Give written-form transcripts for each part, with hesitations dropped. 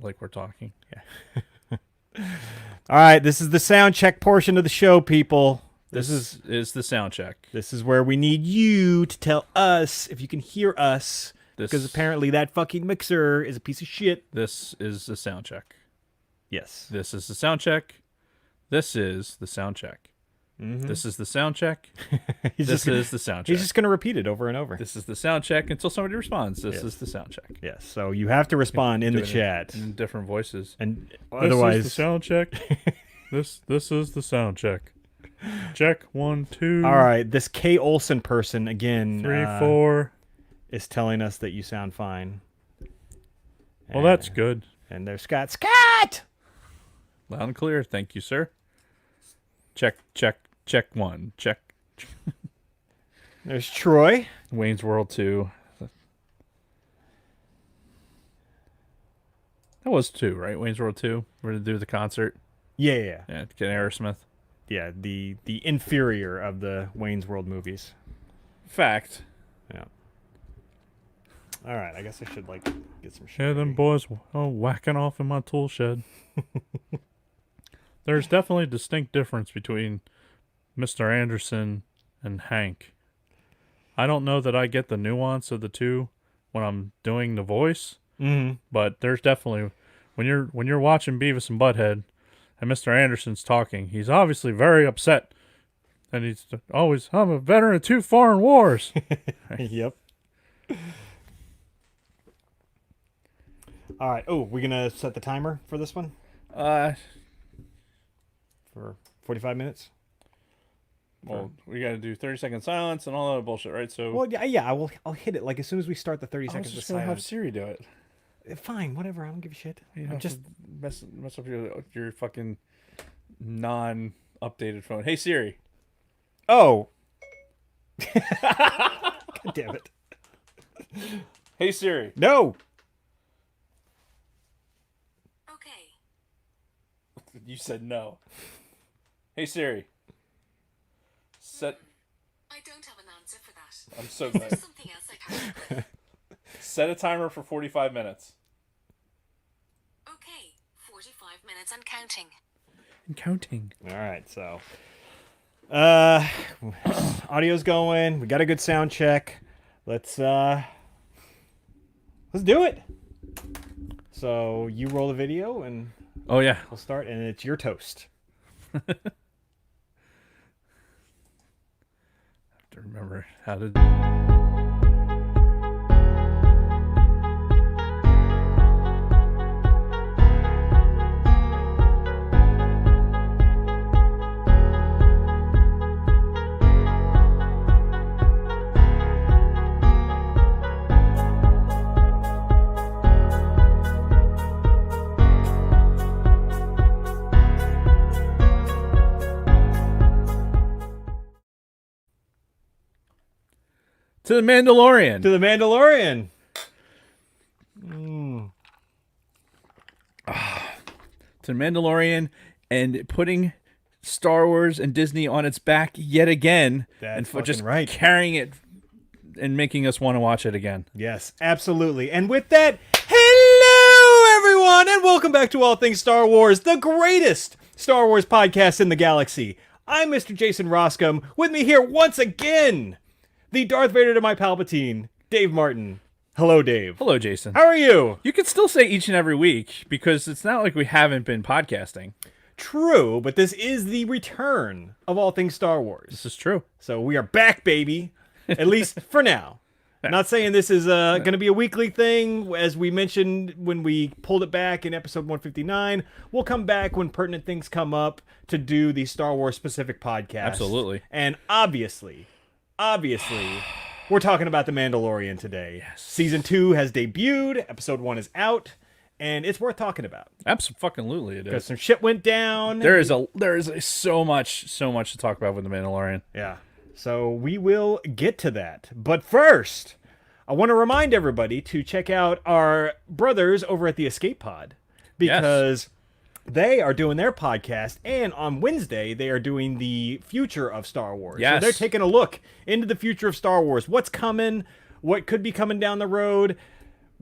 like we're talking. Yeah. All right, this is the sound check portion of the show, people. This is the sound check. This is where we need you to tell us if you can hear us, This, because apparently that fucking mixer is a piece of shit. This is the sound check. Yes. This is the sound check. This is the sound check. Mm-hmm. This is the sound check. This is the sound check. He's just going to repeat it over and over. This is the sound check until somebody responds. This is the sound check. Yes, so you have to respond in the chat. In different voices. And otherwise... This is the sound check. This is the sound check. Check 1, 2. All right, this K. Olsen person, again... 3, 4. Is telling us that you sound fine. Well, that's good. And there's Scott. Scott! Loud and clear. Thank you, sir. Check 1. Check. There's Troy. Wayne's World 2. That was 2, right? Wayne's World 2. We're going to do the concert. Yeah. Yeah, get Aerosmith. Yeah, the inferior of the Wayne's World movies. Fact. Yeah. All right, I guess I should, get some shit. Yeah, them boys whacking off in my tool shed. There's definitely a distinct difference between Mr. Anderson and Hank. I don't know that I get the nuance of the two when I'm doing the voice, but there's definitely when you're watching Beavis and Butthead and Mr. Anderson's talking, he's obviously very upset, and he's always, I'm a veteran of 2 foreign wars. Yep. All right. Oh, we gonna set the timer for this one? For 45 minutes? Well, we got to do 30-second silence and all that bullship, right? So. Well, yeah. I'll hit it as soon as we start the 30 seconds of just gonna silence. have Siri do it. Fine, whatever. I don't give a shit. You I'm have just to mess up your fucking non-updated phone. Hey Siri. Oh. God damn it. Hey Siri. No. Okay. You said no. Hey Siri. I don't have an answer for that. I'm so Is glad. there something else I can help with? Set a timer for 45 minutes. Okay, 45 minutes and counting. And counting. All right, so audio's going. We got a good sound check. Let's do it. So you roll the video and Oh yeah. we'll start, and it's your toast. I have to remember how to. To the Mandalorian. To the Mandalorian. To the Mandalorian, and putting Star Wars and Disney on its back yet again. That's and fucking just right. carrying it and making us want to watch it again. Yes, absolutely. And with that, hello everyone, and welcome back to All Things Star Wars, the greatest Star Wars podcast in the galaxy. I'm Mr. Jason Roscom. With me here once again, the Darth Vader to my Palpatine, Dave Martin. Hello, Dave. Hello, Jason. How are you? You can still say each and every week because it's not like we haven't been podcasting. True, but this is the return of All Things Star Wars. This is true. So we are back, baby. At least for now. Not saying this is going to be a weekly thing. As we mentioned when we pulled it back in episode 159, we'll come back when pertinent things come up to do the Star Wars specific podcast. Absolutely. And obviously, we're talking about The Mandalorian today. Yes. Season 2 has debuted. Episode 1 is out. And it's worth talking about. Absolutely, it Because is. some shit went down. There is so much to talk about with The Mandalorian. Yeah. So we will get to that. But first, I want to remind everybody to check out our brothers over at the Escape Pod. Because they are doing their podcast. And on Wednesday, they are doing the future of Star Wars. Yes. So they're taking a look into the future of Star Wars. What's coming? What could be coming down the road?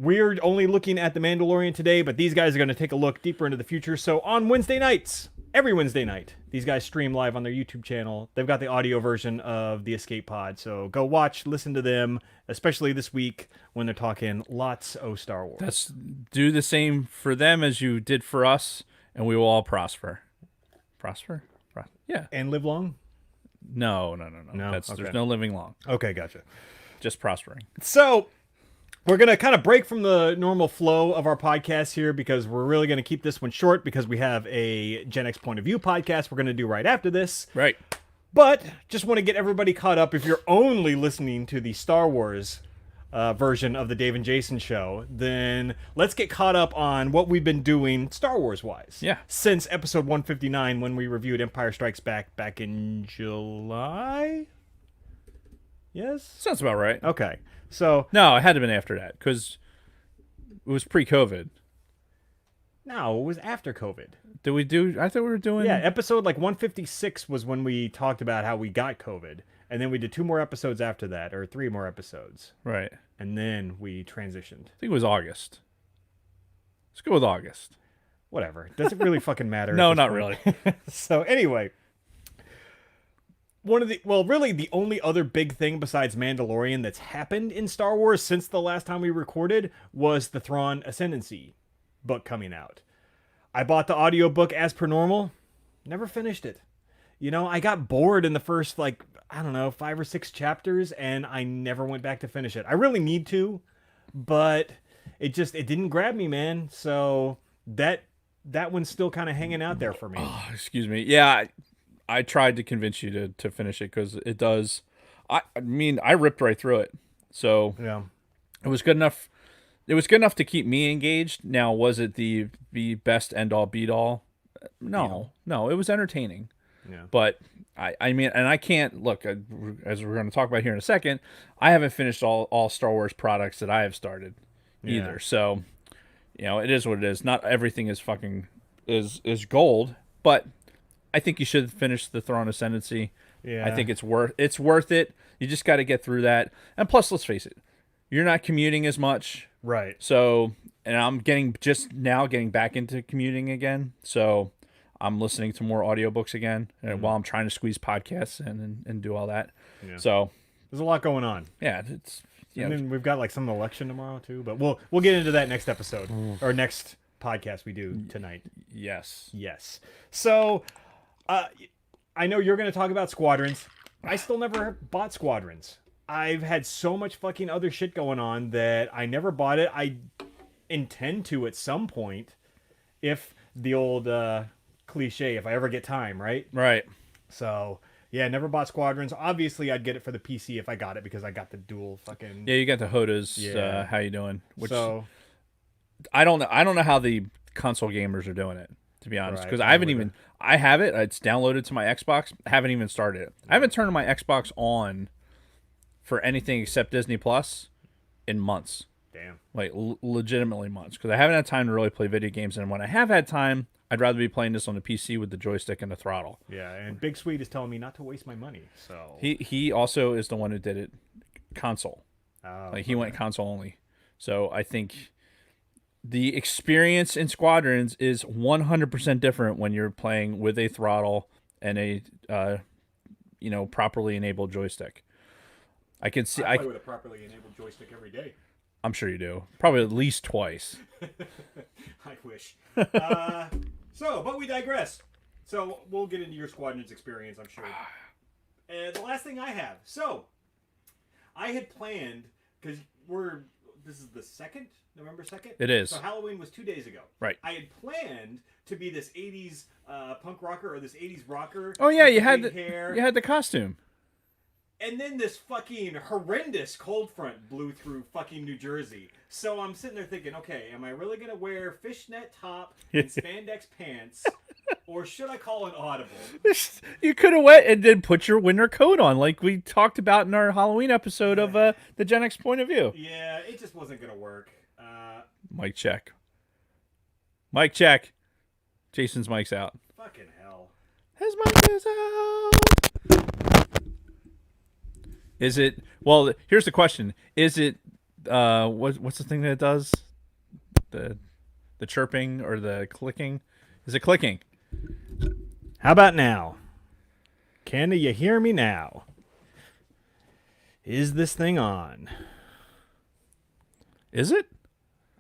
We're only looking at The Mandalorian today, but these guys are going to take a look deeper into the future. So on Wednesday nights, every Wednesday night, these guys stream live on their YouTube channel. They've got the audio version of the Escape Pod. So go watch, listen to them, especially this week when they're talking lots of Star Wars. Do the same for them as you did for us, and we will all prosper. Prosper? Yeah. And live long? No. Okay. There's no living long. Okay, gotcha. Just prospering. So we're going to kind of break from the normal flow of our podcast here because we're really going to keep this one short because we have a Gen X Point of View podcast we're going to do right after this. Right. But just want to get everybody caught up. If you're only listening to the Star Wars version of the Dave and Jason show, then let's get caught up on what we've been doing Star Wars-wise. Yeah. Since episode 159 when we reviewed Empire Strikes Back in July? Yes? Sounds about right. Okay. So No, it had to have been after that because it was pre-COVID. no, it was after COVID. Did we do? I thought we were doing. Yeah, episode like 156 was when we talked about how we got COVID. And then we did 2 more episodes after that, or 3 more episodes. Right. And then we transitioned. I think it was August. Let's go with August. Whatever. Does it really fucking matter? No, at this not point? really. So anyway, really the only other big thing besides Mandalorian that's happened in Star Wars since the last time we recorded was the Thrawn Ascendancy book coming out. I bought the audiobook as per normal. Never finished it. You know, I got bored in the first, 5 or 6 chapters, and I never went back to finish it. I really need to, but it didn't grab me, man. So that one's still kind of hanging out there for me. Oh, excuse me. Yeah, I tried to convince you to finish it because it does. I mean, I ripped right through it. So Yeah. it was good enough. It was good enough to keep me engaged. Now, was it the best end all beat all? No, it was entertaining. Yeah. But I mean, and I can't look, as we're going to talk about here in a second. I haven't finished all Star Wars products that I have started either. So, it is what it is. Not everything is fucking is gold, but I think you should finish the Thrawn Ascendancy. Yeah. I think it's worth it. You just got to get through that. And plus, let's face it, you're not commuting as much. Right. So, and I'm getting back into commuting again. So I'm listening to more audiobooks again while I'm trying to squeeze podcasts in and do all that. Yeah. So there's a lot going on. Yeah, it's and then we've got some election tomorrow too, but we'll get into that next episode or next podcast we do tonight. Yes. So, I know you're going to talk about Squadrons. I still never bought Squadrons. I've had so much fucking other shit going on that I never bought it. I intend to at some point, if the old cliche, if I ever get time, right? Right. So, yeah, never bought Squadrons. Obviously, I'd get it for the PC if I got it because I got the dual fucking... Yeah, you got the Hodas. Yeah. How you doing? So, I don't know how the console gamers are doing it, to be honest, because I haven't even... I have it. It's downloaded to my Xbox. I haven't even started it. I haven't turned my Xbox on for anything except Disney Plus in months. Damn. Legitimately months, because I haven't had time to really play video games, and when I have had time, I'd rather be playing this on the PC with the joystick and the throttle. Yeah, and Big Sweet is telling me not to waste my money. So he also is the one who did it console. He went console only. So I think the experience in Squadrons is 100% different when you're playing with a throttle and a properly enabled joystick. I can see. I play with a properly enabled joystick every day. I'm sure you do. Probably at least twice. I wish. But we digress. So we'll get into your Squadrons experience, I'm sure. And the last thing I have. So I had planned, because this is the 2nd, November 2nd? It is. So Halloween was 2 days ago. Right. I had planned to be this 80s punk rocker or this 80s rocker. Oh yeah, you had hair. You had the costume. And then this fucking horrendous cold front blew through fucking New Jersey. So I'm sitting there thinking, okay, am I really going to wear fishnet top and spandex pants? Or should I call an audible? You could have went and then put your winter coat on like we talked about in our Halloween episode of the Gen X Point of View. Yeah, it just wasn't going to work. Mic check. Mic check. Jason's mic's out. Fucking hell. His mic is out. Is it... Well, here's the question. Is it what's the thing that it does? The chirping or the clicking? Is it clicking? How about now? Can you hear me now? Is this thing on? Is it?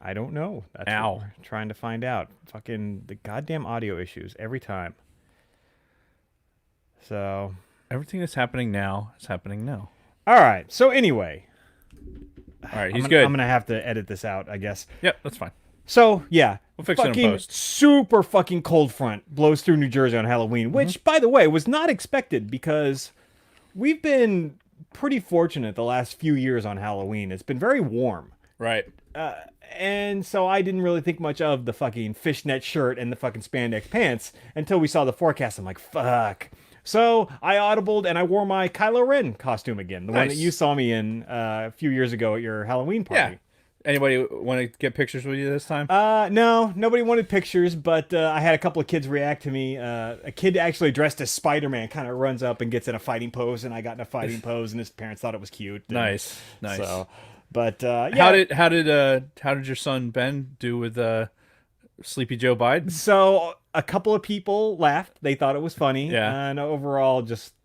I don't know. That's Ow. what we're trying to find out. Fucking the goddamn audio issues every time. So, Everything that's happening now is happening now. all right. So anyway, All right, he's I'm good. gonna have to edit this out, I guess. Yep, that's fine. So yeah, We'll fix it in fucking post. super fucking cold front blows through New Jersey on Halloween, which, by the way, was not expected because we've been pretty fortunate the last few years on Halloween. It's been very warm. Right. And so I didn't really think much of the fucking fishnet shirt and the fucking spandex pants until we saw the forecast. I'm like, fuck. So I audibled and I wore my Kylo Ren costume again, the one that Nice. you saw me in a few years ago at your Halloween party. Yeah. Anybody want to get pictures with you this time? No, nobody wanted pictures, but I had a couple of kids react to me. A kid actually dressed as Spider-Man kind of runs up and gets in a fighting pose, and I got in a fighting pose, and his parents thought it was cute. And Nice. So, but yeah. How did your son Ben do with Sleepy Joe Biden? So a couple of people laughed. They thought it was funny. Yeah. And overall, just,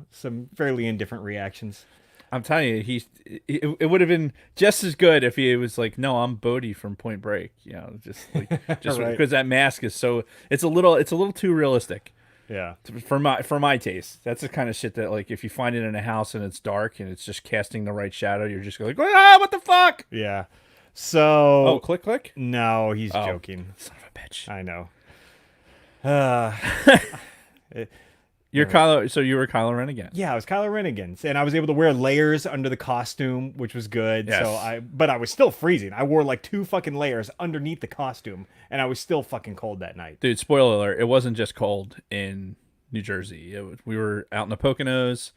some fairly indifferent reactions. I'm telling you, it would have been just as good if he was like, "No, I'm Bodhi from Point Break." Just Right. because that mask is so it's a little too realistic Yeah. for my taste. That's the kind of shit that, like, if you find it in a house and it's dark and it's just casting the right shadow, you're just going, what the fuck? Yeah. So. Oh, click. No, he's Oh. joking. Son of a bitch. I know. You're Kylo, so you were Kylo Ren again. Yeah, I was Kylo Ren again, and I was able to wear layers under the costume, which was good. Yes. But I was still freezing. I wore like 2 fucking layers underneath the costume, and I was still fucking cold that night. Dude, spoiler alert, it wasn't just cold in New Jersey. We were out in the Poconos,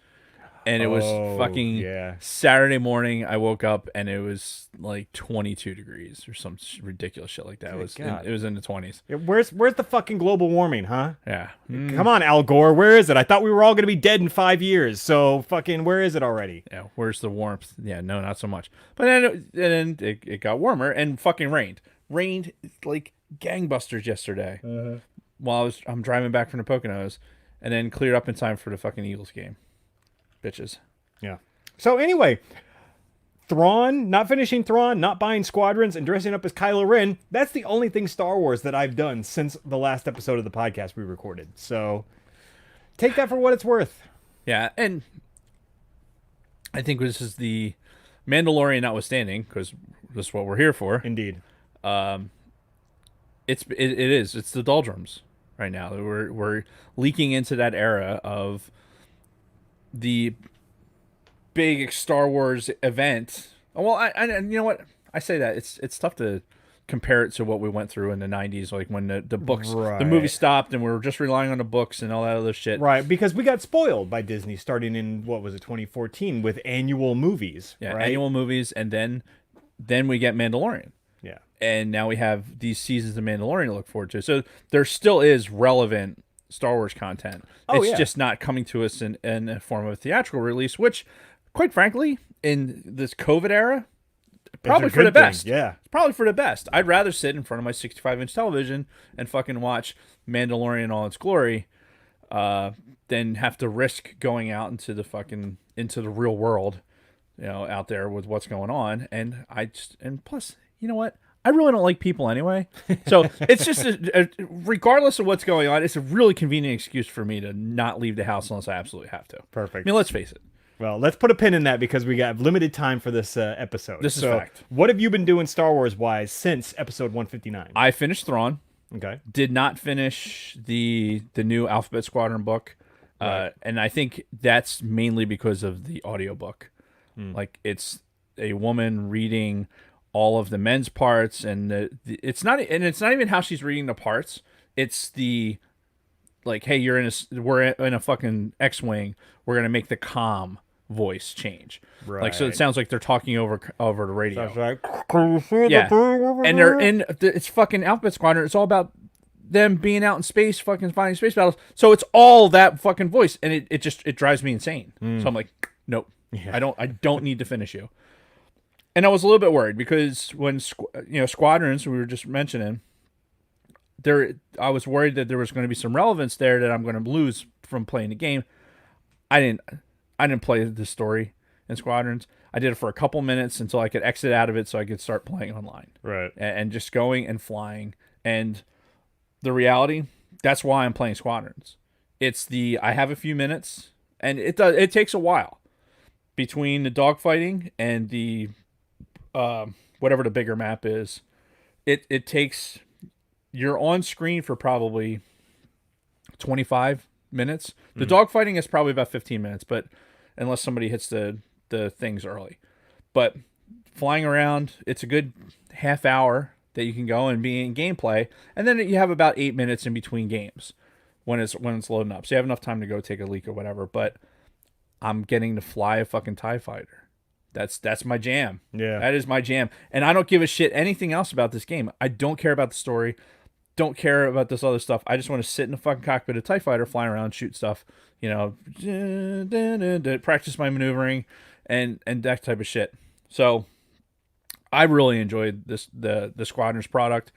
and it was fucking yeah. Saturday morning. I woke up, and it was like 22 degrees or some ridiculous shit like that. God. It was in the 20s. Yeah, where's the fucking global warming, huh? Yeah. Come on, Al Gore, where is it? I thought we were all gonna be dead in 5 years. So fucking, where is it already? Yeah, where's the warmth? Yeah, no, not so much. But then it got warmer and fucking rained. Rained like gangbusters yesterday. While I'm driving back from the Poconos, and then cleared up in time for the fucking Eagles game. Bitches. Yeah. So anyway, Thrawn, not finishing Thrawn, not buying Squadrons, and dressing up as Kylo Ren, that's the only thing Star Wars that I've done since the last episode of the podcast we recorded. So take that for what it's worth. Yeah, and I think this is the Mandalorian notwithstanding, because this is what we're here for. Indeed. It's the doldrums right now. We're leaking into that era of the big Star Wars event. Well, I you know what? I say that it's tough to compare it to what we went through in the 90s, like when the books, the movie stopped and we were just relying on the books and all that other shit. Right, because we got spoiled by Disney starting in, 2014 with annual movies. Yeah, right? annual movies, and then we get Mandalorian. Yeah. And now we have these seasons of Mandalorian to look forward to. So there still is relevant Star Wars content. It's just not coming to us in a form of a theatrical release, which, quite frankly, in this COVID era, probably for the best. Yeah. It's probably for the best. I'd rather sit in front of my 65-inch television and fucking watch Mandalorian in all its glory than have to risk going out into the real world, out there with what's going on. And plus, you know what? I really don't like people anyway. So it's just, regardless of what's going on, it's a really convenient excuse for me to not leave the house unless I absolutely have to. Perfect. I mean, let's face it. Well, let's put a pin in that because we got limited time for this episode. This is fact. What have you been doing Star Wars-wise since episode 159? I finished Thrawn. Okay. Did not finish the new Alphabet Squadron book. Right. And I think that's mainly because of the audiobook. Like, it's a woman reading all of the men's parts, and it's not even how she's reading the parts. It's the, like, hey, we're in a fucking X-wing. We're gonna make the comm voice change. Right. Like, so it sounds like they're talking over the radio. Sounds like, can you see Yeah. the thing over And there? it's fucking Alphabet Squadron. It's all about them being out in space, fucking fighting space battles. So it's all that fucking voice, and it drives me insane. So I'm like, nope, I don't need to finish you. And I was a little bit worried because when Squadrons we were just mentioning, I was worried that there was going to be some relevance there that I'm going to lose from playing the game. I didn't play the story in Squadrons. I did it for a couple minutes until I could exit out of it so I could start playing online. Right. And just going and flying. And the reality, that's why I'm playing Squadrons. I have a few minutes, and it takes a while between the dogfighting and the whatever the bigger map is. It takes, you're on screen for probably 25 minutes. The dogfighting is probably about 15 minutes, but unless somebody hits the things early. But flying around, it's a good half hour that you can go and be in gameplay, and then you have about 8 minutes in between games when it's loading up. So you have enough time to go take a leak or whatever. But I'm getting to fly a fucking TIE fighter. That's my jam. Yeah. That is my jam. And I don't give a shit anything else about this game. I don't care about the story. Don't care about this other stuff. I just want to sit in the fucking cockpit of TIE fighter, flying around, shoot stuff, practice my maneuvering and that type of shit. So I really enjoyed the Squadrons product.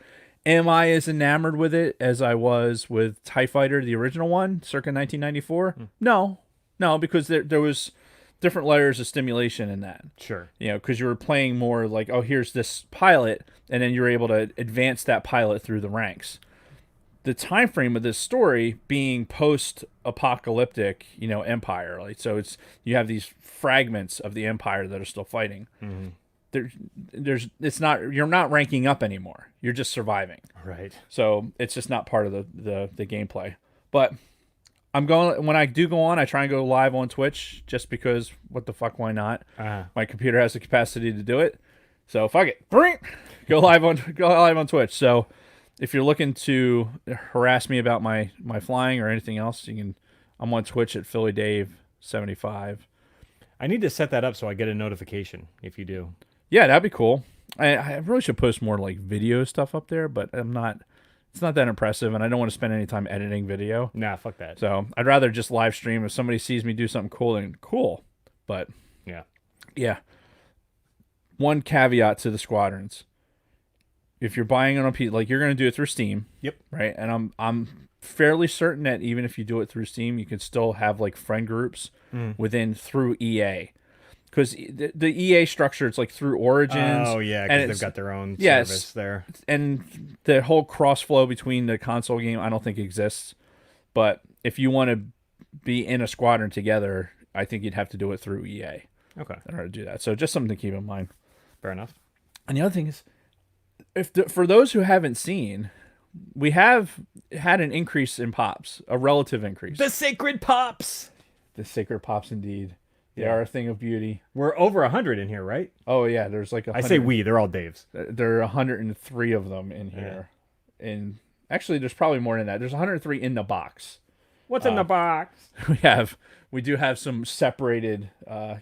Am I as enamored with it as I was with TIE Fighter, the original one, circa 1994? No, because there was different layers of stimulation in that. Sure. Because you were playing more like, oh, here's this pilot, and then you're able to advance that pilot through the ranks. The time frame of this story being post-apocalyptic, Empire, like so, you have these fragments of the Empire that are still fighting. Mm-hmm. You're not ranking up anymore. You're just surviving. Right. So it's just not part of the gameplay. But when I do go on, I try and go live on Twitch just because what the fuck, why not? My computer has the capacity to do it. So fuck it. Go live on Twitch. So if you're looking to harass me about my flying or anything else, I'm on Twitch at PhillyDave75. I need to set that up so I get a notification if you do. Yeah, that'd be cool. I really should post more like video stuff up there, but I'm not. It's not that impressive, and I don't want to spend any time editing video. Nah, fuck that. So I'd rather just live stream if somebody sees me do something cool, then cool. But yeah. One caveat to the Squadrons: if you're buying on a P, like you're going to do it through Steam. Yep. Right, and I'm fairly certain that even if you do it through Steam, you can still have like friend groups through EA. Because the EA structure, it's like through Origins. Oh, yeah, because they've got their own service there. And the whole cross flow between the console game, I don't think exists. But if you want to be in a squadron together, I think you'd have to do it through EA. Okay. In order to do that. So just something to keep in mind. Fair enough. And the other thing is, for those who haven't seen, we have had an increase in pops, a relative increase. The sacred pops! The sacred pops, indeed. They are a thing of beauty. We're over 100 in here, right? Oh, yeah. There's like 100. I say we. They're all Dave's. There are 103 of them in here. Yeah. And actually, there's probably more than that. There's 103 in the box. What's in the box? We do have some separated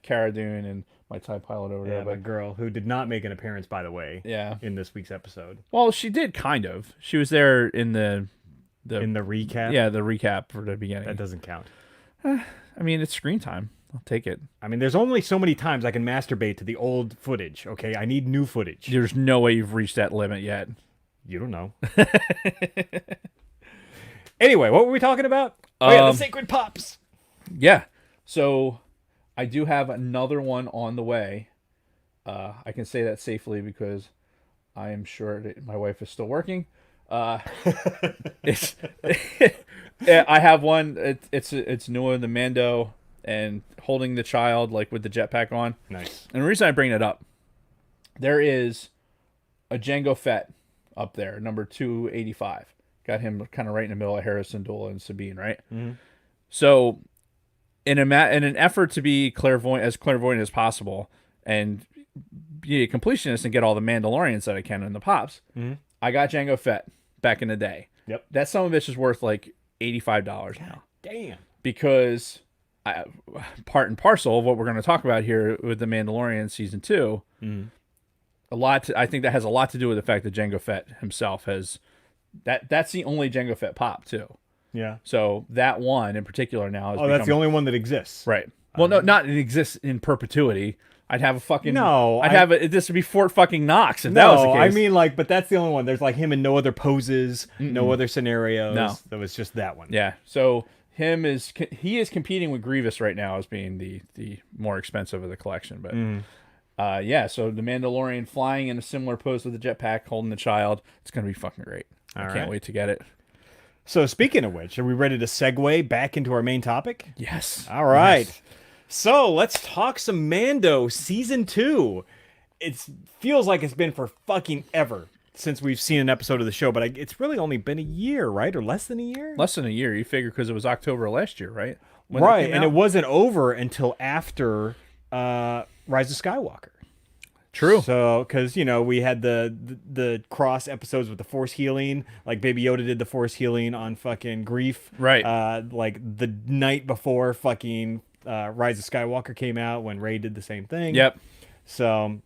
Cara Dune and my TIE pilot over there. Yeah, my girl, who did not make an appearance, by the way, in this week's episode. Well, she did, kind of. She was there in the recap? Yeah, the recap for the beginning. That doesn't count. I mean, it's screen time. I'll take it. I mean, there's only so many times I can masturbate to the old footage, okay? I need new footage. There's no way you've reached that limit yet. You don't know. Anyway, what were we talking about? The sacred pops. Yeah. So I do have another one on the way. I can say that safely because I am sure that my wife is still working. I have one. It's newer than Mando and holding the child like with the jetpack on. Nice. And the reason I bring that up, there is a Jango Fett up there, number 285. Got him kind of right in the middle of Harrison, Dula, and Sabine, right? Mm-hmm. So in an effort to be clairvoyant as possible and be a completionist and get all the Mandalorians that I can in the pops, I got Jango Fett back in the day. Yep. That son of a bitch is worth like $85 now. Damn. Because part and parcel of what we're going to talk about here with the Mandalorian season 2, I think that has a lot to do with the fact that Jango Fett himself has that's the only Jango Fett pop too. Yeah. So that one in particular now is that's the only one that exists. Right. Well, no, not it exists in perpetuity. I'd have a fucking this would be Fort fucking Knox if that was the No, case. I mean like, but that's the only one. There's like him in no other poses, no other scenarios. No. That was just that one. yeah. So he is competing with Grievous right now as being the more expensive of the collection, but yeah. So the Mandalorian flying in a similar pose with the jetpack, holding the child. It's gonna be fucking great. I can't wait to get it. So speaking of which, are we ready to segue back into our main topic? Yes. All right. Yes. So let's talk some Mando season 2. It feels like it's been for fucking ever since we've seen an episode of the show, but it's really only been a year, right? Or less than a year? Less than a year. You figure because it was October of last year, right? When Right, came and out? it wasn't over until after Rise of Skywalker. True. So, because we had the cross episodes with the Force healing, like Baby Yoda did the Force healing on fucking Grief, Right. Like the night before fucking Rise of Skywalker came out, when Rey did the same thing. Yep. So,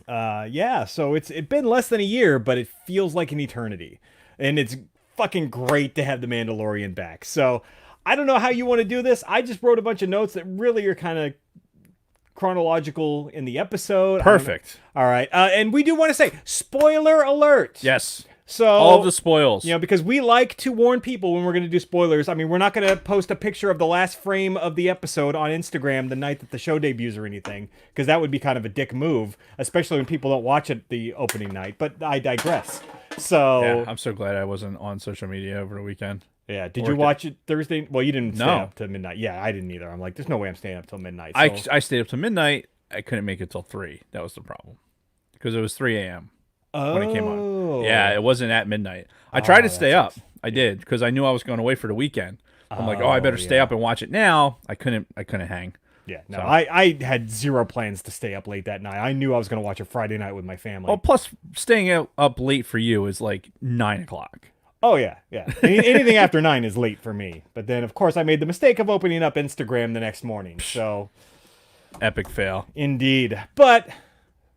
yeah. So it's been less than a year, but it feels like an eternity, and it's fucking great to have the Mandalorian back. So, I don't know how you want to do this. I just wrote a bunch of notes that really are kind of chronological in the episode. Perfect. All right. And we do want to say, spoiler alert. Yes. So All of the spoils. because we like to warn people when we're going to do spoilers. I mean, we're not going to post a picture of the last frame of the episode on Instagram the night that the show debuts or anything, because that would be kind of a dick move, especially when people don't watch it the opening night. But I digress. So Yeah, I'm so glad I wasn't on social media over the weekend. yeah, did you watch it Thursday? Well, you didn't stay No. up to midnight. Yeah, I didn't either. I'm like, there's no way I'm staying up till midnight. I So. I stayed up to midnight. I couldn't make it till 3. That was the problem. Because it was 3 a.m. when it came on. Yeah, it wasn't at midnight. I tried to stay up. I did, because I knew I was going away for the weekend. I'm like, I better stay up and watch it now. I couldn't hang. Yeah, no, I had zero plans to stay up late that night. I knew I was going to watch it Friday night with my family. Well, plus staying up late for you is like 9 o'clock. Oh, yeah. Anything after 9 is late for me. But then, of course, I made the mistake of opening up Instagram the next morning. So, Epic fail. indeed. But,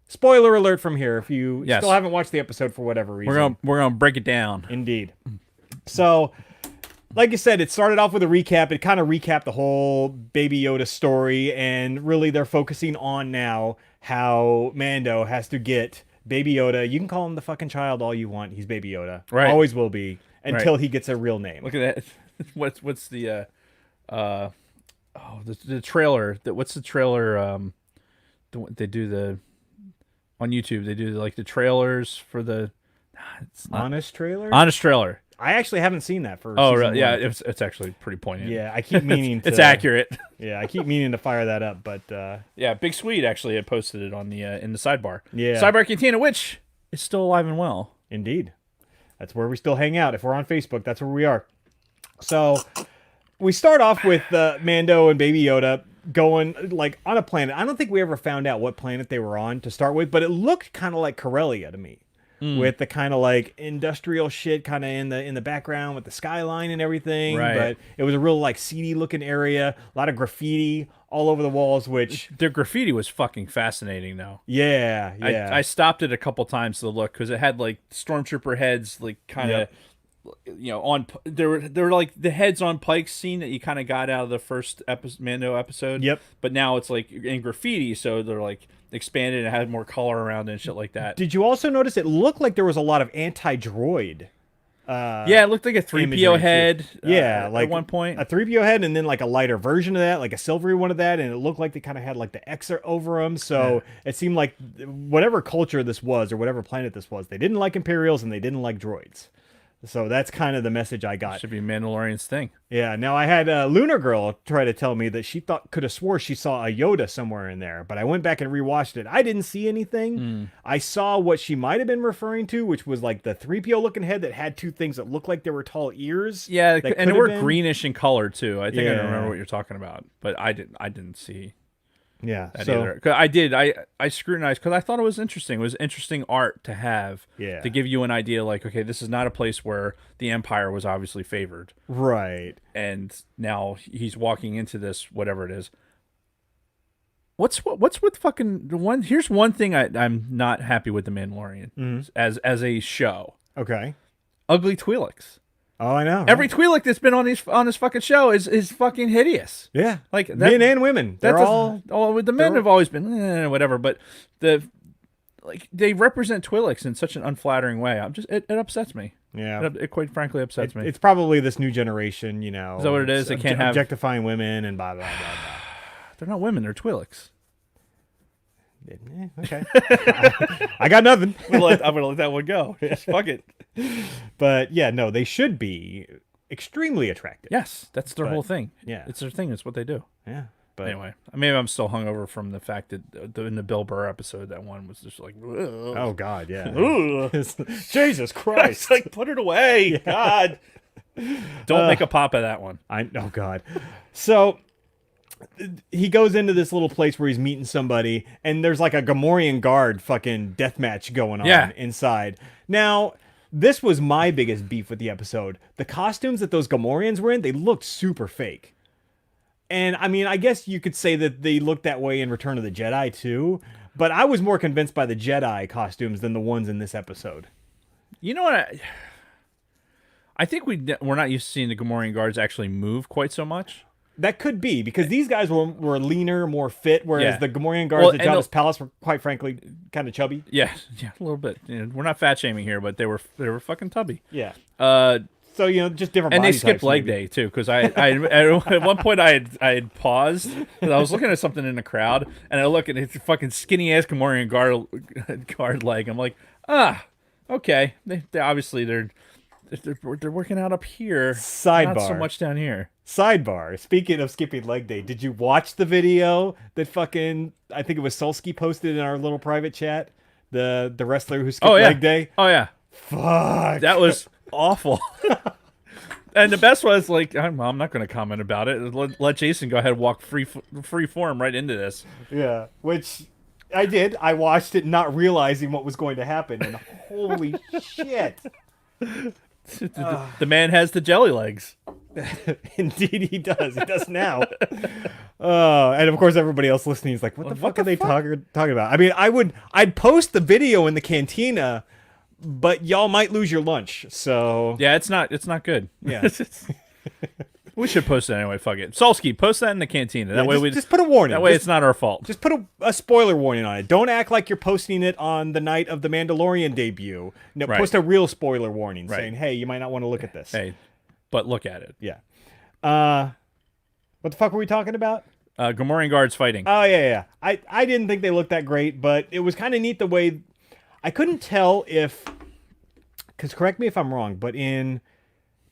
spoiler alert from here, if you Yes. still haven't watched the episode for whatever reason. We're gonna break it down. Indeed. So, like you said, it started off with a recap. It kind of recapped the whole Baby Yoda story, and really they're focusing on now how Mando has to get Baby Yoda. You can call him the fucking child all you want. He's Baby Yoda. Right. Always will be until he gets a real name. Look at that. What's the the trailer? What's the trailer? They do on YouTube. They do like the trailers for the. It's not Honest trailer? honest trailer. I actually haven't seen that for Oh, season really? Yeah, one. it's actually pretty poignant. Yeah, I keep meaning to. It's accurate. Yeah, I keep meaning to fire that up, but Yeah, Big Sweet actually had posted it on the in the sidebar. Yeah. Sidebar Cantina, which is still alive and well. indeed. That's where we still hang out. If we're on Facebook, that's where we are. So we start off with Mando and Baby Yoda going like on a planet. I don't think we ever found out what planet they were on to start with, but it looked kind of like Corellia to me. With the kind of like industrial shit kind of in the background with the skyline and everything. Right. But it was a real like seedy looking area, a lot of graffiti all over the walls, which Their graffiti was fucking fascinating, though. yeah. I stopped it a couple times to look because it had like stormtrooper heads, like kind of, on. There were like the heads on Pike's scene that you kind of got out of the first Mando episode. Yep. But now it's like in graffiti, so they're like expanded and had more color around it and shit like that. Did you also notice it looked like there was a lot of anti-droid? Yeah, it looked like a 3PO imagery, too. head. Yeah, like at one point. a 3PO head, and then like a lighter version of that, like a silvery one of that, and it looked like they kind of had like the X over them. So it seemed like whatever culture this was or whatever planet this was, they didn't like Imperials and they didn't like droids. So that's kind of the message I got. Should be Mandalorian's thing. Yeah. Now I had Lunar Girl try to tell me that she could have swore she saw a Yoda somewhere in there, but I went back and rewatched it. I didn't see anything. I saw what she might have been referring to, which was like the 3PO looking head that had two things that looked like they were tall ears. Yeah, that and could they have were been. greenish in color too. I think I Yeah. remember what you're talking about, but I didn't see Yeah. that So either. 'Cause I did. I scrutinized because I thought it was interesting. It was interesting art to have. Yeah. To give you an idea, like, okay, this is not a place where the Empire was obviously favored, right. and now he's walking into this whatever it is. What's with fucking the one? Here's one thing I'm not happy with the Mandalorian as a show. Okay. Ugly Twi'leks. Oh, I know. Right? Every Twi'lek that's been on this fucking show is fucking hideous. Yeah. Like that, men and women. They're all. The men have always been whatever, but they represent Twi'leks in such an unflattering way. It upsets me. Yeah. It quite frankly upsets me. It's probably this new generation, you know. Is that what it is? They can't have objectifying women and blah blah blah blah. They're not women. They're Twi'leks. Okay. I got nothing. I'm gonna let that one go. Fuck it. But yeah, no, they should be extremely attractive. Yes, that's their whole thing. Yeah, it's their thing. It's what they do. Yeah. But anyway, maybe I'm still hungover from the fact that in the Bill Burr episode, that one was just like, ugh. Oh God, yeah. Jesus Christ! Like, put it away, God. Don't make a pop of that one. Oh God. So he goes into this little place where he's meeting somebody, and there's like a Gamorrean guard fucking death match going on inside. Now, this was my biggest beef with the episode. The costumes that those Gamorreans were in, they looked super fake. And I mean, I guess you could say that they looked that way in Return of the Jedi too, but I was more convinced by the Jedi costumes than the ones in this episode. You know what? I think we're not used to seeing the Gamorrean guards actually move quite so much. That could be, because these guys were leaner, more fit, whereas the Gamorrean guards at Jabba's palace were, quite frankly, kind of chubby. Yeah, a little bit. You know, we're not fat shaming here, but they were fucking tubby. Yeah. So, you know, just different. And body they skipped types, leg maybe. day too, because I at one point I had paused because I was looking at something in the crowd, and I look and it's a fucking skinny ass Gamorrean guard leg. I'm like, okay. They obviously they're working out up here. Sidebar. Not so much down here. Sidebar. Speaking of skipping leg day, did you watch the video that fucking I think it was Solsky posted in our little private chat? The wrestler who skipped leg day. Oh yeah. Fuck. That was awful. And the best was like, I'm not going to comment about it. Let Jason go ahead and walk free form right into this. Yeah, which I did. I watched it not realizing what was going to happen, and holy shit. The man has the jelly legs. Indeed he does. He does now. And of course everybody else listening is like, what the fuck are they talking about? I mean, I'd post the video in the cantina, but y'all might lose your lunch. So yeah, it's not good. Yeah. We should post it anyway. Fuck it. Solsky, post that in the cantina. That way just put a warning. That way it's not our fault. Just put a spoiler warning on it. Don't act like you're posting it on the night of the Mandalorian debut. No, Right. Post a real spoiler warning saying, hey, you might not want to look at this. Hey, but look at it. Yeah. What the fuck were we talking about? Gamorrean guards fighting. Oh, yeah. I didn't think they looked that great, but it was kind of neat the way... I couldn't tell if... Because correct me if I'm wrong, but in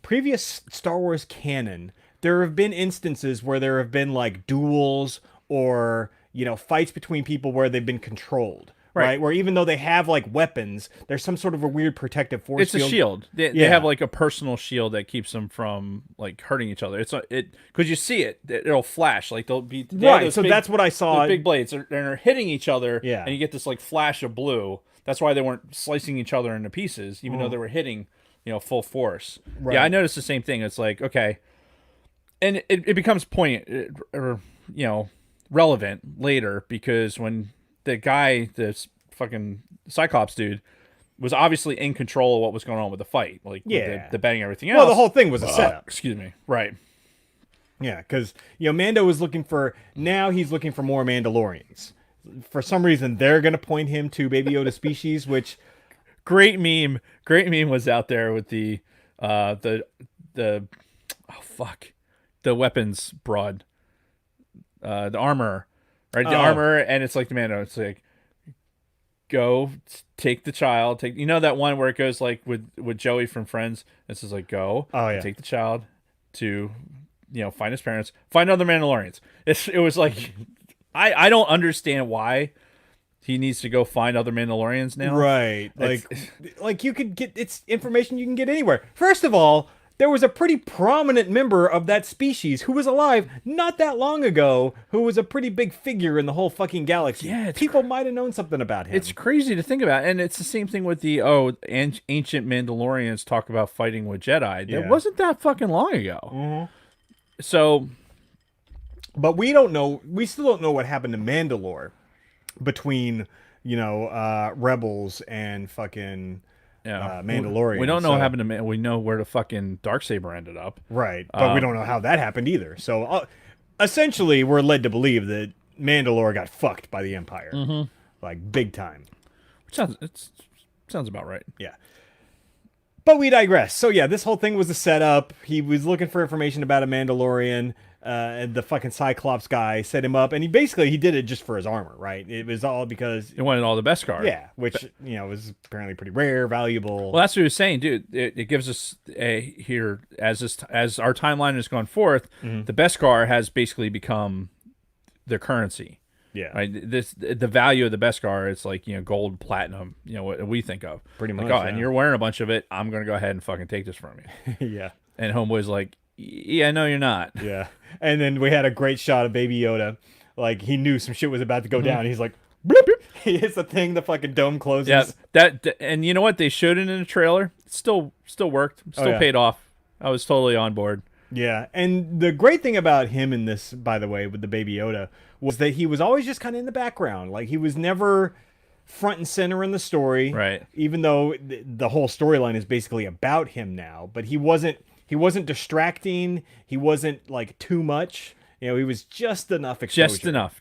previous Star Wars canon, there have been instances where there have been like duels or, you know, fights between people where they've been controlled. Right. Where even though they have like weapons, there's some sort of a weird protective force. It's a shield. They have like a personal shield that keeps them from like hurting each other. Because you see it'll flash. Like they'll be right. So that's what I saw. Big blades and they're hitting each other. Yeah. And you get this like flash of blue. That's why they weren't slicing each other into pieces, even though they were hitting, you know, full force. Right. Yeah, I noticed the same thing. It's like, okay, and it becomes poignant or you know relevant later because when the guy, this fucking Cyclops dude, was obviously in control of what was going on with the fight, like with the banging everything else. Well, the whole thing was a setup. Excuse me. Right. Yeah, because you know Mando was looking for he's looking for more Mandalorians. For some reason, they're gonna point him to Baby Yoda species, which great meme was out there with the weapons broad, the armor, right? The armor, and it's like the Mando. It's like, go take the child. You know that one where it goes like with Joey from Friends. This is like go. Take the child to find his parents, find other Mandalorians. It was like. I don't understand why he needs to go find other Mandalorians now. Right. Like you could get it's information you can get anywhere. First of all, there was a pretty prominent member of that species who was alive not that long ago, who was a pretty big figure in the whole fucking galaxy. Yeah, people might have known something about him. It's crazy to think about. And it's the same thing with the ancient Mandalorians talk about fighting with Jedi. It wasn't that fucking long ago. Mm-hmm. So but we don't know. We still don't know what happened to Mandalore between, Rebels and fucking Mandalorian. We don't know what happened to we know where the fucking Darksaber ended up. Right, but we don't know how that happened either. So essentially, we're led to believe that Mandalore got fucked by the Empire, like big time. Sounds about right. Yeah. But we digress. So yeah, this whole thing was a setup. He was looking for information about a Mandalorian. And the fucking Cyclops guy set him up, and he did it just for his armor, right? It was all because he wanted all the Beskar. Yeah, which was apparently pretty rare, valuable. Well, that's what he was saying, dude. It gives us here as our timeline has gone forth, the Beskar has basically become the currency. Yeah, right. The value of the Beskar is like gold, platinum. What we think of pretty much. Like, and you're wearing a bunch of it. I'm gonna go ahead and fucking take this from you. Yeah. And Homeboy's like, yeah, no, you're not. Yeah. And then we had a great shot of Baby Yoda. Like, he knew some shit was about to go down. He's like, bloop, bloop. He hits the thing, the fucking dome closes. Yeah, and you know what? They showed it in the trailer. It still worked. Still paid off. I was totally on board. Yeah. And the great thing about him in this, by the way, with the Baby Yoda, was that he was always just kind of in the background. Like, he was never front and center in the story. Right. Even though the whole storyline is basically about him now. But he wasn't distracting. He wasn't like too much. He was just enough exposure.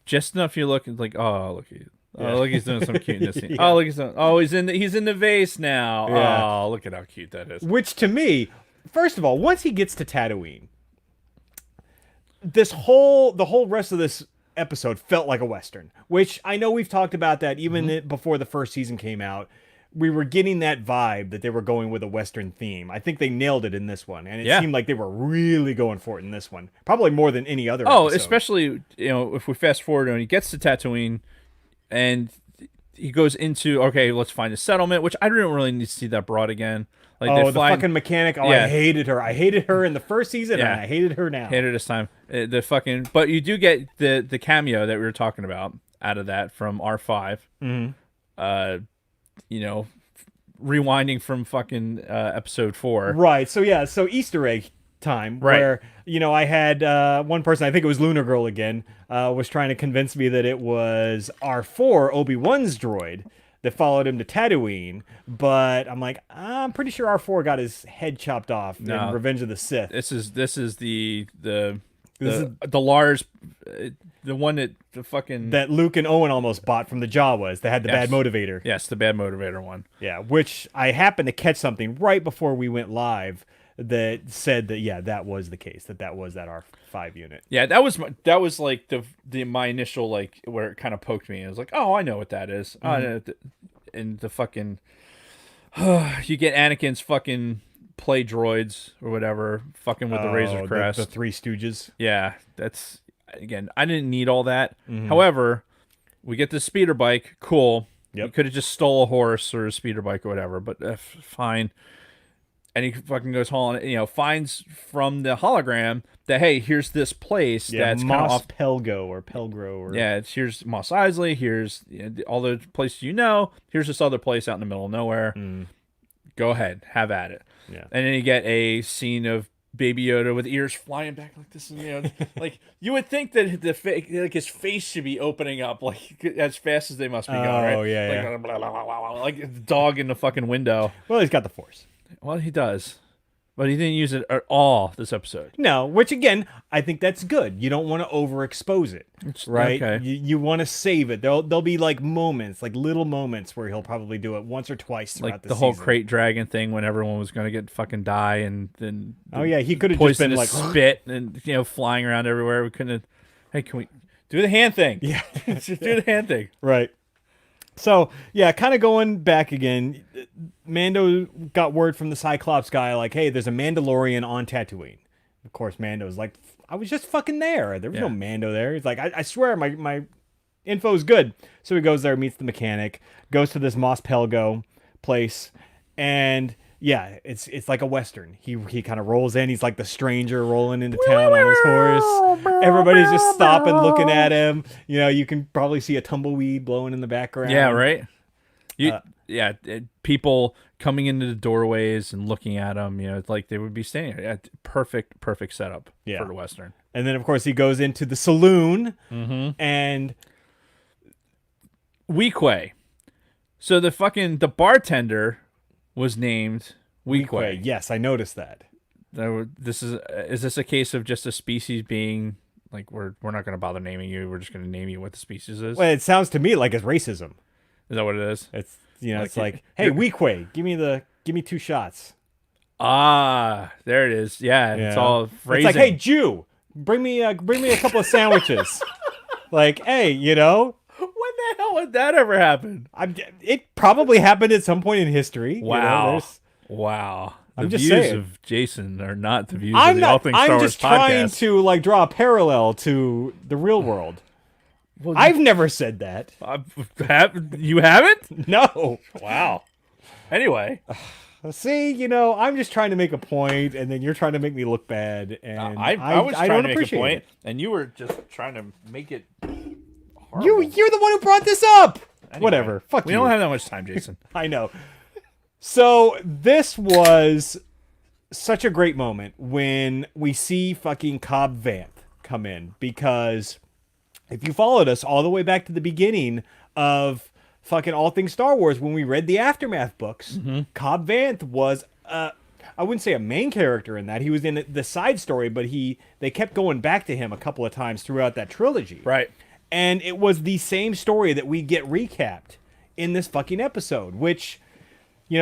Just enough. You look like, oh, look, look, he's doing some cuteness. Yeah. Oh, look, he's in the vase now. Yeah. Oh, look at how cute that is. Which to me, first of all, once he gets to Tatooine, the whole rest of this episode felt like a Western. Which I know we've talked about that even before the first season came out. We were getting that vibe that they were going with a Western theme. I think they nailed it in this one. And it seemed like they were really going for it in this one. Probably more than any other episode. Especially, if we fast forward and he gets to Tatooine and he goes into, okay, let's find a settlement, which I didn't really need to see that brought again. Like the fucking mechanic. Oh, yeah. I hated her. I hated her in the first season, and I hated her now. Hated this time. But you do get the cameo that we were talking about out of that from R5. Mm-hmm. Rewinding from fucking episode 4. Right. So Easter egg time, where I had one person, I think it was Lunar Girl again, was trying to convince me that it was R4, Obi-Wan's droid, that followed him to Tatooine. But I'm like, I'm pretty sure R4 got his head chopped off in Revenge of the Sith. This is the Lars, the one that that Luke and Owen almost bought from the Jawas. They had the bad motivator. Yes, the bad motivator one. Yeah, which I happened to catch something right before we went live that said that that was the case. That was that R5 unit. Yeah, that was like my initial, like, where it kind of poked me. I was like, oh, I know what that is. And the fucking you get Anakin's fucking play droids or whatever, fucking with the Razor Crest. The Three Stooges. Yeah, that's, again, I didn't need all that. However, we get the speeder bike. Cool. Yep. You could have just stole a horse or a speeder bike or whatever, but fine. And he fucking goes hauling, finds from the hologram that, hey, here's this place that's kind of off Pelgo or Pelgro. Or... Yeah, here's Mos Eisley. Here's all the places Here's this other place out in the middle of nowhere. Go ahead, have at it. Yeah. And then you get a scene of Baby Yoda with ears flying back like this, and like you would think that his face should be opening up like as fast as they must be going. Right? Oh yeah, like, blah, blah, blah, blah, like the dog in the fucking window. Well, he's got the Force. Well, he does, but he didn't use it at all this episode. No, which again, I think that's good. You don't want to overexpose it, right? Okay. You want to save it. There'll be like moments, like little moments where he'll probably do it once or twice throughout the season. Whole crate dragon thing when everyone was going to get fucking die, and then he could have just been like spit and flying around everywhere. We couldn't. Hey, can we do the hand thing? Yeah, just do the hand thing. Right. So, yeah, kind of going back again, Mando got word from the Cyclops guy, like, hey, there's a Mandalorian on Tatooine. Of course, Mando's like, I was just fucking there. There was no Mando there. He's like, I swear my info's good. So he goes there, meets the mechanic, goes to this Mos Pelgo place, and... yeah, it's like a Western. He kind of rolls in. He's like the stranger rolling into town on his horse. Everybody's just stopping, looking at him. You can probably see a tumbleweed blowing in the background. Yeah, right. People coming into the doorways and looking at him. It's like they would be standing there. Perfect setup for the Western. And then of course he goes into the saloon and Weequay. So the bartender was named Weequay. Yes, I noticed that. This is this a case of just a species being like we're not going to bother naming you. We're just going to name you what the species is. Well, it sounds to me like it's racism. Is that what it is? It's it's like, hey, Weequay, give me 2 shots. Ah, there it is. Yeah, it's all phrasing. It's like, hey, Jew, bring me a couple of sandwiches. Like, hey, when the hell would that ever happen? It probably happened at some point in history. Wow. Wow. I'm the just views saying. of Jason are not the views of the All Things Star I'm Wars just trying podcast. to like draw a parallel to the real world. Well, I've never said that. You haven't? No. Wow. Anyway. See, I'm just trying to make a point, and then you're trying to make me look bad, and I was trying don't to make appreciate a point, it. and you were just trying to make it horrible. You're the one who brought this up. Anyway, Whatever. Fuck we you. don't have that much time, Jason. I know. So this was such a great moment when we see fucking Cobb Vanth come in, because if you followed us all the way back to the beginning of fucking All Things Star Wars, when we read the Aftermath books, Cobb Vanth was I wouldn't say a main character in that. He was in the side story, but they kept going back to him a couple of times throughout that trilogy. Right. And it was the same story that we get recapped in this fucking episode, which,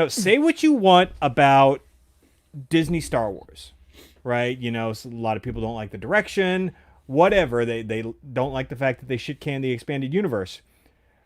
say what you want about Disney Star Wars, right? A lot of people don't like the direction, whatever. They don't like the fact that they shit can the expanded universe.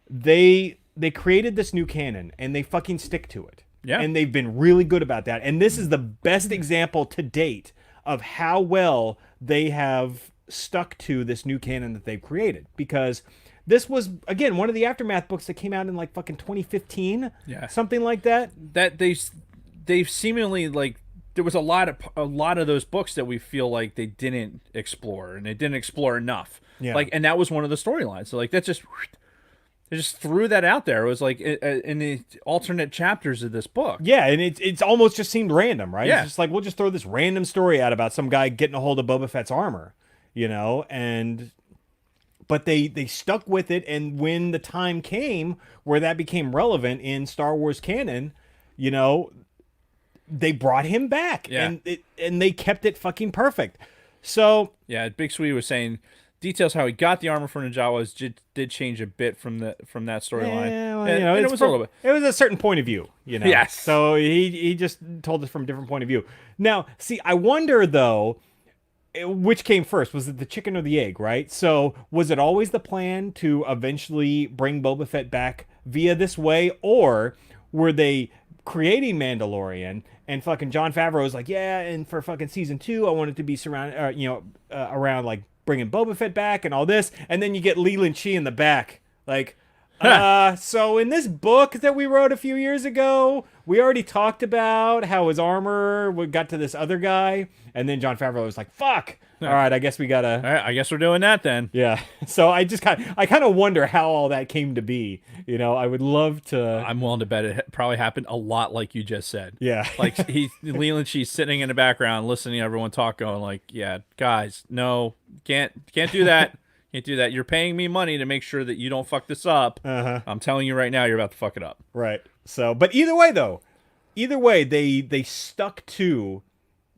They created this new canon, and they fucking stick to it. Yeah. And they've been really good about that. And this is the best example to date of how well they have stuck to this new canon that they've created. Because this was, again, one of the Aftermath books that came out in like fucking 2015. Yeah. Something like that. That they've seemingly like there was a lot of those books that we feel like they didn't explore, and they didn't explore enough. Yeah. Like, and that was one of the storylines. So like that just they just threw that out there. It was like in the alternate chapters of this book. Yeah, and it's almost just seemed random, right? Yeah. It's just like, we'll just throw this random story out about some guy getting a hold of Boba Fett's armor, but they stuck with it, and when the time came where that became relevant in Star Wars canon, they brought him back, Yeah. and they kept it fucking perfect. So Yeah, Big Sweet was saying details how he got the armor from the Jawas did change a bit from that storyline. yeah, well, and it was a little bit. It was a certain point of view, Yes. So he just told us from a different point of view. Now, see, I wonder though, which came first? Was it the chicken or the egg, right? So was it always the plan to eventually bring Boba Fett back via this way, or were they creating Mandalorian and fucking Jon Favreau was like, yeah, and for fucking season 2, I want it to be surrounded, around like bringing Boba Fett back and all this, and then you get Leland Chi in the back, like, so in this book that we wrote a few years ago, we already talked about how his armor got to this other guy, and then Jon Favreau was like, fuck, all right, I guess we gotta... All right, I guess we're doing that then. Yeah, so I kind of wonder how all that came to be. I would love to... I'm willing to bet it probably happened a lot like you just said. Yeah. Like Leland She's sitting in the background listening to everyone talk, going like, yeah, guys, no, can't do that. Can't do that. You're paying me money to make sure that you don't fuck this up. I'm telling you right now, you're about to fuck it up. Right. So, but either way, they stuck to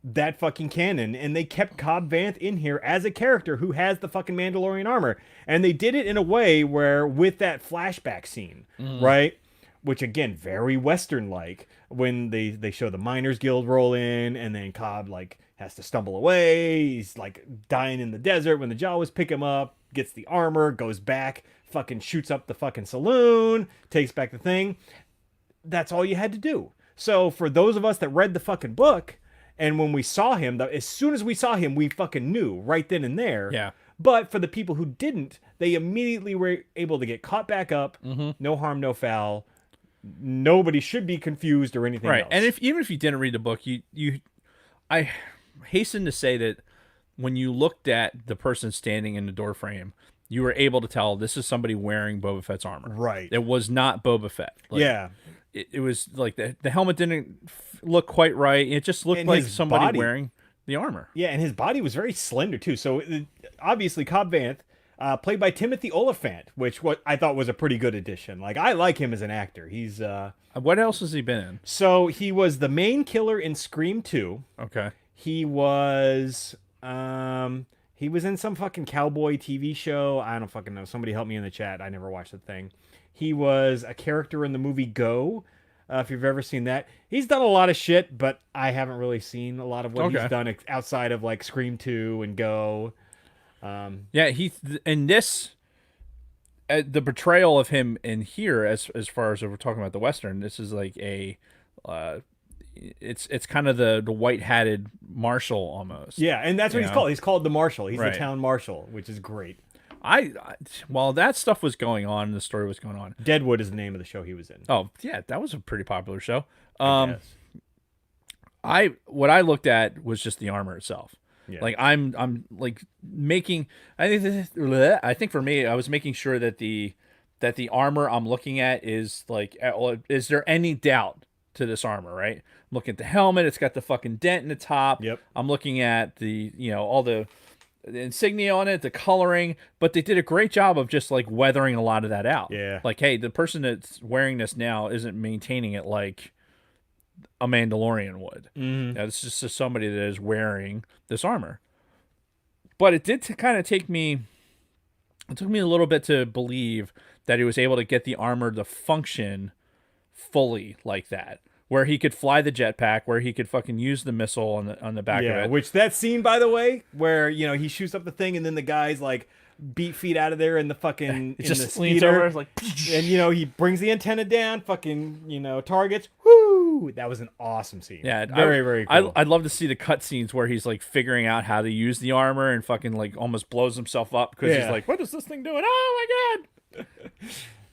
that fucking canon, and they kept Cobb Vanth in here as a character who has the fucking Mandalorian armor, and they did it in a way where, with that flashback scene, right, which again, very Western-like, when they show the Miners Guild roll in, and then Cobb like has to stumble away, he's like dying in the desert when the Jawas pick him up, gets the armor, goes back, fucking shoots up the fucking saloon, takes back the thing. That's all you had to do. So for those of us that read the fucking book, and when we saw him, as soon as we saw him, we fucking knew right then and there. Yeah. But for the people who didn't, they immediately were able to get caught back up. No harm, no foul. Nobody should be confused or anything else. And even if you didn't read the book, I hasten to say that when you looked at the person standing in the door frame, you were able to tell this is somebody wearing Boba Fett's armor. Right. It was not Boba Fett. Like, yeah. It was like the helmet didn't look quite right. It just looked And like his somebody body- wearing the armor. Yeah, and his body was very slender too. So obviously Cobb Vanth, played by Timothy Olyphant, which what I thought was a pretty good addition. Like, I like him as an actor. He's What else has he been in? so he was the main killer in Scream 2. Okay. He was in some fucking cowboy TV show. I don't fucking know. Somebody help me in the chat. I never watched the thing. He was a character in the movie Go. If you've ever seen that, he's done a lot of shit, but I haven't really seen a lot of what he's done outside of like Scream 2 and Go. Yeah, he in this the portrayal of him in here, as far as we're talking about the Western, this is like a it's kind of the white hatted marshal almost. Yeah, and that's what he's called. He's called the Marshal. He's Right. the town marshal, which is great. While that stuff was going on, the story was going on. Deadwood is the name of the show he was in. Oh yeah, that was a pretty popular show. Yes. What I looked at was just the armor itself. Yeah. Like I'm like making. I think for me, I was making sure that the armor I'm looking at is like, is there any doubt to this armor? Right. I'm looking at the helmet. It's got the fucking dent in the top. Yep. I'm looking at the all the insignia on it, the coloring, but they did a great job of just like weathering a lot of that out. Yeah. Like, hey, the person that's wearing this now isn't maintaining it like a Mandalorian would. Mm-hmm. It's just somebody that is wearing this armor. But it did kind of take me. It took me a little bit to believe that he was able to get the armor to function fully like that, where he could fly the jetpack, where he could fucking use the missile on the back of it. Which that scene, by the way, where he shoots up the thing and then the guy's like beat feet out of there in the fucking It in just the leans speeder. over, it's like, and he brings the antenna down, fucking targets. Woo! That was an awesome scene. yeah, very very cool. I'd love to see the cutscenes where he's like figuring out how to use the armor and fucking like almost blows himself up because he's like, what is this thing doing? Oh my god!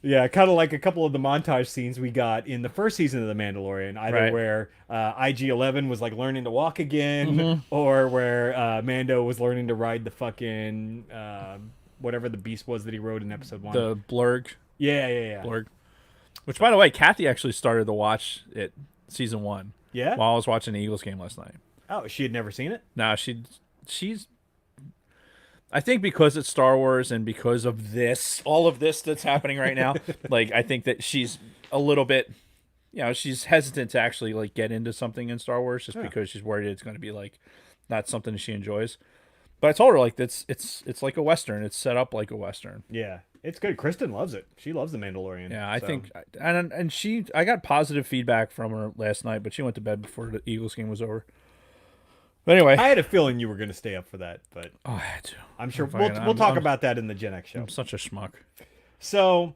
Yeah, kind of like a couple of the montage scenes we got in the first season of The Mandalorian, either Right. where IG-11 was like learning to walk again, Mm-hmm. or where Mando was learning to ride the fucking whatever the beast was that he rode in episode 1. The blurg. Yeah. Blurg. Which, by the way, Kathy actually started to watch it season 1. Yeah? While I was watching the Eagles game last night. Oh, she had never seen it? Now she's. I think because it's Star Wars and because of all of this that's happening right now, like I think that she's a little bit, she's hesitant to actually like get into something in Star Wars just because she's worried it's going to be like not something she enjoys. But I told her like it's like a Western. It's set up like a Western. Yeah. It's good. Kristen loves it. She loves The Mandalorian. Yeah, I think, and I got positive feedback from her last night, but she went to bed before the Eagles game was over. But anyway, I had a feeling you were going to stay up for that, but I had to. I'm sure I'm we'll talk about that in the Gen X show. I'm such a schmuck. So,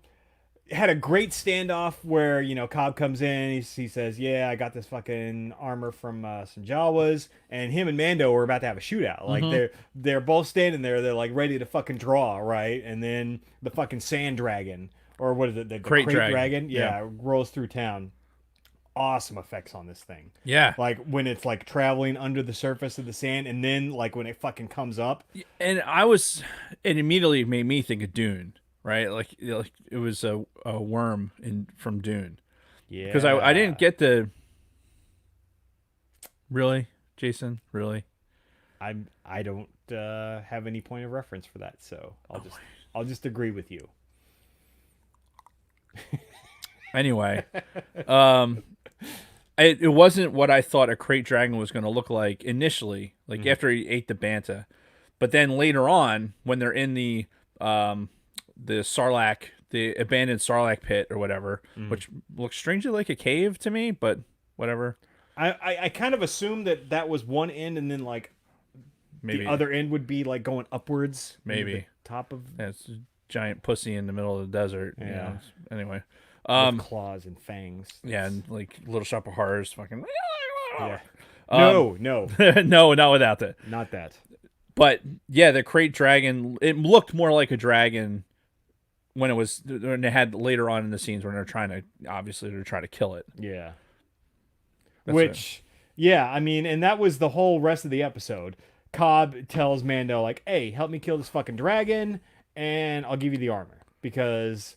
had a great standoff where Cobb comes in. He says, "Yeah, I got this fucking armor from some Jawas," and him and Mando were about to have a shootout. Like they're both standing there. They're like ready to fucking draw, right? And then the fucking sand dragon, or what is it? The crate dragon, yeah, rolls through town. Awesome effects on this thing. Yeah. Like when it's like traveling under the surface of the sand, and then like when it fucking comes up. And it immediately made me think of Dune, right? Like it was a worm from Dune. Yeah. Because I didn't get really, Jason, really. I don't have any point of reference for that, so I'll just agree with you. Anyway, it wasn't what I thought a crate dragon was going to look like initially, like after he ate the banta, but then later on when they're in the Sarlacc, the abandoned Sarlacc pit or whatever, which looks strangely like a cave to me, but whatever. I kind of assumed that was one end, and then like Maybe the other end would be like going upwards. Maybe the top of it's a giant pussy in the middle of the desert. Yeah. Anyway. with claws and fangs. Yeah, and like Little Shop of Horrors, fucking. Yeah. No, no, not without that. not that. But yeah, the crate dragon. It looked more like a dragon when they had later on in the scenes when they're trying to kill it. Yeah. That's Which, yeah, I mean, and that was the whole rest of the episode. Cobb tells Mando like, "Hey, help me kill this fucking dragon, and I'll give you the armor." Because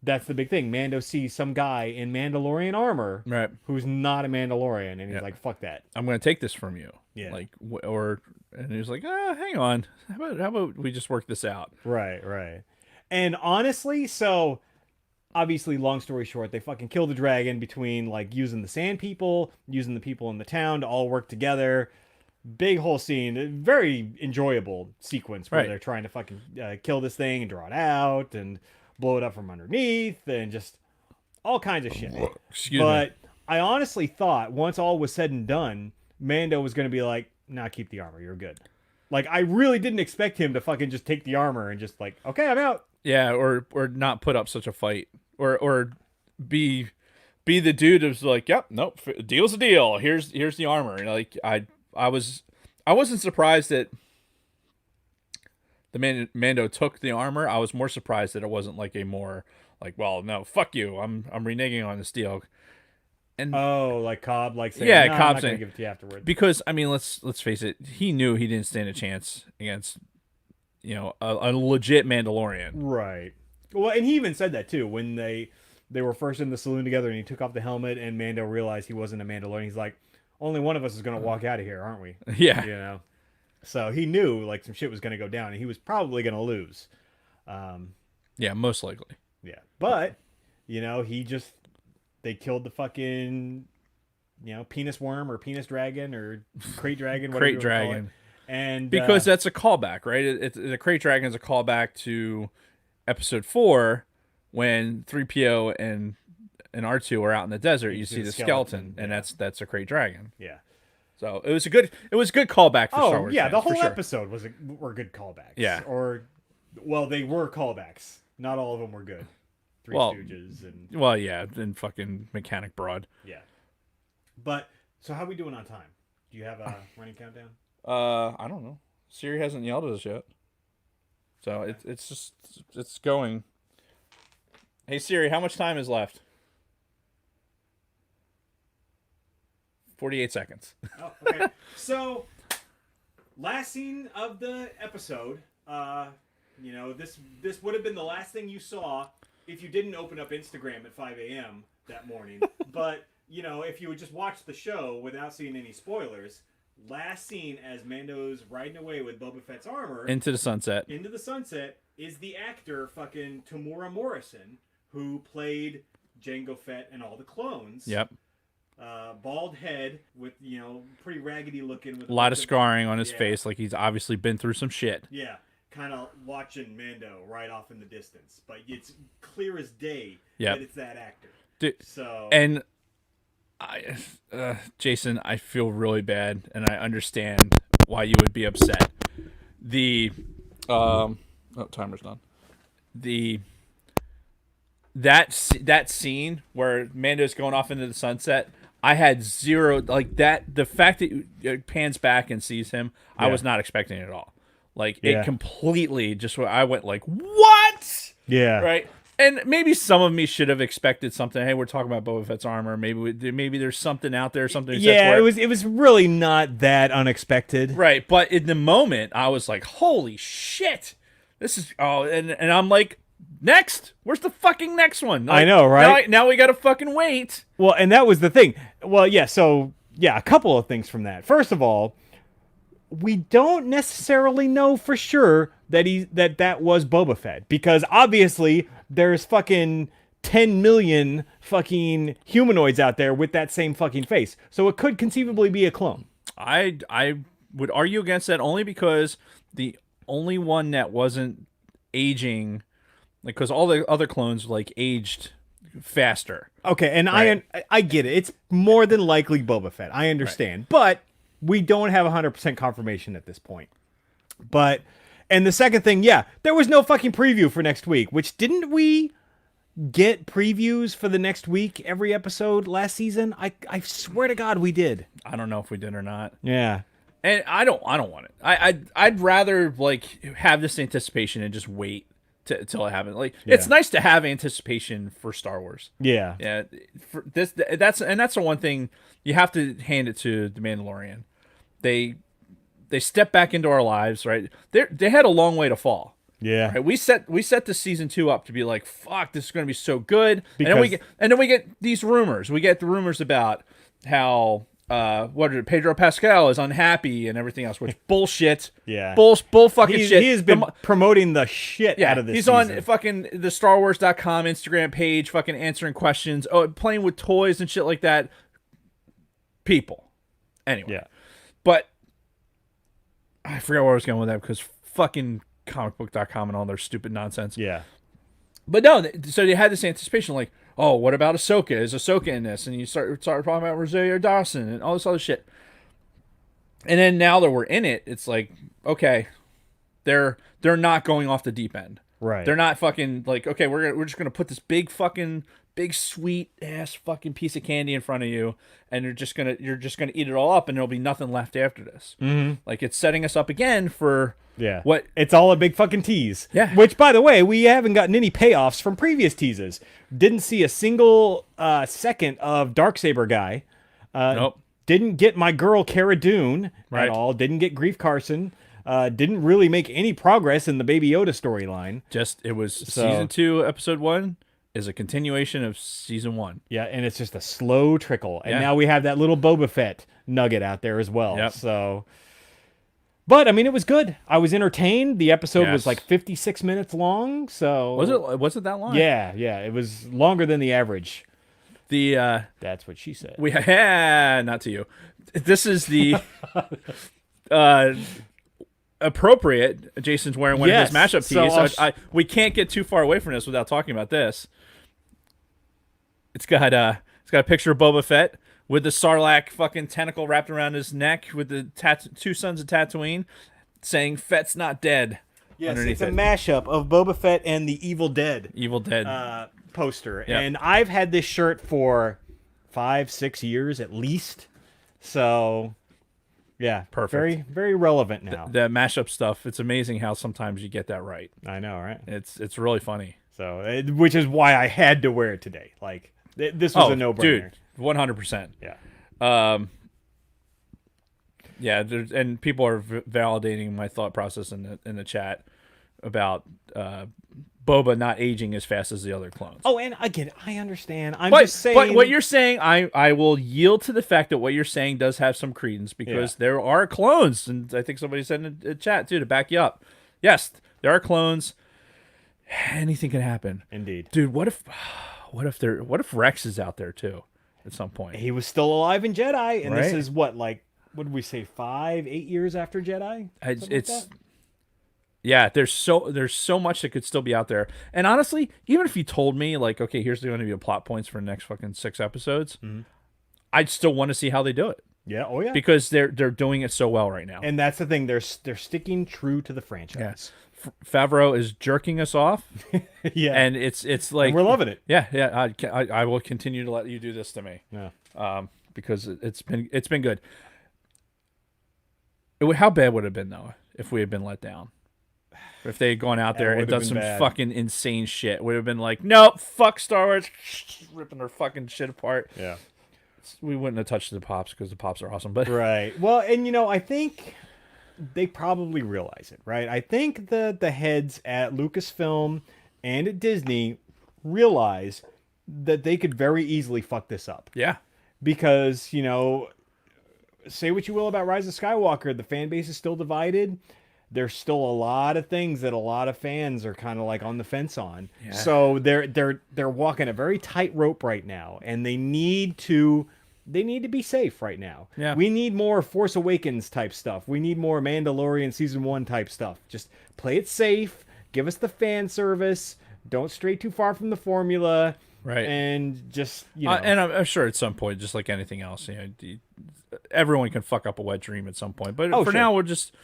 that's the big thing. Mando sees some guy in Mandalorian armor Right. who's not a Mandalorian, and he's Yeah. like, "Fuck that." I'm going to take this from you. Yeah. Like, and he was like, hang on. How about we just work this out? Right, right. And honestly, so obviously, long story short, they fucking kill the dragon between like using the sand people, using the people in the town to all work together. Big whole scene, a very enjoyable sequence where Right. they're trying to fucking kill this thing and draw it out and blow it up from underneath and just all kinds of shit. Excuse But me. I honestly thought once all was said and done, Mando was going to be like, "Nah, keep the armor. You're good." Like I really didn't expect him to fucking just take the armor and just like, "Okay, I'm out." Yeah, or not put up such a fight, or be the dude who's like, yep, nope, deal's a deal. Here's the armor. And like I wasn't surprised that the Mando took the armor. I was more surprised that it wasn't like a more like, well, no, fuck you. I'm reneging on this deal. And Oh, like Cobb, like saying, Yeah, "Nah, I'm Cobb not going to saying- give it to you afterward." because I mean, let's face it, he knew he didn't stand a chance against a legit Mandalorian. Right. Well, and he even said that too when they were first in the saloon together, and he took off the helmet, and Mando realized he wasn't a Mandalorian. He's like, "Only one of us is going to walk out of here, aren't we?" Yeah. You know. So he knew like some shit was going to go down, and he was probably going to lose. Yeah, most likely. Yeah, but they killed the fucking penis worm or penis dragon or crate dragon, whatever Crate you wanna call it. dragon. And Because that's a callback, right? The Crate Dragon is a callback to Episode 4 when 3PO and R2 are out in the desert. You see the skeleton, and yeah. that's a Crate Dragon. yeah. So it was a good callback for Star Oh Wars. yeah, fans, the for whole sure. episode were good callbacks. Yeah. Or well, they were callbacks. Not all of them were good. Three Well, Stooges and Well, yeah, and fucking Mechanic Broad. yeah. But so how we doing on time? Do you have a running countdown? I don't know. Siri hasn't yelled at us yet, so it's going. Hey Siri, how much time is left? 48 seconds. Oh, okay. So, last scene of the episode. This would have been the last thing you saw if you didn't open up Instagram at 5 a.m. that morning. But if you would just watch the show without seeing any spoilers, last scene as Mando's riding away with Boba Fett's armor Into the sunset. into the sunset is the actor fucking Tamura Morrison, who played Jango Fett and all the clones. Yep. Bald head with pretty raggedy looking with A lot of scarring on his Yeah. face, like he's obviously been through some shit. Yeah, kind of watching Mando right off in the distance, but it's clear as day Yep. that it's that actor. Dude, So and Jason, I feel really bad, and I understand why you would be upset. Timer's done. That scene where Mando's going off into the sunset, I had zero like that. The fact that it pans back and sees him, I Yeah. was not expecting it at all. Like Yeah. it completely just. I went like, what? yeah, Right. And maybe some of me should have expected something. Hey, we're talking about Boba Fett's armor. Maybe there's something out there, something. Yeah, it was really not that unexpected. right. But in the moment, I was like, "Holy shit! This is and I'm like, next. Where's the fucking next one? Like, I know, right? Now we gotta fucking wait. Well, and that was the thing. Well, yeah. So yeah, a couple of things from that. First of all, we don't necessarily know for sure that that was Boba Fett, because obviously there's fucking 10 million fucking humanoids out there with that same fucking face. So it could conceivably be a clone. I would argue against that only because the only one that wasn't aging, like, because all the other clones like aged faster. Okay, and Right. I get it. It's more than likely Boba Fett. I understand. But we don't have 100% confirmation at this point. But and the second thing, yeah, there was no fucking preview for next week, which didn't we get previews for the next week every episode last season? I swear to God we did. I don't know if we did or not. Yeah. And I don't want it. I'd rather like have this anticipation and just wait till it happens. Like it's nice to have anticipation for Star Wars. Yeah. Yeah, for this that's the one thing you have to hand it to the Mandalorian. They step back into our lives, right? They had a long way to fall. Yeah. Right? We set the season 2 up to be like, fuck, this is going to be so good. Because- and then we get these rumors. We get the rumors about how Pedro Pascal is unhappy and everything else, which bullshit. Yeah. Bull fucking shit. He has been promoting the shit out of this he's season. on fucking the StarWars.com Instagram page, fucking answering questions, playing with toys and shit like that. People. Anyway. Yeah. But I forgot where I was going with that because fucking comicbook.com and all their stupid nonsense. Yeah. But no, so they had this anticipation like, oh, what about Ahsoka? Is Ahsoka in this? And you start talking about Rosario Dawson and all this other shit. And then now that we're in it, it's like, okay, they're not going off the deep end. Right. They're not fucking like, okay, we're just gonna put this big sweet ass fucking piece of candy in front of you, and you're just gonna eat it all up, and there'll be nothing left after this. Mm-hmm. Like it's setting us up again for what it's all a big fucking tease. Yeah. Which, by the way, we haven't gotten any payoffs from previous teases. Didn't see a single second of Darksaber guy. Nope. Didn't get my girl Cara Dune Right. at all. Didn't get Grief Carson. Didn't really make any progress in the Baby Yoda storyline. It was season 2, episode 1 is a continuation of season 1. Yeah, and it's just a slow trickle. And Yeah. now we have that little Boba Fett nugget out there as well. Yep. So, but I mean, it was good. I was entertained. The episode was Yes. like 56 minutes long. So Was it that long? Yeah, it was longer than the average. That's what she said. Not to you. This is the appropriate. Jason's wearing one Yes, of his matchup so tees. We can't get too far away from this without talking about this. It's got a picture of Boba Fett with the Sarlacc fucking tentacle wrapped around his neck with the two sons of Tatooine saying "Fett's not dead." Yes, underneath it's a it. mashup of Boba Fett and the Evil Dead Evil Dead. poster. Yep. And I've had this shirt for 5-6 years at least. So, yeah, Perfect. Very, very relevant now. the mashup stuff. It's amazing how sometimes you get that right. I know, right? It's really funny. So, which is why I had to wear it today. Like, this was a no-brainer. Dude, 100%. Yeah. Yeah, and people are validating my thought process in the chat about Boba not aging as fast as the other clones. Oh, and again, I understand. I'm but, just saying. but what you're saying, I will yield to the fact that what you're saying does have some credence because there are clones, and I think somebody said in the chat too to back you up. Yes, there are clones. Anything can happen. Indeed, dude. What if Rex is out there too at some point? He was still alive in Jedi, and this Right? is what, like, what did we say, 5-8 years after Jedi? Yeah, there's so much that could still be out there. And honestly, even if you told me like, okay, here's going to be a plot points for the next fucking 6 episodes, I'd still want to see how they do it. Yeah, oh yeah. Because they're doing it so well right now. And that's the thing, they're sticking true to the franchise. Favreau is jerking us off. Yeah. And it's like And we're loving it. Yeah. I will continue to let you do this to me. Yeah. Because it's been good. How bad would it have been though if we had been let down? If they had gone out there and done some fucking insane shit, it would have been like, nope, fuck Star Wars, ripping their fucking shit apart. Yeah. We wouldn't have touched the pops because the pops are awesome. But right. Well, and I think they probably realize it, right? I think the heads at Lucasfilm and at Disney realize that they could very easily fuck this up. Yeah. Because, say what you will about Rise of Skywalker, the fan base is still divided. There's still a lot of things that a lot of fans are kind of like on the fence on. Yeah. So they're walking a very tight rope right now, and they need to be safe right now. Yeah. We need more Force Awakens type stuff. We need more Mandalorian season 1 type stuff. Just play it safe. Give us the fan service. Don't stray too far from the formula. Right. And just and I'm sure at some point, just like anything else, everyone can fuck up a wet dream at some point. But for now, we'll just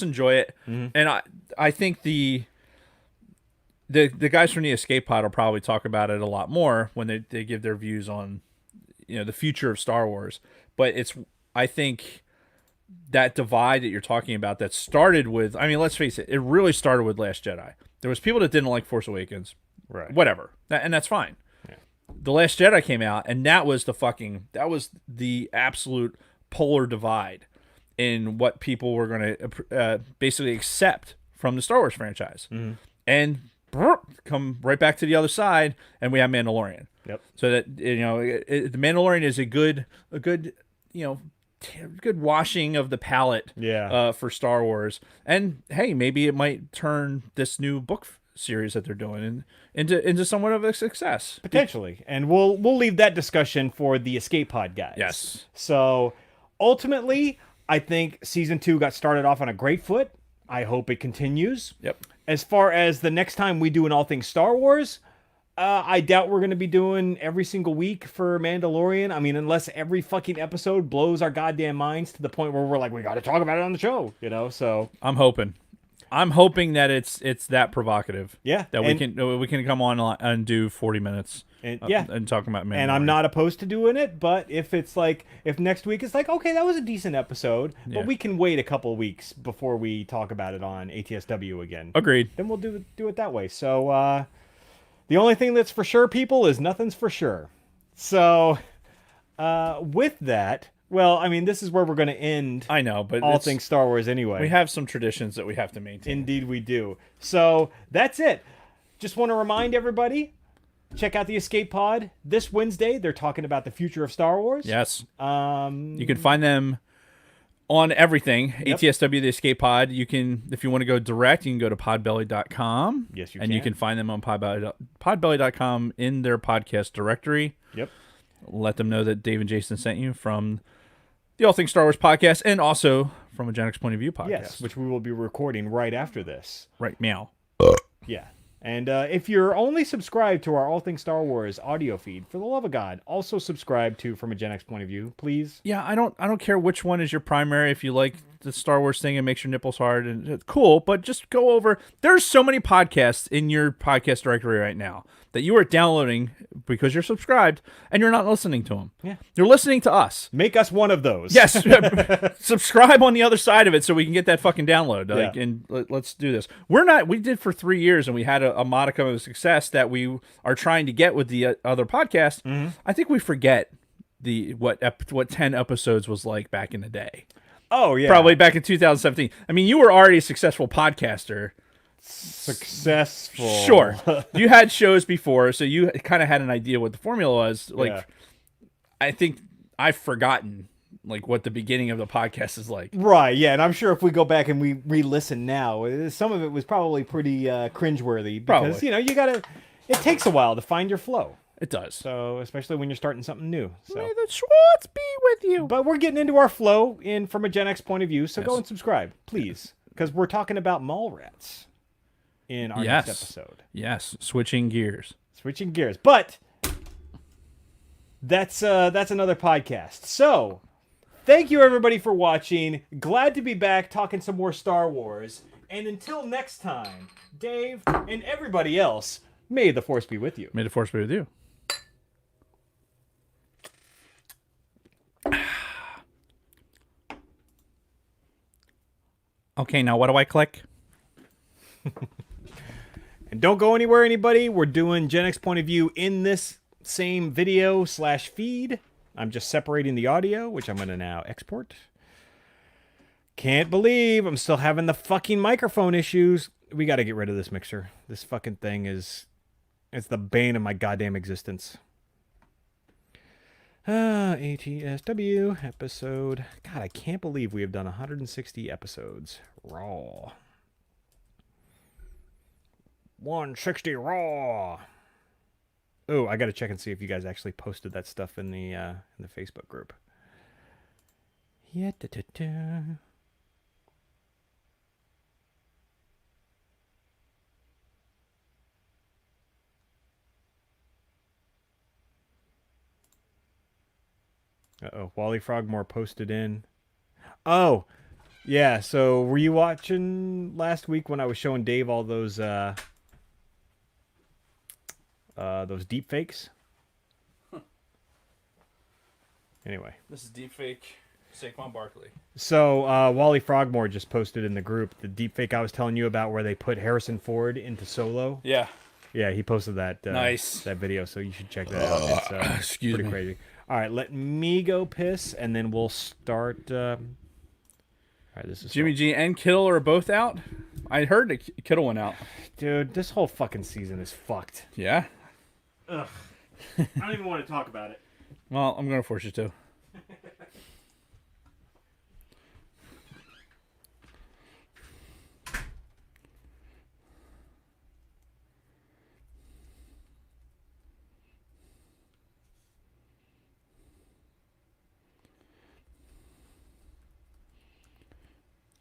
enjoy it. Mm-hmm. And I think the guys from the Escape Pod will probably talk about it a lot more when they give their views on the future of Star Wars. But I think that divide that you're talking about that started with, I mean, let's face it, it really started with Last Jedi. There was people that didn't like Force Awakens, right? Whatever, and that's fine. The Last Jedi came out, and that was the absolute polar divide in what people were going to basically accept from the Star Wars franchise, and come right back to the other side, and we have Mandalorian. Yep. So that the Mandalorian is a good good washing of the palate. Yeah. For Star Wars, and hey, maybe it might turn this new book series that they're doing into somewhat of a success. Potentially. And we'll leave that discussion for the Escape Pod guys. Yes. So ultimately, I think season 2 got started off on a great foot. I hope it continues. Yep. As far as the next time we do an All Things Star Wars, I doubt we're going to be doing every single week for Mandalorian. I mean, unless every fucking episode blows our goddamn minds to the point where we're like, we got to talk about it on the show, so. I'm hoping that it's that provocative. Yeah. That we can come on and do 40 minutes. And and talk about Mandalorian. And I'm not opposed to doing it, but if next week it's like, okay, that was a decent episode, but we can wait a couple of weeks before we talk about it on ATSW again. Agreed. Then we'll do it that way. So the only thing that's for sure, people, is nothing's for sure. So with that, well, I mean, this is where we're going to end. I know, but all things Star Wars anyway. We have some traditions that we have to maintain. Indeed, we do. So that's it. Just want to remind everybody, check out the Escape Pod this Wednesday. They're talking about the future of Star Wars. Yes. You can find them on everything. Yep. ATSW, the Escape Pod. You can, if you want to go direct, you can go to podbelly.com. Yes, you and can. you can find them on podbelly.com in their podcast directory. Yep. Let them know that Dave and Jason sent you from the All Things Star Wars podcast, and also from a Gen X Point of View podcast. Yes, which we will be recording right after this. Right, meow. Yeah. And if you're only subscribed to our All Things Star Wars audio feed, for the love of God, also subscribe to From a Gen X Point of View, please. Yeah, I don't care which one is your primary. If you like the Star Wars thing, it makes your nipples hard, and it's cool. But just go over. There's so many podcasts in your podcast directory right now that you are downloading because you're subscribed, and you're not listening to them. Yeah, you're listening to us. Make us one of those. Yes, subscribe on the other side of it so we can get that fucking download. Yeah. And let's do this. We did for 3 years, and we had a modicum of success that we are trying to get with the other podcast. Mm-hmm. I think we forget what 10 episodes was like back in the day. Oh, yeah. Probably back in 2017. I mean, you were already a successful podcaster. Successful. Sure. You had shows before, so you kind of had an idea what the formula was. Yeah. I think I've forgotten what the beginning of the podcast is like. Right, yeah, and I'm sure if we go back and we re-listen now, some of it was probably pretty cringeworthy because, Probably. it takes a while to find your flow. It does. So, especially when you're starting something new. So. May the Schwartz be with you. But we're getting into our flow from a Gen X point of view, so Yes. go and subscribe, please, because we're talking about Mallrats in our next episode. Yes, switching gears. Switching gears. But that's another podcast. So, thank you everybody for watching. Glad to be back talking some more Star Wars. And until next time, Dave and everybody else, may the Force be with you. May the Force be with you. Okay, now what do I click? And don't go anywhere, anybody. We're doing Gen X point of view in this same video / feed. I'm just separating the audio, which I'm going to now export. Can't believe I'm still having the fucking microphone issues. We got to get rid of this mixer. This fucking thing it's the bane of my goddamn existence. ATSW episode. God, I can't believe we have done 160 episodes. Raw. 160 raw. Oh, I got to check and see if you guys actually posted that stuff in the Facebook group. Yeah, Uh-oh, Wally Frogmore posted in. Oh, yeah, so were you watching last week when I was showing Dave all those deep fakes? Huh. Anyway. This is deepfake Saquon Barkley. So, Wally Frogmore just posted in the group the deepfake I was telling you about where they put Harrison Ford into Solo. Yeah. Yeah, he posted that nice. That video, so you should check that out. It's excuse pretty me. crazy. All right, let me go piss, and then we'll start right, this is Jimmy G and Kittle are both out. I heard that Kittle went out. Dude, this whole fucking season is fucked. Yeah. Ugh. I don't even want to talk about it. Well, I'm gonna force you to.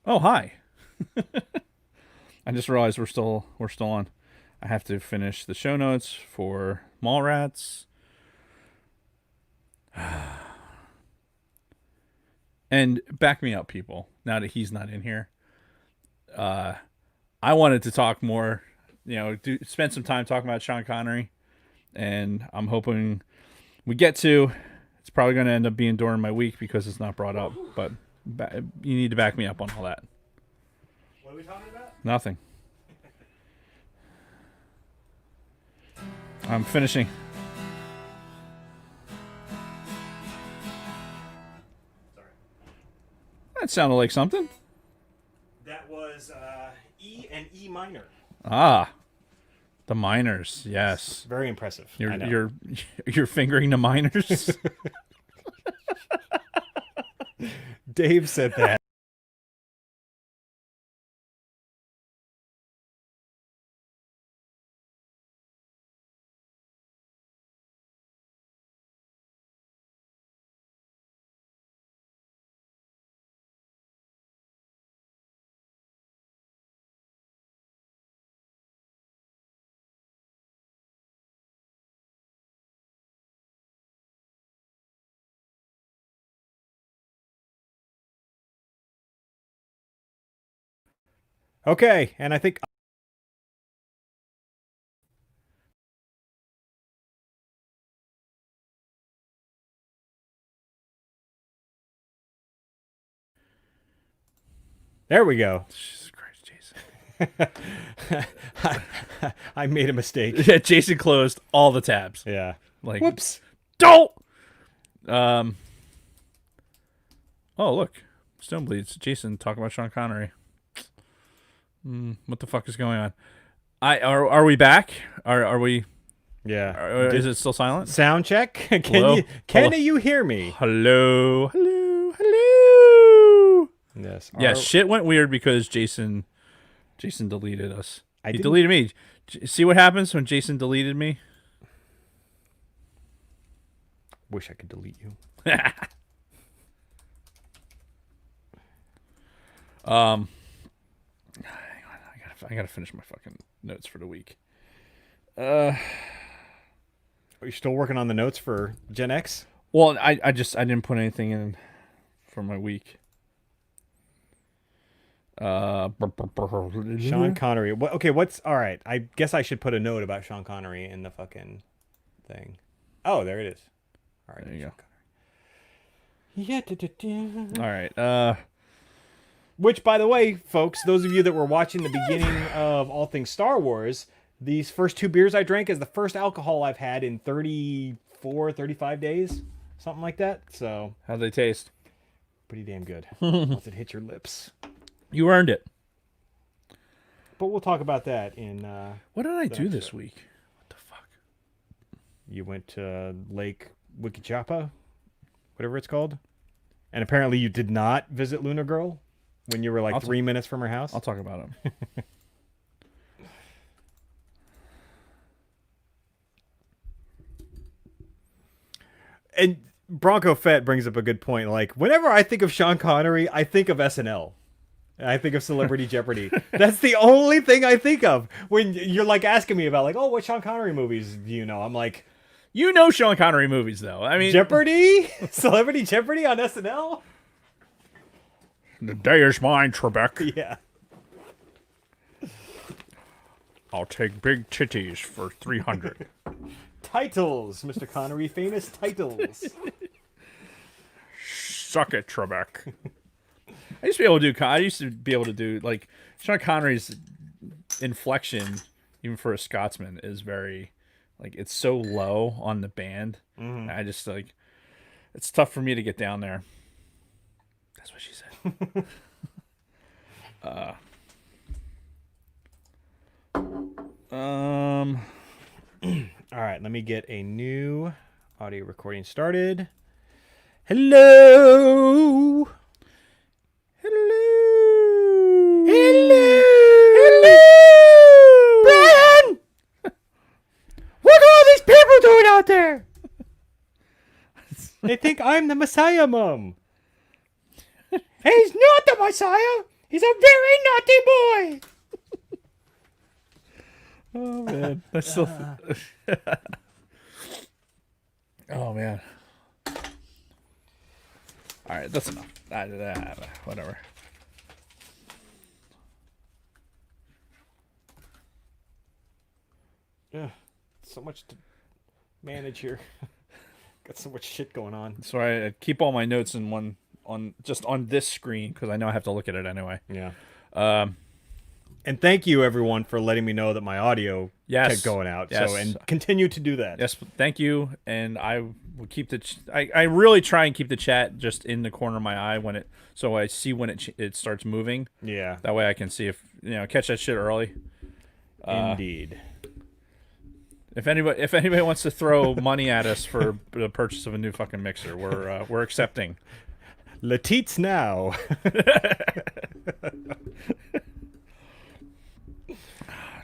Oh, hi. I just realized we're still on. I have to finish the show notes for Mallrats. And back me up, people. Now that he's not in here, I wanted to talk more. Spend some time talking about Sean Connery, and I'm hoping we get to. It's probably going to end up being during my week because it's not brought up, but. You need to back me up on all that. What are we talking about? Nothing. I'm finishing. Sorry. That sounded like something. That was E and E minor. Ah, the minors. Yes. Very impressive. I know. You're fingering the minors. Dave said that. Okay, and I think there we go. Jesus Christ, Jason. I made a mistake. Yeah, Jason closed all the tabs. Yeah. Like, Whoops. don't. Oh, look, Stonebleeds. Jason talking about Sean Connery. What the fuck is going on? Are we back? Are we? Yeah. Is it still silent? Sound check? Hello? Can you hear me? Hello. Hello. Yes. Yeah, shit went weird because Jason deleted us. He didn't- deleted me. See what happens when Jason deleted me? Wish I could delete you. Hang on, I gotta finish my fucking notes for the week. Are you still working on the notes for Gen X? Well, I didn't put anything in for my week. Sean Connery. Okay, what's all right? I guess I should put a note about Sean Connery in the fucking thing. Oh, there it is. All right, There you go. Yeah. All right. Which, by the way, folks, those of you that were watching the beginning of All Things Star Wars, these first 2 beers I drank is the first alcohol I've had in 34, 35 days, something like that. So, How'd they taste? pretty damn good. Once it hits your lips. You earned it. But we'll talk about that in. What did I do next this show. week? What the fuck? You went to Lake Wikichapa, whatever it's called, and apparently you did not visit Luna Girl when you were like 3 minutes from her house. I'll talk about him. And Bronco Fett brings up a good point. Like, whenever I think of Sean Connery, I think of SNL. And I think of Celebrity Jeopardy. That's the only thing I think of when you're like asking me about like, oh, what Sean Connery movies do you know? I'm like, You know Sean Connery movies, though. I mean, Jeopardy, Celebrity Jeopardy on SNL. the day is mine, Trebek. Yeah. I'll take big titties for 300. Titles, Mr. Connery, famous titles. Suck it, Trebek. I used to be able to do like Sean Connery's inflection, even for a Scotsman, is very like it's so low on the band. I just like it's tough for me to get down there. That's what she said. All right, let me get a new audio recording started. Hello. Hello. Hello. Hello. Brian! What are all these people doing out there? They think I'm the Messiah, Mom. He's not the Messiah. He's a very naughty boy. Oh man, that's so. Oh man. All right, that's enough. Whatever. Yeah, so much to manage here. Got so much shit going on. So I keep all my notes in one on this screen because I know I have to look at it anyway. Yeah. And thank you everyone for letting me know that my audio kept going out. Yes. So and continue to do that. Yes, thank you. And I will keep I really try and keep the chat just in the corner of my eye so I see when it starts moving. Yeah. That way I can see if catch that shit early. Indeed. If anybody wants to throw money at us for the purchase of a new fucking mixer, we're accepting. Letits now.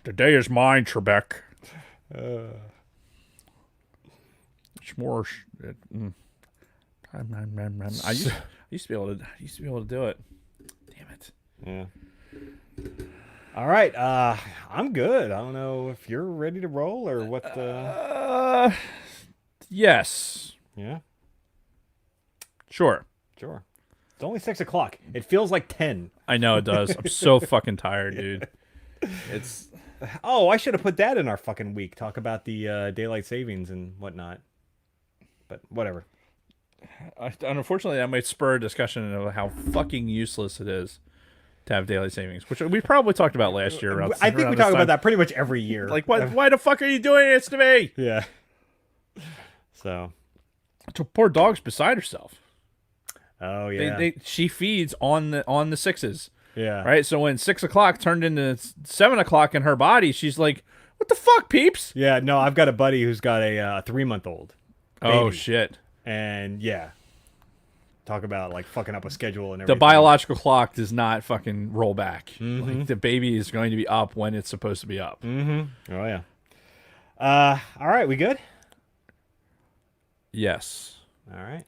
The day is mine, Trebek. It's more. I used to be able to do it. Damn it. Yeah. All right. I'm good. I don't know if you're ready to roll or what the. Yes. Yeah. Sure. Sure. It's only 6 o'clock. It feels like 10. I know it does. I'm so fucking tired, dude. It's. Oh, I should have put that in our fucking week. Talk about the daylight savings and whatnot. But whatever. Unfortunately, that might spur a discussion of how fucking useless it is to have daylight savings, which we probably talked about last year. I think we talk about that pretty much every year. Like, why the fuck are you doing this to me? Yeah. So. Poor dog's beside herself. Oh yeah. She feeds on the sixes. Yeah. Right. So when 6 o'clock turned into 7 o'clock in her body, she's like, "What the fuck, peeps?" Yeah. No, I've got a buddy who's got a 3-month-old. Oh shit. And yeah. Talk about like fucking up a schedule and everything. The biological clock does not fucking roll back. Mm-hmm. Like, the baby is going to be up when it's supposed to be up. Mm-hmm. Oh yeah. All right, we good? Yes. All right.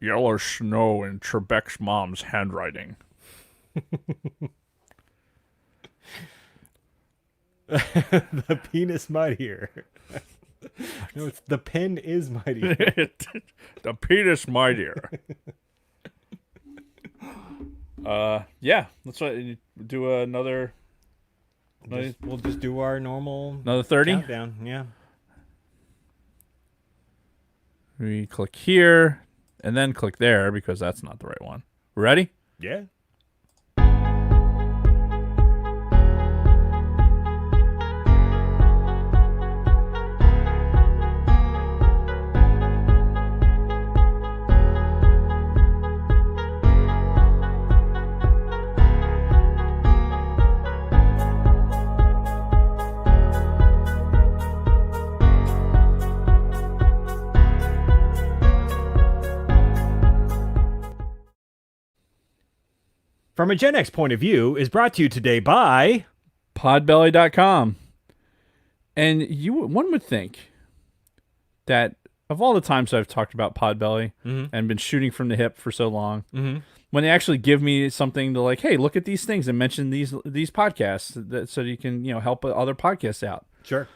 Yellow snow in Trebek's mom's handwriting. The penis mightier. No, it's the pen is mightier. The penis mightier. Yeah. Let's do another. We'll just do our normal Another 30? countdown. Yeah. We click here and then click there because that's not the right one. Ready? Yeah. From a Gen X point of view is brought to you today by Podbelly.com. And one would think that of all the times I've talked about Podbelly and been shooting from the hip for so long, when they actually give me something to like, hey, look at these things and mention these podcasts so you can help other podcasts out. Sure.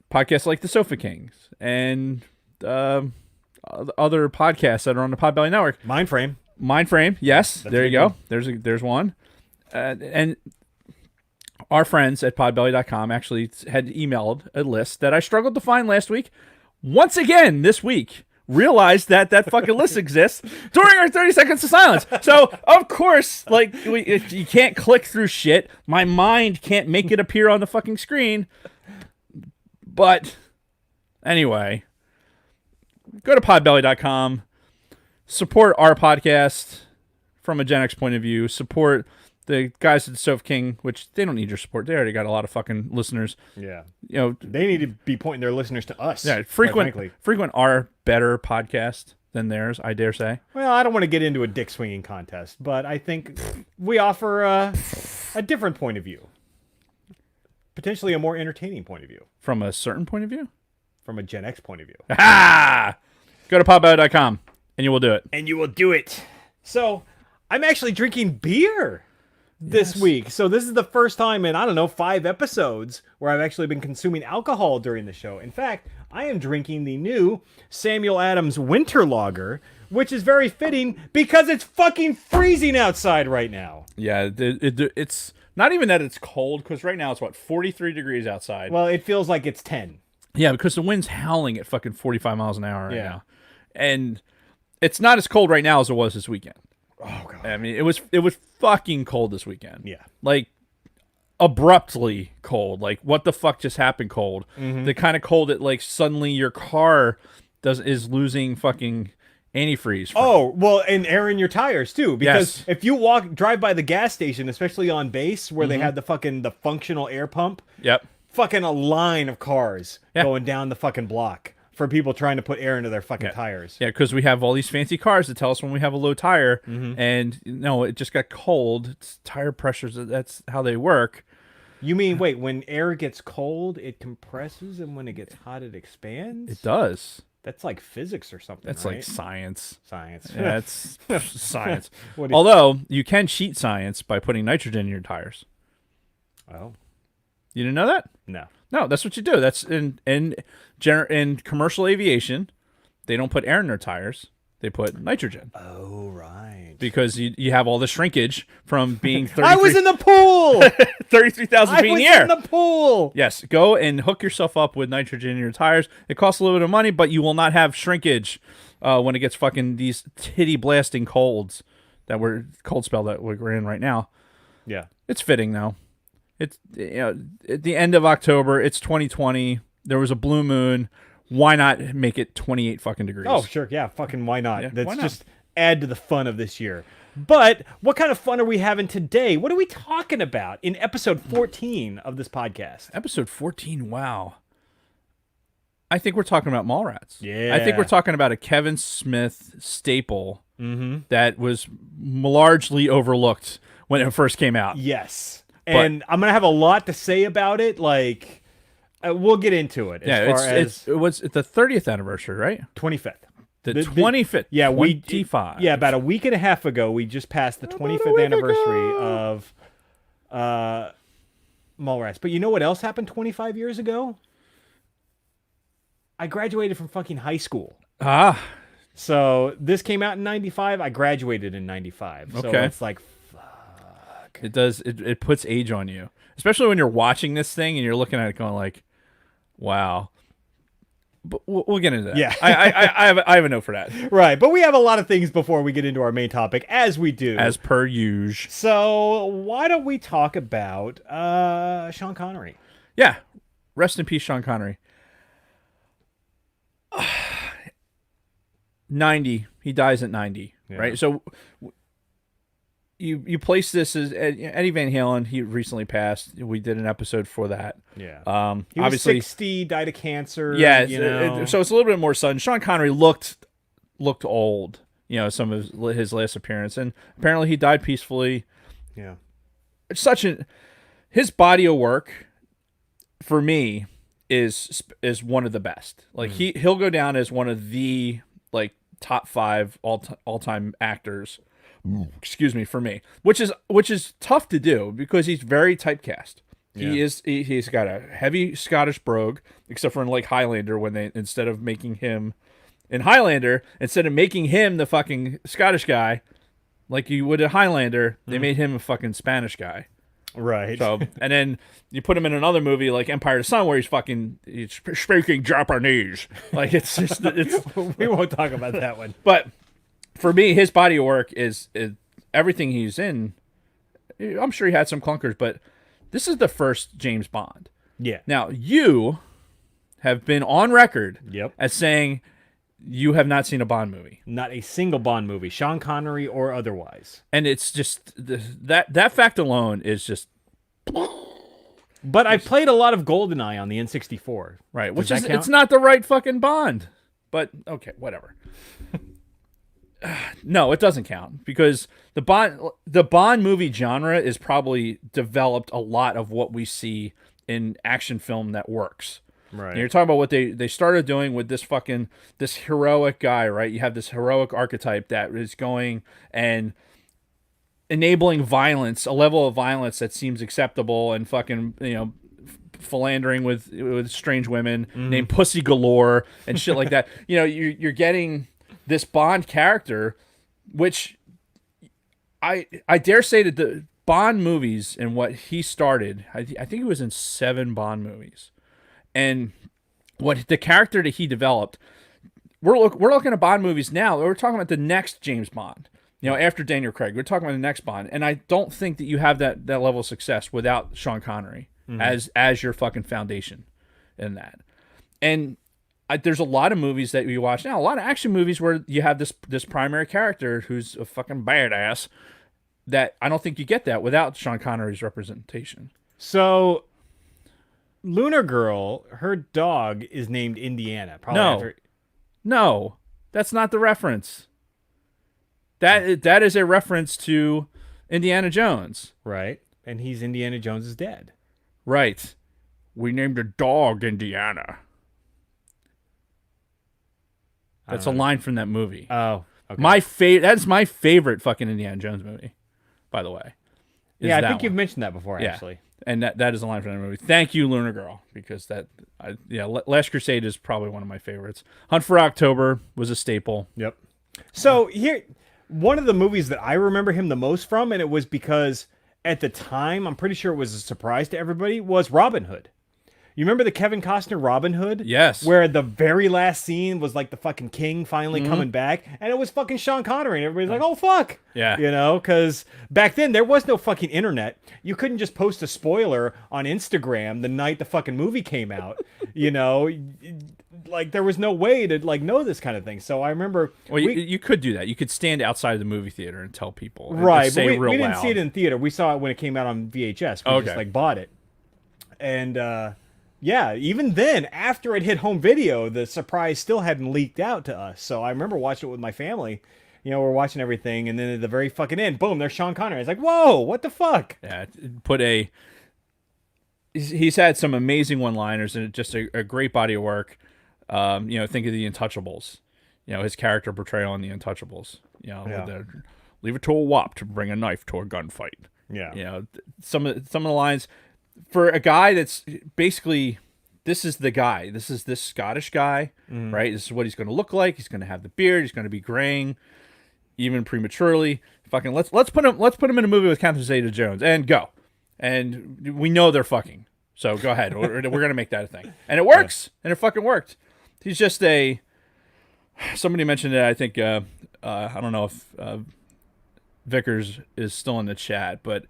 Podcasts like the Sofa Kings and other podcasts that are on the Podbelly network. Mindframe, yes. There you go. There's one. And our friends at podbelly.com actually had emailed a list that I struggled to find last week. Once again, this week, realized that fucking list exists during our 30 seconds of silence. So, of course, you can't click through shit. My mind can't make it appear on the fucking screen. But anyway, go to podbelly.com. Support our podcast from a Gen X point of view. Support the guys at Sofa King, which they don't need your support. They already got a lot of fucking listeners. Yeah. You know, They need to be pointing their listeners to us. yeah, quite frankly. frequent are better podcast than theirs, I dare say. Well, I don't want to get into a dick swinging contest, but I think we offer a different point of view. Potentially a more entertaining point of view. From a certain point of view? From a Gen X point of view. Ha! Go to popbio.com and you will do it. And you will do it. So, I'm actually drinking beer this week. So, this is the first time in, 5 episodes where I've actually been consuming alcohol during the show. In fact, I am drinking the new Samuel Adams Winter Lager, which is very fitting because it's fucking freezing outside right now. Yeah, it's not even that it's cold, because right now it's, 43 degrees outside. Well, it feels like it's 10. Yeah, because the wind's howling at fucking 45 miles an hour right Yeah. now. And it's not as cold right now as it was this weekend. Oh, God. I mean, it was fucking cold this weekend. Yeah. Like, abruptly cold. Like, what the fuck just happened cold? The kind of cold that, like, suddenly your car is losing fucking antifreeze from. Oh, well, and air in your tires, too. Because Yes. if you drive by the gas station, especially on base, where they had the functional air pump, Yep. fucking a line of cars Yeah. going down the fucking block for people trying to put air into their fucking Yeah. tires. Yeah, because we have all these fancy cars that tell us when we have a low tire, and no, it just got cold. It's tire pressures. That's how they work. You mean, wait, when air gets cold, it compresses, and when it gets hot, it expands? It does. That's like physics or something, That's right? like science. Science. Yeah, it's science. What do you- Although you can cheat science by putting nitrogen in your tires. Oh, You didn't know that? no. No, that's what you do. That's in commercial aviation. They don't put air in their tires. They put nitrogen Oh, right. because you have all the shrinkage from being I was in the pool! 33,000 I feet in was the air. in the pool! Yes, go and hook yourself up with nitrogen in your tires. It costs a little bit of money, but you will not have shrinkage when it gets fucking these titty blasting colds cold spell that we're in right now. Yeah. It's fitting though. It's at the end of October. It's 2020. There was a blue moon. Why not make it 28 fucking degrees? Oh, sure. Yeah, fucking why not? Yeah, Let's why not? just add to the fun of this year. But what kind of fun are we having today? What are we talking about in episode 14 of this podcast? Episode 14. Wow. I think we're talking about Mallrats. Yeah. I think we're talking about a Kevin Smith staple that was largely overlooked when it first came out. Yes. And I'm going to have a lot to say about it. Like, we'll get into it as far as it was the 30th anniversary, right? 25th. The 25th. Yeah, 25. Yeah, about a week and a half ago, we just passed the 25th anniversary of Mallrats. But you know what else happened 25 years ago? I graduated from fucking high school. Ah, So this came out in 95. I graduated in 95. So Okay. it's like, it does. It puts age on you, especially when you're watching this thing and you're looking at it going like, wow. But we'll get into that. Yeah. I have a note for that, right. But we have a lot of things before we get into our main topic, as we do. as per usual. So why don't we talk about Sean Connery? Yeah. Rest in peace, Sean Connery. 90. He dies at 90, right? So you place this as Eddie Van Halen. He recently passed. We did an episode for that. Yeah. He was Obviously, 60, died of cancer. yeah. You know. So it's a little bit more sudden. Sean Connery looked old. You know, some of his last appearance, and apparently he died peacefully. Yeah. His body of work for me is one of the best. Like he'll go down as one of the like top 5 all time actors. Excuse me, for me, which is tough to do because he's very typecast. He's got a heavy Scottish brogue, except for in like Highlander when they instead of making him the fucking Scottish guy like you would a Highlander, they made him a fucking Spanish guy. Right. So, and then you put him in another movie like Empire of the Sun where he's speaking Japanese. Like it's we won't talk about that one. But for me, his body of work is everything he's in. I'm sure he had some clunkers, but this is the first James Bond. Yeah. Now, you have been on record Yep. as saying You have not seen a Bond movie. Not a single Bond movie, Sean Connery or otherwise. And it's just that fact alone is just But I played a lot of GoldenEye on the N64. right, Does which that is count? it's not the right fucking Bond. But okay, whatever. No, it doesn't count because the Bond movie genre is probably developed a lot of what we see in action film that works. Right. And you're talking about what they started doing with this heroic guy, right? You have this heroic archetype that is going and enabling violence, a level of violence that seems acceptable, and fucking philandering with strange women named Pussy Galore and shit like that. You're getting this Bond character, which I dare say that the Bond movies and what he started, I think it was in 7 Bond movies. And what the character that he developed, we're looking at Bond movies now. We're talking about the next James Bond. After Daniel Craig, we're talking about the next Bond. And I don't think that you have that level of success without Sean Connery as your fucking foundation in that. And there's a lot of movies that we watch now, a lot of action movies where you have this primary character who's a fucking badass. That I don't think you get that without Sean Connery's representation. So, Lunar Girl, her dog is named Indiana. Probably No, that's not the reference. That is a reference to Indiana Jones. Right. And he's Indiana Jones's dad. Right. We named a dog Indiana. That's a line from that movie. Oh, okay. That's my favorite fucking Indiana Jones movie, by the way. Yeah, I think you've mentioned that before, actually. And that is a line from that movie. Thank you, Lunar Girl, because Last Crusade is probably one of my favorites. Hunt for October was a staple. Yep. So here, one of the movies that I remember him the most from, and it was because at the time, I'm pretty sure it was a surprise to everybody, was Robin Hood. You remember the Kevin Costner Robin Hood? Yes. Where the very last scene was like the fucking king finally coming back, and it was fucking Sean Connery, and everybody's like, oh, fuck. Yeah. Because back then there was no fucking internet. You couldn't just post a spoiler on Instagram the night the fucking movie came out. Like there was no way to like know this kind of thing. So I remember... Well, you could do that. You could stand outside of the movie theater and tell people. Right, say but we real didn't loud. see it in theater. We saw it when it came out on VHS. We just like bought it. And... yeah, even then, after it hit home video, the surprise still hadn't leaked out to us. So I remember watching it with my family. We're watching everything, and then at the very fucking end, boom, there's Sean Connery. It's like, whoa, what the fuck? Yeah, he's had some amazing one-liners and just a great body of work. Think of The Untouchables. His character portrayal in The Untouchables. Leave it to a wop to bring a knife to a gunfight. Yeah. Some of the lines. For a guy that's basically, this is the guy. This is this Scottish guy, right? This is what he's going to look like. He's going to have the beard. He's going to be graying, even prematurely. Fucking let's put him in a movie with Catherine Zeta-Jones and go. And we know they're fucking. So go ahead. We're going to make that a thing, and it works. And it fucking worked. He's just somebody mentioned it. I think I don't know if Vickers is still in the chat, but.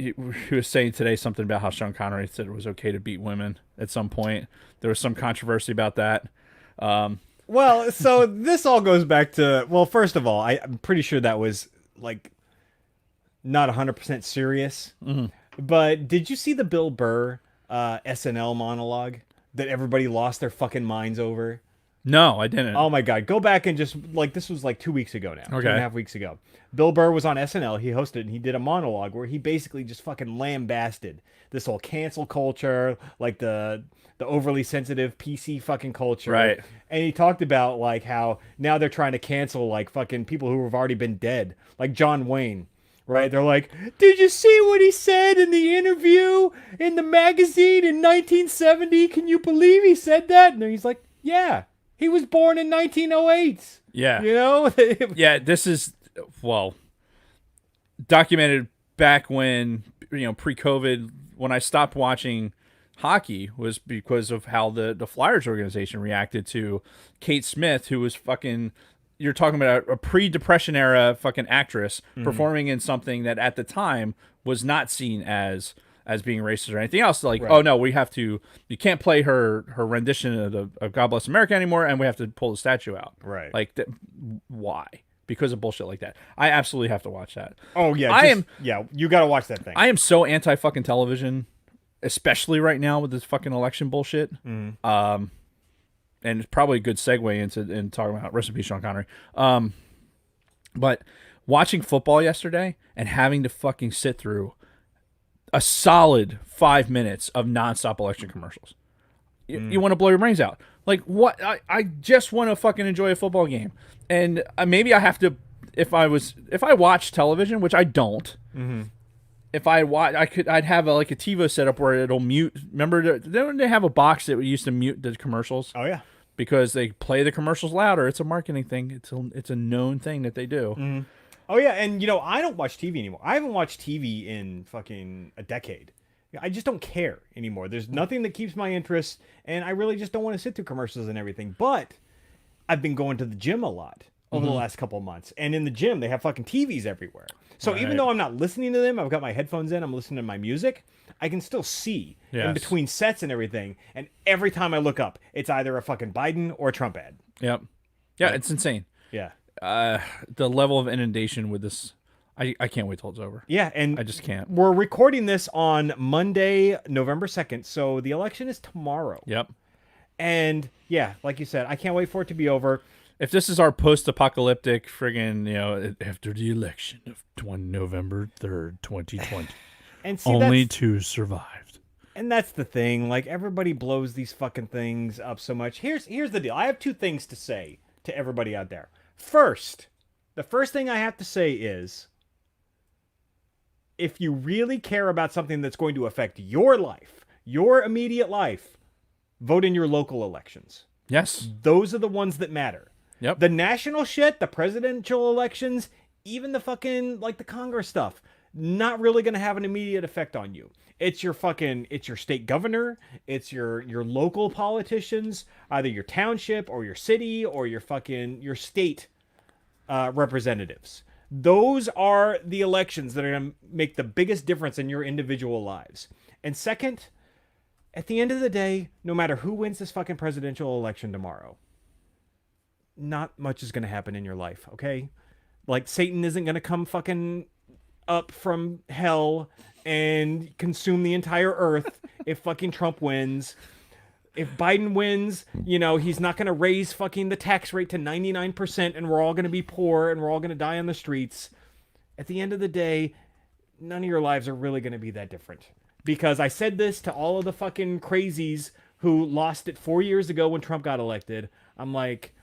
He was saying today something about how Sean Connery said it was okay to beat women at some point. There was some controversy about that. Well, so this all goes back to, well, first of all, I'm pretty sure that was like not 100% serious. But did you see the Bill Burr SNL monologue that everybody lost their fucking minds over? No, I didn't. Oh my God. Go back and just this was like 2 weeks ago now. Okay. 2.5 weeks ago. Bill Burr was on SNL. He hosted and he did a monologue where he basically just fucking lambasted this whole cancel culture, like the overly sensitive PC fucking culture. Right. And he talked about like how now they're trying to cancel like fucking people who have already been dead, like John Wayne. Right? They're like, did you see what he said in the interview in the magazine in 1970? Can you believe he said that? And he's like, yeah. He was born in 1908. Yeah. Yeah, this is, documented back when, pre-COVID, when I stopped watching hockey was because of how the Flyers organization reacted to Kate Smith, who was fucking, you're talking about a pre-Depression era fucking actress performing in something that at the time was not seen as as being racist or anything else. Like, oh no, you can't play her rendition of God Bless America anymore, and we have to pull the statue out. Right. Like, why? Because of bullshit like that. I absolutely have to watch that. Oh yeah, you got to watch that thing. I am so anti fucking television, especially right now with this fucking election bullshit. And it's probably a good segue into talking about rest in peace, Sean Connery. But watching football yesterday and having to fucking sit through a solid 5 minutes of nonstop election commercials. You want to blow your brains out. Like, what? I just want to fucking enjoy a football game. And maybe I have to, if I watch television, which I don't, if I watch, I'd have a TiVo setup where it'll mute. Remember, don't they have a box that used to mute the commercials? Oh yeah. Because they play the commercials louder. It's a marketing thing. It's a known thing that they do. Oh yeah, and I don't watch TV anymore. I haven't watched TV in fucking a decade. I just don't care anymore. There's nothing that keeps my interest, and I really just don't want to sit through commercials and everything. But I've been going to the gym a lot over the last couple of months, and in the gym they have fucking TVs everywhere. So even though I'm not listening to them, I've got my headphones in, I'm listening to my music, I can still see in between sets and everything. And every time I look up, it's either a fucking Biden or a Trump ad. Yep. Yeah, it's insane. Yeah. The level of inundation with this, I can't wait till it's over. Yeah, and I just can't. We're recording this on Monday, November 2nd, so the election is tomorrow. Yep. And yeah, like you said, I can't wait for it to be over. If this is our post-apocalyptic friggin', after the election of November 3rd, 2020, and see, only 2 survived. And that's the thing. Like, everybody blows these fucking things up so much. Here's the deal. I have 2 things to say to everybody out there. First, the first thing I have to say is, if you really care about something that's going to affect your life, your immediate life, vote in your local elections. Yes. Those are the ones that matter. Yep. The national shit, the presidential elections, even the fucking, the Congress stuff, not really going to have an immediate effect on you. It's your state governor, it's your local politicians, either your township or your city or your state representatives. Those are the elections that are going to make the biggest difference in your individual lives. And second, at the end of the day, no matter who wins this fucking presidential election tomorrow, not much is going to happen in your life, okay? Like, Satan isn't going to come fucking up from hell and consume the entire earth if fucking Trump wins. If Biden wins, he's not going to raise fucking the tax rate to 99% and we're all going to be poor and we're all going to die on the streets. At the end of the day, none of your lives are really going to be that different. Because I said this to all of the fucking crazies who lost it 4 years ago when Trump got elected. I'm like,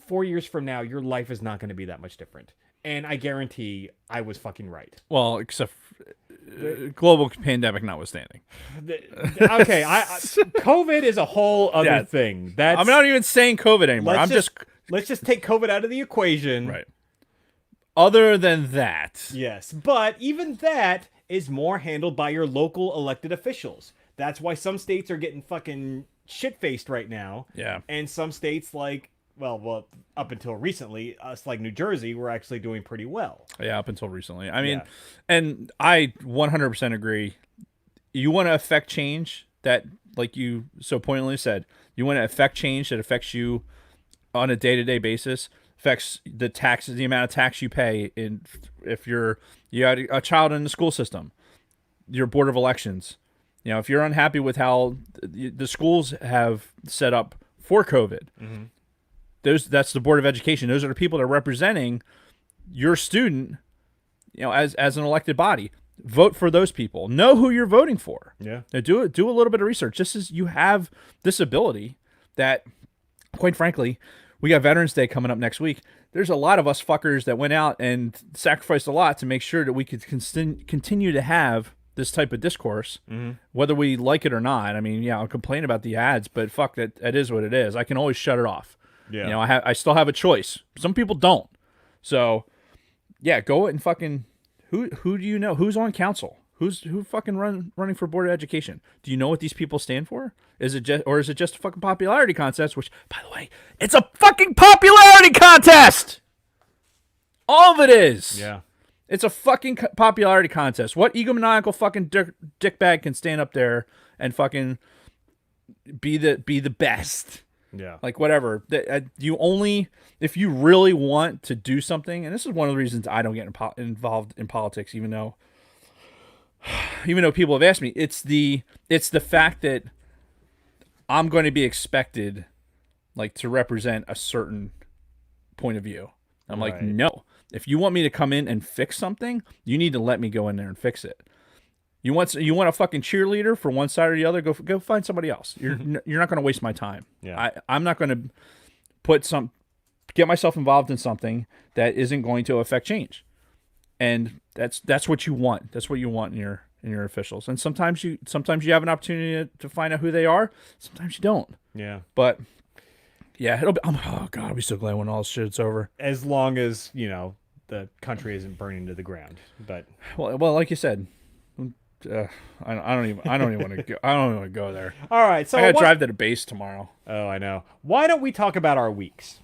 4 years from now, your life is not going to be that much different. And I guarantee I was fucking right. Well, except global pandemic notwithstanding. Okay, COVID is a whole other thing. I'm not even saying COVID anymore. Let's just take COVID out of the equation. Right. Other than that. Yes, but even that is more handled by your local elected officials. That's why some states are getting fucking shit-faced right now. Yeah. And some states well, up until recently, us like New Jersey, we're actually doing pretty well. Yeah, up until recently. I mean, and I 100% agree. You want to affect change that, like you so poignantly said, you want to affect change that affects you on a day-to-day basis, affects the taxes, the amount of tax you pay. If you had a child in the school system, your board of elections, if you're unhappy with how the schools have set up for COVID, that's the Board of Education. Those are the people that are representing your student, as an elected body. Vote for those people. Know who you're voting for. Yeah. Now do a little bit of research. Just as you have this ability that, quite frankly, we got Veterans Day coming up next week. There's a lot of us fuckers that went out and sacrificed a lot to make sure that we could continue to have this type of discourse, whether we like it or not. I mean, I'll complain about the ads, but fuck, that is what it is. I can always shut it off. Yeah. I still have a choice. Some people don't. So, yeah, go and fucking who do you know? Who's on council? Who fucking running for Board of Education? Do you know what these people stand for? Is it just a fucking popularity contest? Which, by the way, it's a fucking popularity contest. All of it is. Yeah. It's a fucking popularity contest. What egomaniacal fucking dickbag can stand up there and fucking be the best? Yeah. Like whatever. You only if you really want to do something, and this is one of the reasons I don't get involved in politics, even though people have asked me. It's the fact that I'm going to be expected, like, to represent a certain point of view. I'm like, no. If you want me to come in and fix something, you need to let me go in there and fix it. You want a fucking cheerleader for one side or the other? Go find somebody else. You're not going to waste my time. Yeah. I'm not going to get myself involved in something that isn't going to affect change. And that's what you want. That's what you want in your officials. And sometimes you have an opportunity to find out who they are. Sometimes you don't. Yeah. But yeah, it'll be. Oh God, I'll be so glad when all this shit's over. As long as the country isn't burning to the ground. But well, like you said, I don't even want to go. I don't want to go there. All right, so I gotta drive to the base tomorrow. Oh, I know. Why don't we talk about our weeks?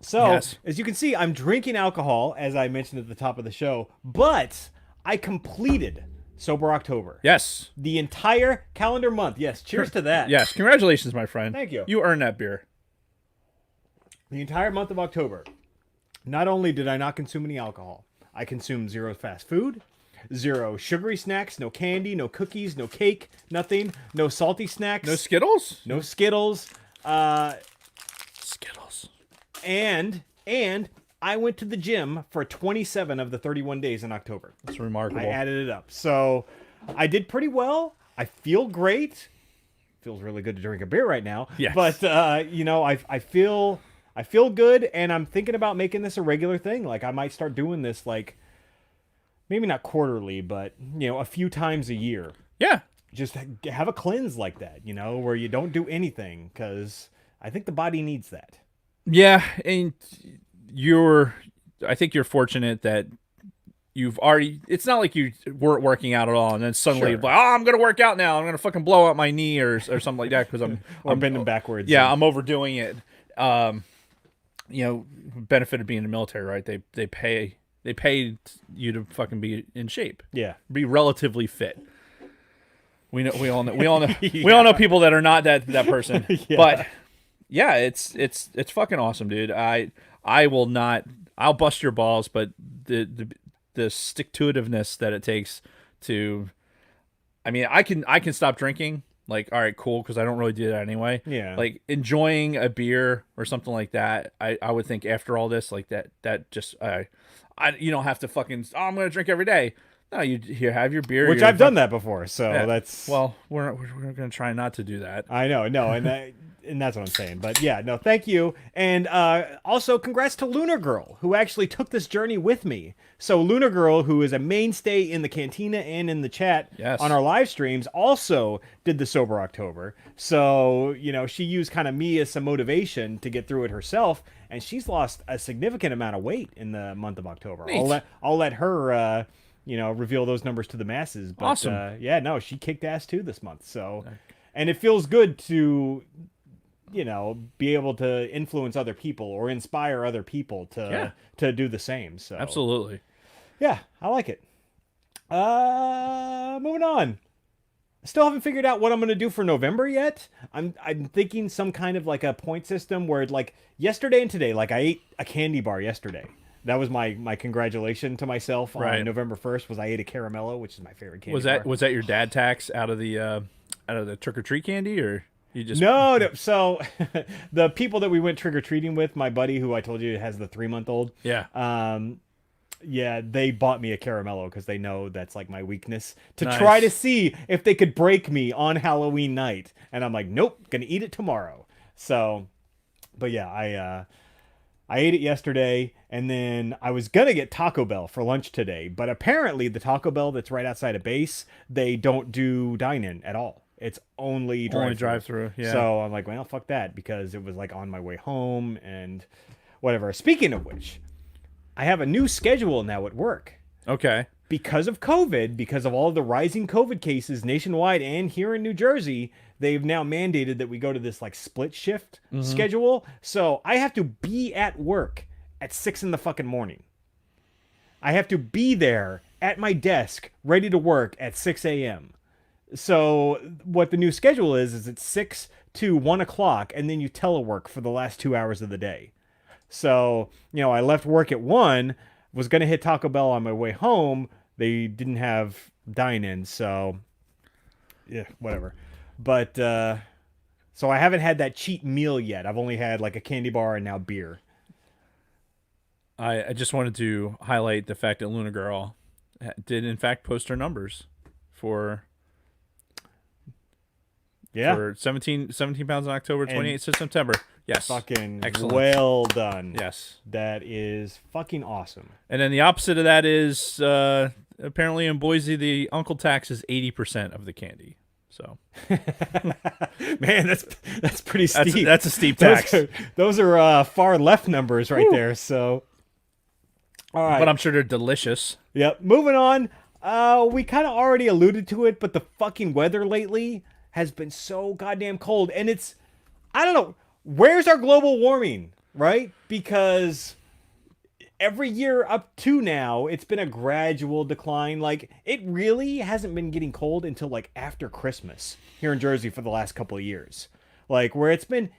So, Yes. as you can see, I'm drinking alcohol, as I mentioned at the top of the show, but I completed Sober October. Yes. The entire calendar month. Yes, cheers to that. Yes. Congratulations, my friend. Thank you. You earned that beer. The entire month of October. Not only did I not consume any alcohol, I consumed 0 fast food, 0 sugary snacks, no candy, no cookies, no cake, nothing, no salty snacks, No Skittles. no Skittles, Skittles. and I went to the gym for 27 of the 31 days in October. That's remarkable. I added it up. So I did pretty well. I feel great. Feels really good to drink a beer right now. Yes. But I feel good, and I'm thinking about making this a regular thing. Like, I might start doing this, like, maybe not quarterly, but a few times a year. Yeah. Just have a cleanse like that, where you don't do anything, because I think the body needs that. Yeah, and I think you're fortunate that you've already. It's not like you weren't working out at all, and then suddenly, Sure. like, oh, I'm gonna work out now. I'm gonna fucking blow out my knee or something like that because I'm bending backwards. Yeah, I'm overdoing it. Benefit of being in the military, right? They pay you to fucking be in shape. Yeah. Be relatively fit. We all know people that are not that person. Yeah. But yeah, it's fucking awesome, dude. I'll bust your balls, but the stick-to-itiveness that it takes to, I mean, I can stop drinking. Like, all right, cool, because I don't really do that anyway. Yeah. Like, enjoying a beer or something like that, I would think after all this, like, that just, you don't have to fucking, I'm going to drink every day. No, you have your beer. Which I've done that before, so Yeah. that's... Well, we're going to try not to do that. I know, no, and that's what I'm saying. But yeah, no, thank you. And also, congrats to Lunar Girl, who actually took this journey with me. So Lunar Girl, who is a mainstay in the cantina and in the chat on our live streams, also did the Sober October. So, she used kind of me as some motivation to get through it herself, and she's lost a significant amount of weight in the month of October. Neat. I'll let her... reveal those numbers to the masses. But, awesome. She kicked ass too this month. So, and it feels good to, be able to influence other people or inspire other people to do the same. So, Absolutely. Yeah, I like it. Moving on. I still haven't figured out what I'm going to do for November yet. I'm thinking some kind of like a point system where, like, yesterday and today, like, I ate a candy bar yesterday. That was my congratulation to myself on November 1st. Was I ate a caramello, which is my favorite candy. Was that your dad tax out of the trick or treat candy, or you just no? So the people that we went trick or treating with, my buddy who I told you has the 3-month-old. Yeah, they bought me a caramello because they know that's like my weakness to try to see if they could break me on Halloween night. And I'm like, nope, gonna eat it tomorrow. So, but yeah, I ate it yesterday, and then I was going to get Taco Bell for lunch today, but apparently the Taco Bell that's right outside of base, they don't do dine-in at all. It's only drive-through. Yeah. So I'm like, well, fuck that, because it was like on my way home and whatever. Speaking of which, I have a new schedule now at work. Okay. Because of COVID, because of all of the rising COVID cases nationwide and here in New Jersey, they've now mandated that we go to this like split shift schedule. So I have to be at work at 6 in the fucking morning. I have to be there at my desk, ready to work at 6 a.m. So what the new schedule is it's 6 to 1 o'clock, and then you telework for the last 2 hours of the day. So, I left work at 1, was going to hit Taco Bell on my way home. They didn't have dine-in, so yeah, whatever. But, so I haven't had that cheat meal yet. I've only had like a candy bar and now beer. I just wanted to highlight the fact that Luna Girl did in fact post her numbers for for 17 pounds in October, 28 in September. Yes. Fucking excellent. Well done. Yes. That is fucking awesome. And then the opposite of that is apparently in Boise the uncle tax is 80% of the candy. So man, that's pretty steep. That's a steep tax. Those are far left numbers right there. So all right. But I'm sure they're delicious. Yep. Moving on. We kind of already alluded to it, but the fucking weather lately has been so goddamn cold. And I don't know, where's our global warming, right? Because every year up to now, it's been a gradual decline. Like, it really hasn't been getting cold until like after Christmas here in Jersey for the last couple of years. Like, where it's been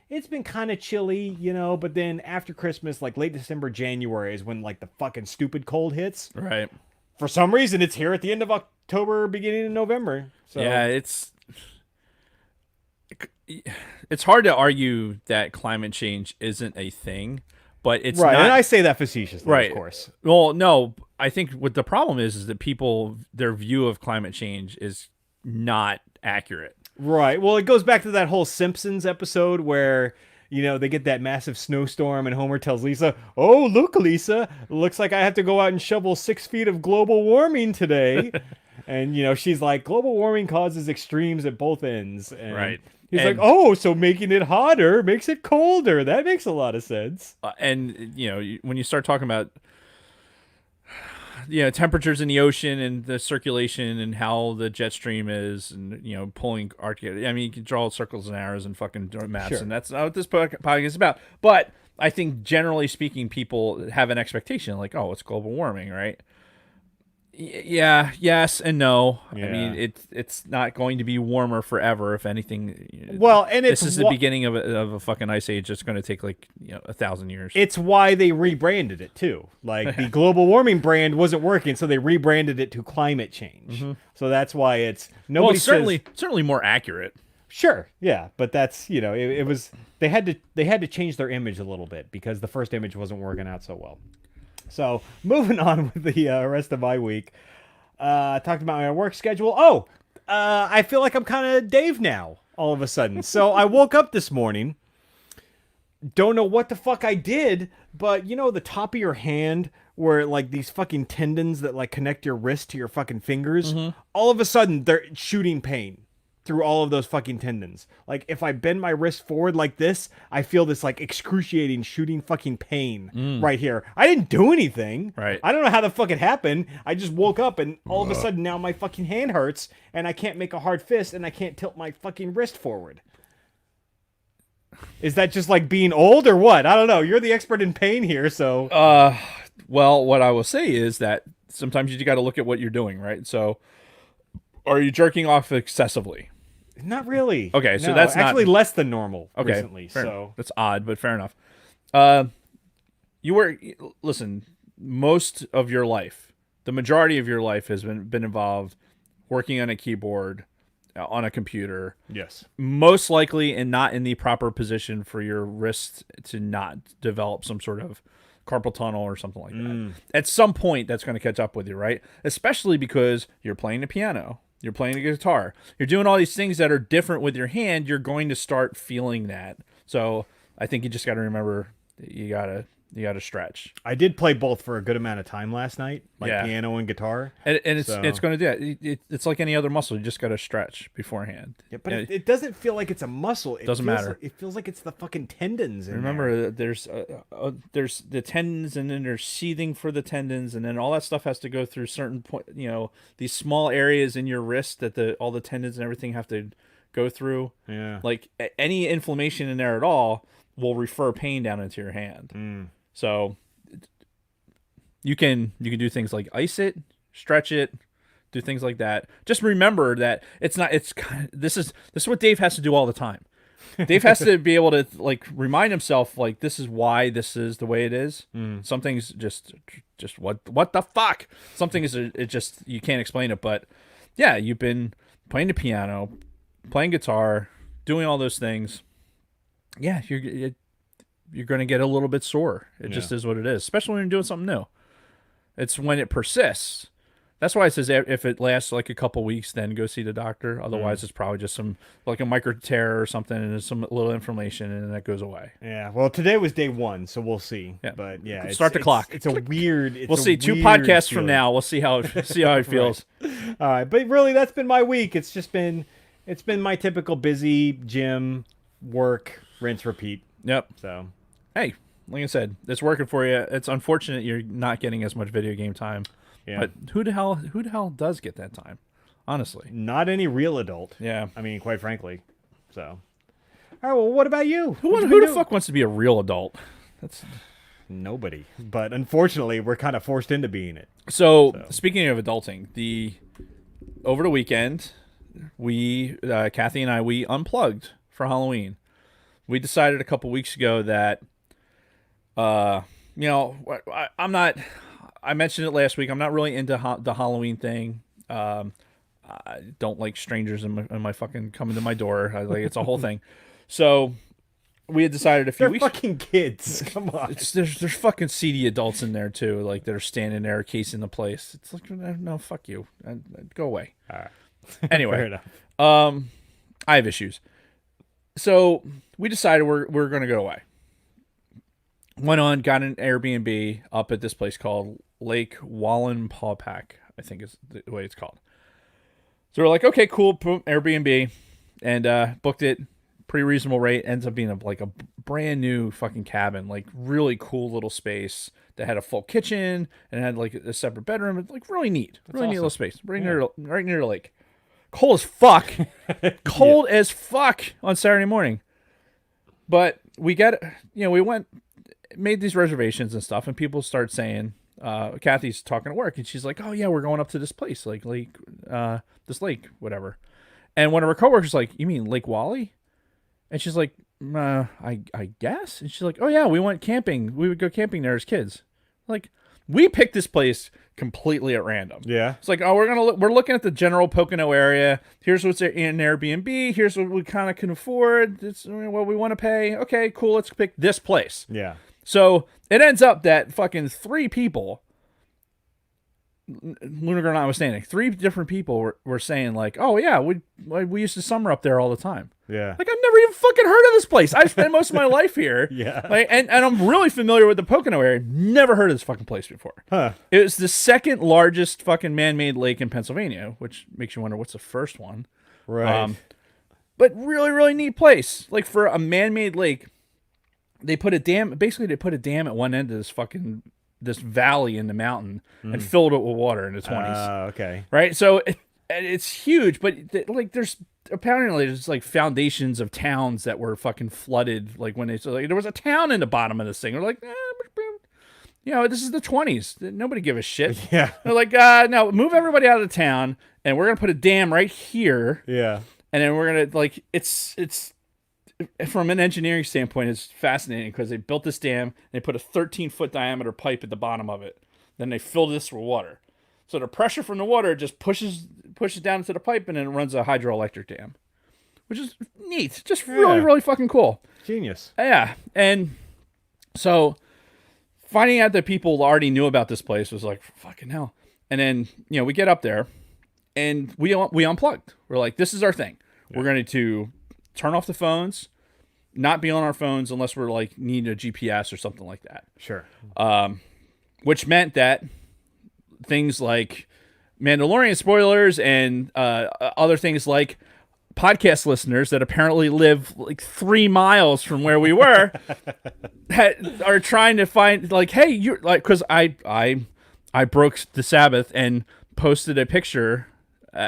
kind of chilly, but then after Christmas, like late December, January is when like the fucking stupid cold hits. Right. For some reason, it's here at the end of October, beginning of November. So yeah, it's hard to argue that climate change isn't a thing, but it's right. not, and I say that facetiously, right. Of course. Well, no, I think what the problem is that their view of climate change is not accurate. Right. Well, it goes back to that whole Simpsons episode where, they get that massive snowstorm and Homer tells Lisa, "Oh, look, Lisa, looks like I have to go out and shovel 6 feet of global warming today." And, she's like, global warming causes extremes at both ends. And right. He's like, "Oh, so making it hotter makes it colder. That makes a lot of sense." And, when you start talking about temperatures in the ocean and the circulation and how the jet stream is and, pulling Arctic. I mean, you can draw circles and arrows and fucking maps, Sure. and that's not what this podcast is about. But I think generally speaking, people have an expectation like, oh, it's global warming, right? Yeah, yes, and no. Yeah. I mean, it's not going to be warmer forever. If anything, well, and this is the beginning of a fucking ice age. That's going to take like 1,000 years. It's why they rebranded it too. Like the global warming brand wasn't working, so they rebranded it to climate change. Mm-hmm. So that's why it's nobody. Well, certainly more accurate. Sure, yeah, but that's it was they had to change their image a little bit because the first image wasn't working out so well. So moving on with the rest of my week, talked about my work schedule. I feel like I'm kind of Dave now all of a sudden. So I woke up this morning, don't know what the fuck I did, but the top of your hand where like these fucking tendons that like connect your wrist to your fucking fingers, all of a sudden they're shooting pain through all of those fucking tendons. Like if I bend my wrist forward like this, I feel this like excruciating shooting fucking pain right here. I didn't do anything. Right. I don't know how the fuck it happened. I just woke up and all of a sudden now my fucking hand hurts and I can't make a hard fist and I can't tilt my fucking wrist forward. Is that just like being old or what? I don't know. You're the expert in pain here, so. Well, what I will say is that sometimes you got to look at what you're doing, right? So, are you jerking off excessively? Not really. Okay, so no, that's actually not... less than normal okay, recently. So that's odd, but fair enough. Listen, most of your life, the majority of your life has been involved working on a keyboard, on a computer. Yes. Most likely and not in the proper position for your wrist to not develop some sort of carpal tunnel or something like that. At some point, that's going to catch up with you, right? Especially because you're playing the piano, you're playing the guitar, you're doing all these things that are different with your hand. You're going to start feeling that. So I think you just got to remember that you gotta stretch. I did play both for a good amount of time last night, like Yeah. piano and guitar. And it's going to do that. It's like any other muscle. You just got to stretch beforehand. Yeah, but it doesn't feel like it's a muscle. It Doesn't feels matter. Like, it feels like it's the fucking tendons. Remember, there's the tendons, and then there's seething for the tendons, and then all that stuff has to go through certain point. These small areas in your wrist that all the tendons and everything have to go through. Yeah. Like any inflammation in there at all will refer pain down into your hand. So You can do things like ice it, stretch it, do things like that. Just remember that it's not. It's this is what Dave has to do all the time. Dave has to be able to like remind himself like this is why this is the way it is. Something's just what the fuck. Something is it just you can't explain it. But yeah, you've been playing the piano, playing guitar, doing all those things. Yeah, you're going to get a little bit sore. It just is what it is, especially when you're doing something new. It's when it persists. That's why it says if it lasts like a couple weeks, then go see the doctor. Otherwise, it's probably just some like a micro tear or something, and there's some little inflammation, and that goes away. Yeah. Well, today was day 1, so we'll see. Yeah. But yeah, Start the clock. It's a weird. We'll see 2 podcasts from now. We'll see how it feels. All right, but really, that's been my week. It's been my typical busy gym, work, rinse, repeat. Yep. So, hey, like I said, it's working for you. It's unfortunate you're not getting as much video game time. yeah. But who the hell does get that time? Honestly. Not any real adult. Yeah. I mean, quite frankly. So, all right. Well, what about you? Who the fuck wants to be a real adult? That's nobody. But unfortunately, we're kind of forced into being it. so. Speaking of adulting, over the weekend, Kathy and I, we unplugged for Halloween. We decided a couple weeks ago that, I'm not. I mentioned it last week. I'm not really into the Halloween thing. I don't like strangers in my fucking coming to my door. It's a whole thing. So we had decided a few They're weeks. fucking kids. Come on. There's fucking seedy adults in there too, like that are standing there casing the place. It's like no, fuck you, go away. All right. Anyway, Fair enough. I have issues. So we decided we're gonna go away. Went on, got an Airbnb up at this place called Lake Wallenpaupack, I think is the way it's called. So we're like, okay, cool, Airbnb, and booked it. Pretty reasonable rate. Ends up being like a brand new fucking cabin, like really cool little space that had a full kitchen and had like a separate bedroom. It's like really neat, really neat little space, right near the lake. Cold as fuck, cold as fuck on Saturday morning. But we made these reservations and stuff, and people start saying, Kathy's talking to work, and she's like, "Oh yeah, we're going up to this place, like this lake, whatever." And one of her coworkers like, "You mean Lake Wally?" And she's like, I guess. And she's like, "Oh yeah, we went camping. We would go camping there as kids." Like, we picked this place completely at random. Yeah. It's like, oh, we're looking at the general Pocono area. Here's what's in Airbnb. Here's what we kind of can afford. It's what we want to pay. Okay, cool. Let's pick this place. Yeah. So it ends up that fucking 3 people, Lunar Girl notwithstanding, 3 different people were saying like, "Oh yeah, we used to summer up there all the time." Yeah. Like, I've never even fucking heard of this place. I've spent most of my life here. Yeah. Like, and I'm really familiar with the Pocono area. Never heard of this fucking place before. Huh. It was the second largest fucking man-made lake in Pennsylvania, which makes you wonder what's the first one. Right. But really, really neat place. Like, for a man-made lake, they put a dam. Basically, they put a dam at one end of this valley in the mountain and filled it with water in the 20s. Okay. Right? So it's huge, but like there's like foundations of towns that were fucking flooded. Like when there was a town in the bottom of this thing. They're like, this is the 20s. Nobody give a shit. Yeah. They're like, no, move everybody out of the town, and we're gonna put a dam right here. Yeah. And then we're gonna like it's from an engineering standpoint, it's fascinating because they built this dam and they put a 13-foot diameter pipe at the bottom of it. Then they filled this with water. So the pressure from the water just pushes down into the pipe, and then it runs a hydroelectric dam, which is neat. Just really, really fucking cool. Genius. Yeah. And so finding out that people already knew about this place was like, fucking hell. And then, we get up there and we unplugged. We're like, this is our thing. Yeah. We're going to turn off the phones, not be on our phones unless we're like need a GPS or something like that. Sure. Which meant that things like Mandalorian spoilers and other things like podcast listeners that apparently live like 3 miles from where we were are trying to find like, hey, you're like, because I broke the Sabbath and posted a picture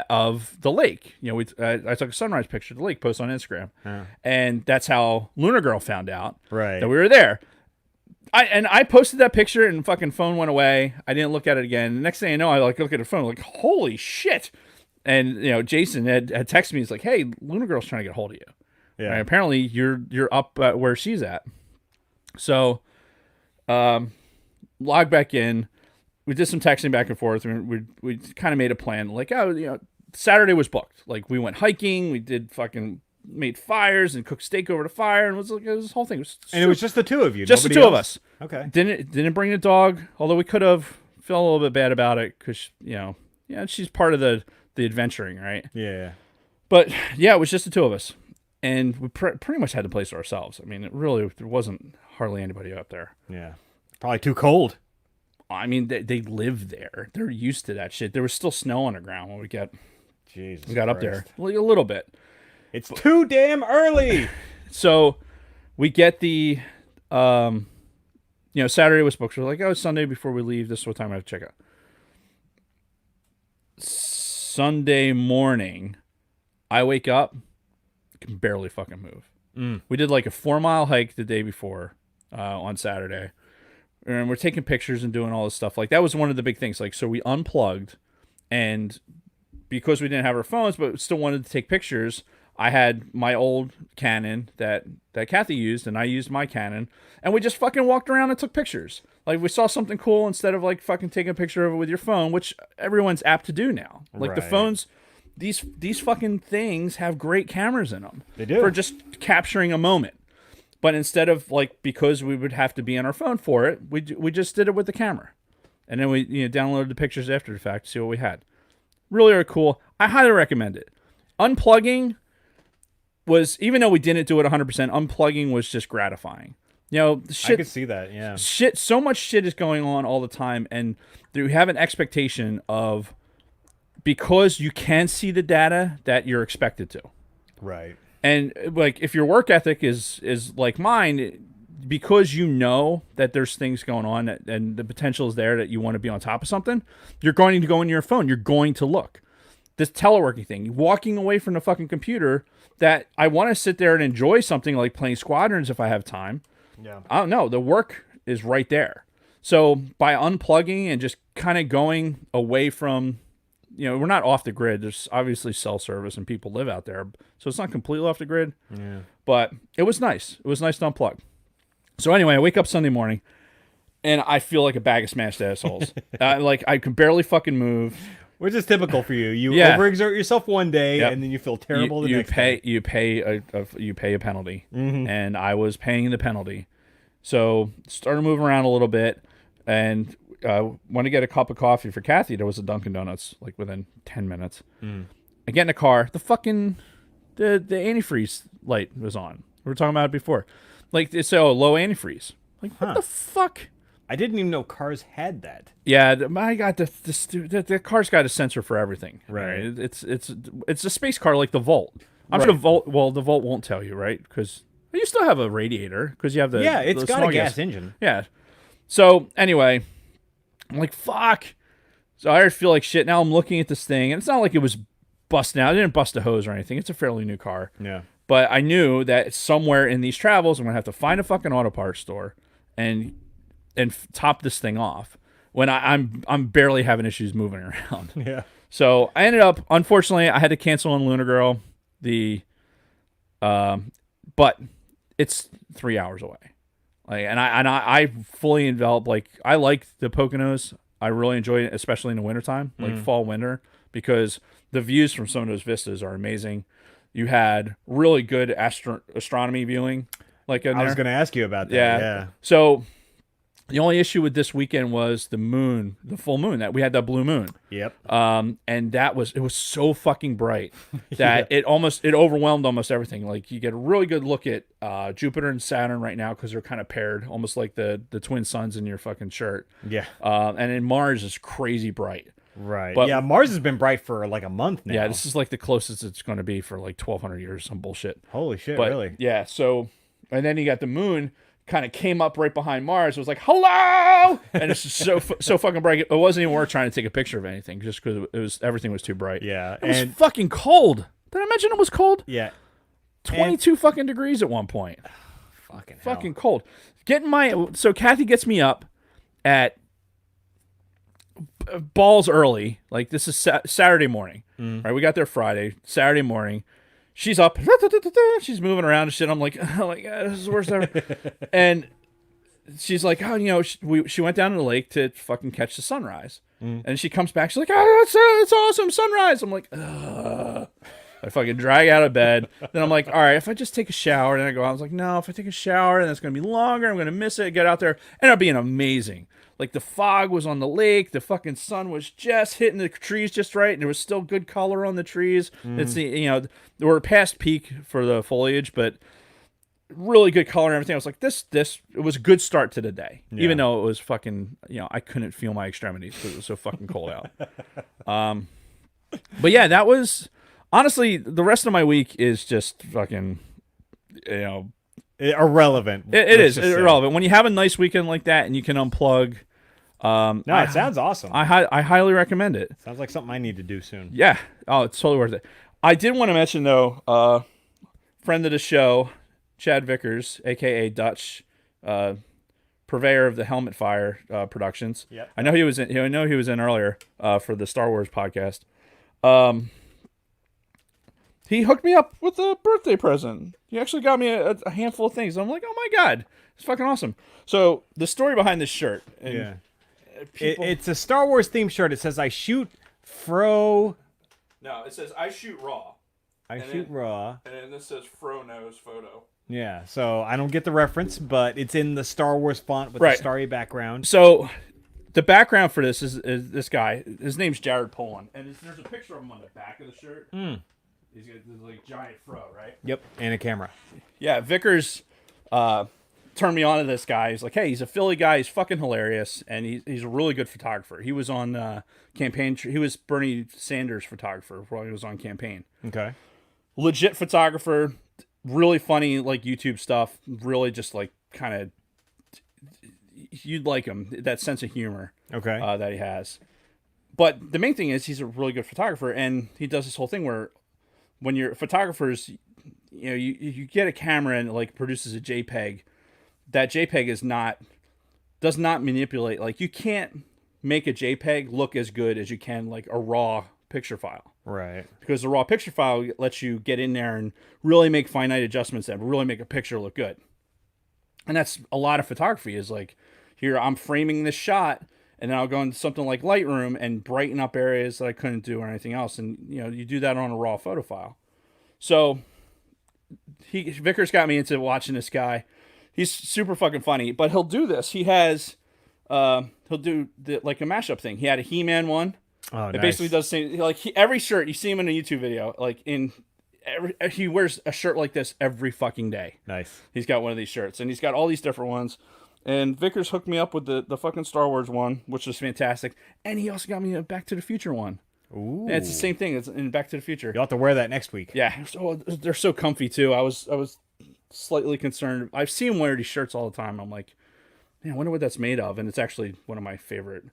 of the lake. I took a sunrise picture of the lake, post on Instagram, and that's how Lunar Girl found out that we were there. I posted that picture and fucking phone went away. I didn't look at it again. The next thing I know, I like look at the phone, like, holy shit. And Jason had texted me. He's like, "Hey, Luna Girl's trying to get a hold of you. Yeah. And apparently you're up at where she's at." So, log back in. We did some texting back and forth. We kind of made a plan. Like, Saturday was booked. Like, we went hiking. We did fucking made fires and cooked steak over the fire, and it was this whole thing. It was just the two of you. Just Nobody the two of else? us. Okay. Didn't bring the dog, although we could have. Felt a little bit bad about it because she's part of the adventuring, right? Yeah. But yeah, it was just the two of us, and we pretty much had the place to ourselves. I mean, there wasn't hardly anybody up there. Yeah. Probably too cold. I mean, they live there. They're used to that shit. There was still snow on the ground when we got up there. A little bit. It's too damn early. So we get the Saturday was booked. So we're like, oh, Sunday before we leave. This is what time I have to check out. Sunday morning, I wake up, can barely fucking move. We did like a 4-mile hike the day before on Saturday. And we're taking pictures and doing all this stuff. Like, that was one of the big things. Like, so we unplugged, and because we didn't have our phones, but still wanted to take pictures, I had my old Canon that Kathy used, and I used my Canon, and we just fucking walked around and took pictures. Like, we saw something cool, instead of like fucking taking a picture of it with your phone, which everyone's apt to do now. Like, the phones, these fucking things have great cameras in them. They do. For just capturing a moment. But instead of, like, because we would have to be on our phone for it, we just did it with the camera. And then we downloaded the pictures after the fact to see what we had. Really cool. I highly recommend it. Unplugging was, even though we didn't do it 100%, unplugging was just gratifying. I could see that, yeah. So much shit is going on all the time, and you have an expectation of, because you can see the data, that you're expected to. Right. And, like, if your work ethic is like mine, because you know that there's things going on and the potential is there that you want to be on top of something, you're going to go into your phone. You're going to look. This teleworking thing, walking away from the fucking computer, that I want to sit there and enjoy something like playing Squadrons if I have time. Yeah. I don't know. The work is right there. So by unplugging and just kind of going away from... we're not off the grid. There's obviously cell service and people live out there. So it's not completely off the grid. Yeah. But it was nice. It was nice to unplug. So anyway, I wake up Sunday morning, and I feel like a bag of smashed assholes. I can barely fucking move. Which is typical for you. You overexert yourself one day, and then you feel terrible the next day. You pay a penalty. And I was paying the penalty. So started moving around a little bit, and... want to get a cup of coffee for Kathy. There was a Dunkin' Donuts like within 10 minutes. I get in the car. The fucking the antifreeze light was on. We were talking about it before. Like, it's low antifreeze. Like, what the fuck? I didn't even know cars had that. Yeah, I got the car's got a sensor for everything. Right. It's a space car like the Volt. I'm sure the Volt won't tell you, right? Because you still have a radiator because you have the it's got a gas engine. Yeah. So anyway. I'm like, fuck. So I feel like shit. Now I'm looking at this thing, and it's not like it was busting out. I didn't bust a hose or anything. It's a fairly new car. Yeah. But I knew that somewhere in these travels, I'm going to have to find a fucking auto parts store and top this thing off when I'm barely having issues moving around. Yeah. So I ended up, unfortunately, I had to cancel on Luna Girl. But it's 3 hours away. Like, and I fully envelop, like, I like the Poconos. I really enjoy it, especially in the wintertime, like fall, winter, because the views from some of those vistas are amazing. You had really good astronomy viewing. Like, I was going to ask you about that. Yeah. So the only issue with this weekend was the moon, the full moon, that we had that blue moon. Yep. And it was so fucking bright that it overwhelmed almost everything. Like, you get a really good look at Jupiter and Saturn right now because they're kind of paired, almost like the twin suns in your fucking shirt. Yeah. And then Mars is crazy bright. Right. But, yeah, Mars has been bright for like a month now. Yeah, this is like the closest it's going to be for like 1,200 years, some bullshit. Holy shit, but, really? Yeah, so, and then you got the moon kind of came up right behind Mars. It was like, hello! And it's just so fucking bright. It wasn't even worth trying to take a picture of anything just because everything was too bright. Yeah. It was fucking cold. Did I mention it was cold? Yeah. 22 fucking degrees at one point. Fucking hell. Fucking cold. So Kathy gets me up at balls early. Like this is Saturday morning, right? We got there Friday, Saturday morning. She's up, she's moving around and shit. I'm like, oh my god, this is the worst ever. And she's like, oh, she went down to the lake to fucking catch the sunrise. And she comes back, she's like, oh, it's awesome, sunrise. I'm like, ugh. I fucking drag out of bed. Then I'm like, all right, if I just take a shower, and I go out, I was like, no, if I take a shower, then it's gonna be longer. I'm gonna miss it. Get out there, ended up being amazing. Like the fog was on the lake, the fucking sun was just hitting the trees just right, and there was still good color on the trees. It's we're past peak for the foliage, but really good color and everything. I was like, this it was a good start to the day, even though it was fucking I couldn't feel my extremities because it was so fucking cold out. But yeah, that was honestly the rest of my week is just fucking irrelevant. It is irrelevant when you have a nice weekend like that and you can unplug. No, it sounds awesome. I highly recommend it. Sounds like something I need to do soon. Yeah. Oh, it's totally worth it. I did want to mention though, friend of the show, Chad Vickers, aka Dutch, purveyor of the Helmet Fire productions. Yep. I know he was in earlier for the Star Wars podcast. He hooked me up with a birthday present. He actually got me a handful of things. I'm like, oh my god, it's fucking awesome. So the story behind this shirt. And it's a Star Wars themed shirt. It says, "I shoot Fro." No, it says, "I shoot raw." Raw. And then this says Fro knows photo. Yeah, so I don't get the reference, but it's in the Star Wars font with the starry background. So the background for this is this guy. His name's Jared Poland, and there's a picture of him on the back of the shirt. He's got this like giant fro, right? Yep, and a camera. Yeah, Vickers turned me on to this guy. He's like, hey, he's a Philly guy. He's fucking hilarious, and he's a really good photographer. He was on campaign. He was Bernie Sanders' photographer while he was on campaign. Okay. Legit photographer, really funny, like YouTube stuff. Really just like kind of, you'd like him. That sense of humor. Okay. That he has. But the main thing is he's a really good photographer, and he does this whole thing where when you're photographers, you get a camera and it like produces a JPEG. That JPEG does not manipulate. Like you can't make a JPEG look as good as you can like a raw picture file. Right. Because the raw picture file lets you get in there and really make finite adjustments that really make a picture look good. And that's a lot of photography is like, here I'm framing this shot and then I'll go into something like Lightroom and brighten up areas that I couldn't do or anything else. And, you do that on a raw photo file. So Vickers got me into watching this guy. He's super fucking funny, but he'll do this. He has, he'll do like a mashup thing. He had a He-Man one. Oh, it nice. basically does the same. Like every shirt, you see him in a YouTube video, he wears a shirt like this every fucking day. Nice. He's got one of these shirts, and he's got all these different ones. And Vickers hooked me up with the fucking Star Wars one, which was fantastic. And he also got me a Back to the Future one. Ooh. And it's the same thing. It's in Back to the Future. You'll have to wear that next week. Yeah. So they're so comfy too. I was slightly concerned. I've seen him wear these shirts all the time. I'm like, man, I wonder what that's made of. And it's actually one of my favorite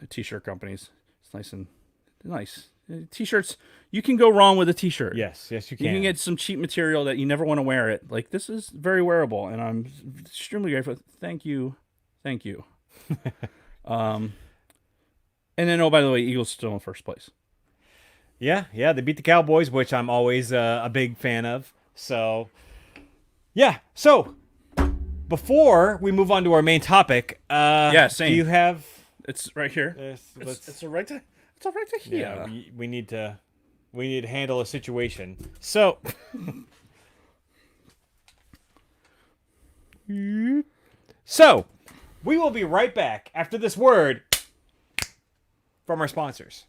t-shirt companies. It's nice and nice. T-shirts, you can go wrong with a t-shirt. Yes, you can. You can get some cheap material that you never want to wear it. Like, this is very wearable, and I'm extremely grateful. Thank you. And then, oh, by the way, Eagles still in first place. Yeah, they beat the Cowboys, which I'm always a big fan of. So, yeah. So, before we move on to our main topic, same. Do you have? It's right here. It's right to here. Yeah, we need to handle a situation. So, we will be right back after this word from our sponsors.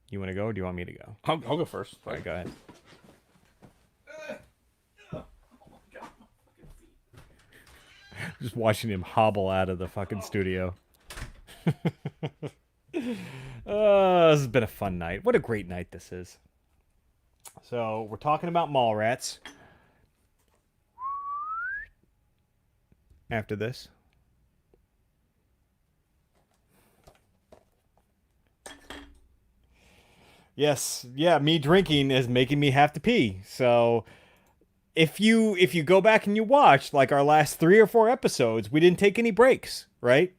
You want to go, or do you want me to go? I'll go first. All right, go ahead. Just watching him hobble out of the fucking studio. This has been a fun night. What a great night this is. So, we're talking about Mallrats. After this. Yes, me drinking is making me have to pee. So, if you go back and you watch like our last 3 or 4 episodes, we didn't take any breaks, right?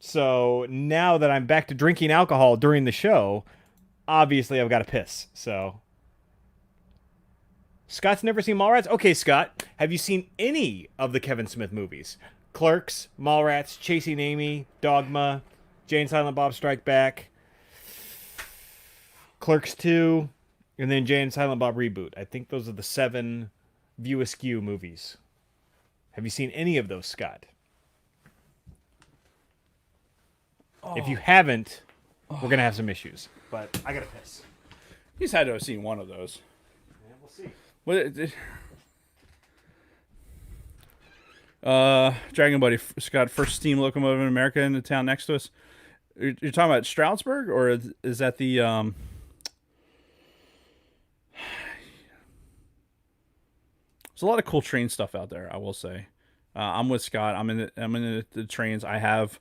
So now that I'm back to drinking alcohol during the show, obviously I've got to piss. So Scott's never seen Mallrats? Okay, Scott, have you seen any of the Kevin Smith movies? Clerks, Mallrats, Chasing Amy, Dogma, Jay and Silent Bob Strike Back, Clerks 2, and then Jay and Silent Bob Reboot. I think those are the 7 View Askew movies. Have you seen any of those, Scott? If you haven't, we're going to have some issues. But I got to piss. He's had to have seen one of those. Yeah, we'll see. Dragon Buddy, Scott, first steam locomotive in America in the town next to us. You're talking about Stroudsburg, or is that the There's a lot of cool train stuff out there, I will say. I'm with Scott. I'm in the trains. I have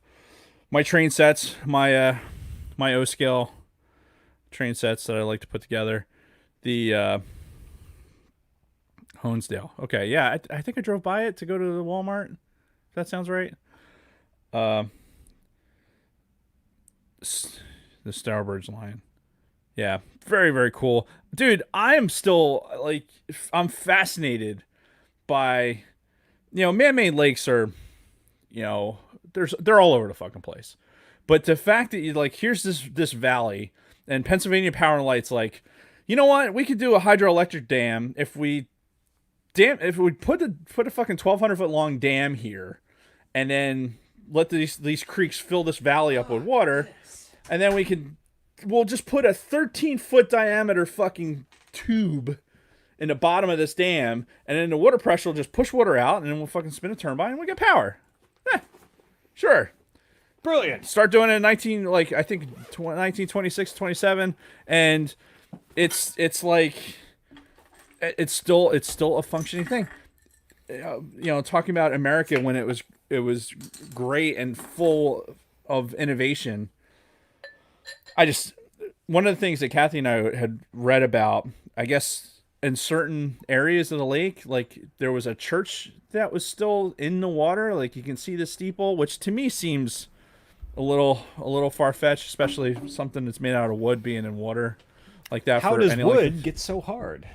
my train sets, my O scale train sets that I like to put together. The Honesdale. Okay, yeah, I think I drove by it to go to the Walmart. If that sounds right. The Starbirds line. Yeah, very, very cool. Dude, I am still, like, I'm fascinated by, man-made lakes are, they're all over the fucking place. But the fact that you, like, here's this valley, and Pennsylvania Power and Light's like, you know what? We could do a hydroelectric dam if we put a fucking 1,200 foot long dam here, and then let these creeks fill this valley up with water, and then we'll just put a 13-foot diameter fucking tube in the bottom of this dam, and then the water pressure will just push water out, and then we'll fucking spin a turbine and we get power. Sure. Brilliant. Start doing it in 1926, 27, and it's like it's still a functioning thing. Talking about America when it was great and full of innovation. One of the things that Kathy and I had read about, I guess, in certain areas of the lake, like there was a church that was still in the water, like you can see the steeple, which to me seems a little far-fetched, especially something that's made out of wood being in water like that. How does wood get so hard?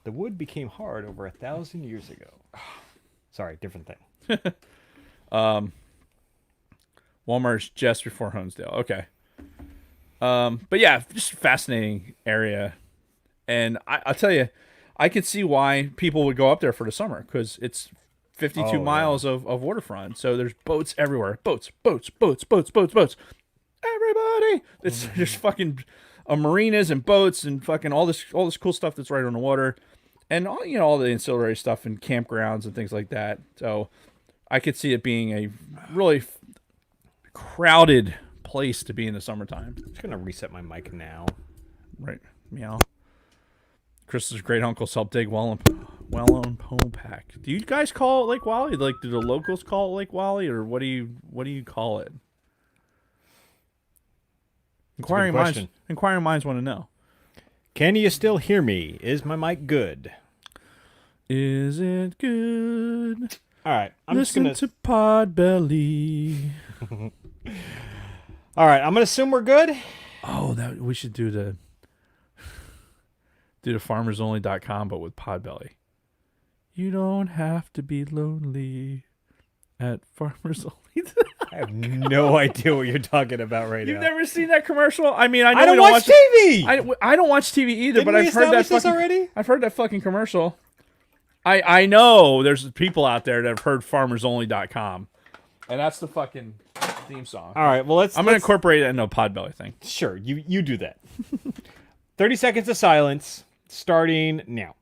The wood became hard over 1,000 years ago. Sorry, different thing. Walmart's just before Honesdale. Okay. But yeah, just fascinating area. And I'll tell you, I could see why people would go up there for the summer, because it's 52 miles of waterfront. So there's boats everywhere. Boats. Everybody. It's just fucking marinas and boats and fucking all this cool stuff that's right on the water. And all the ancillary stuff and campgrounds and things like that. So I could see it being a really crowded place to be in the summertime. I'm just gonna reset my mic now. Right. Meow. Chris's great uncles helped dig well on Pome Pack. Do you guys call it Lake Wally? Like, do the locals call it Lake Wally, or what do you call it? Inquiring minds want to know. Can you still hear me? Is my mic good? Is it good? All right, Listen to Podbelly. All right, I'm gonna assume we're good. Oh, that we should do the farmersonly.com, but with Podbelly. You don't have to be lonely at Farmers Only. I have no idea what you're talking about right now. You've never seen that commercial? I mean, I know I don't watch TV. I don't watch TV either, Didn't but we I've heard that establish this already? I've heard that fucking commercial. I know there's people out there that have heard farmersonly.com, and that's the fucking theme song. All right, well I'm gonna incorporate it into a Podbelly thing. Sure, you do that. 30 seconds of silence starting now.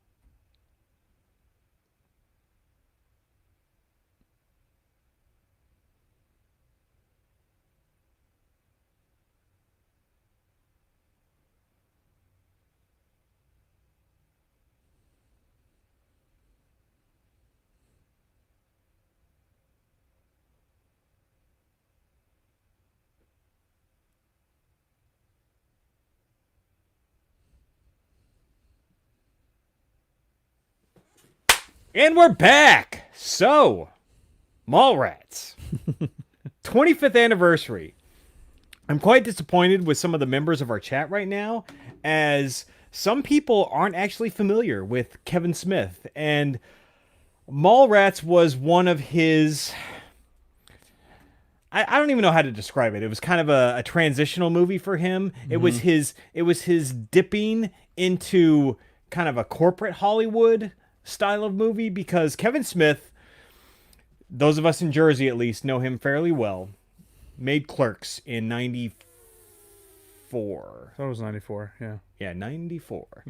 And we're back. So, Mallrats. 25th anniversary. I'm quite disappointed with some of the members of our chat right now, as some people aren't actually familiar with Kevin Smith. And Mallrats was one of his... I don't even know how to describe it. It was kind of a transitional movie for him. It was his dipping into kind of a corporate Hollywood style of movie, because Kevin Smith, those of us in Jersey at least know him fairly well, made Clerks in 94. That was 94, yeah. Yeah, 94.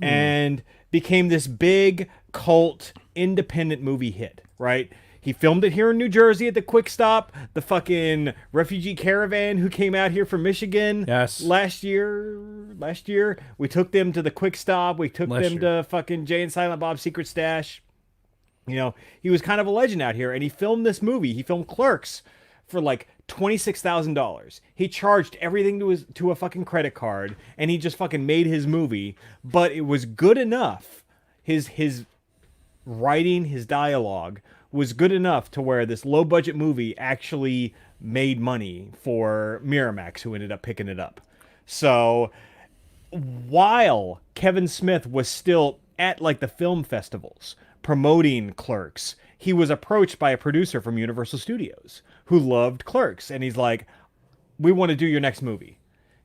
And became this big cult independent movie hit, right? He filmed it here in New Jersey at the Quick Stop, the fucking refugee caravan who came out here from Michigan last year. We took them to the Quick Stop. We took them to fucking Jay and Silent Bob's Secret Stash. You know, he was kind of a legend out here, and he filmed this movie. He filmed Clerks for like $26,000. He charged everything to a fucking credit card, and he just fucking made his movie. But it was good enough. His writing, his dialogue was good enough to where this low budget movie actually made money for Miramax, who ended up picking it up. So while Kevin Smith was still at like the film festivals promoting Clerks, he was approached by a producer from Universal Studios who loved Clerks, and he's like, "We want to do your next movie."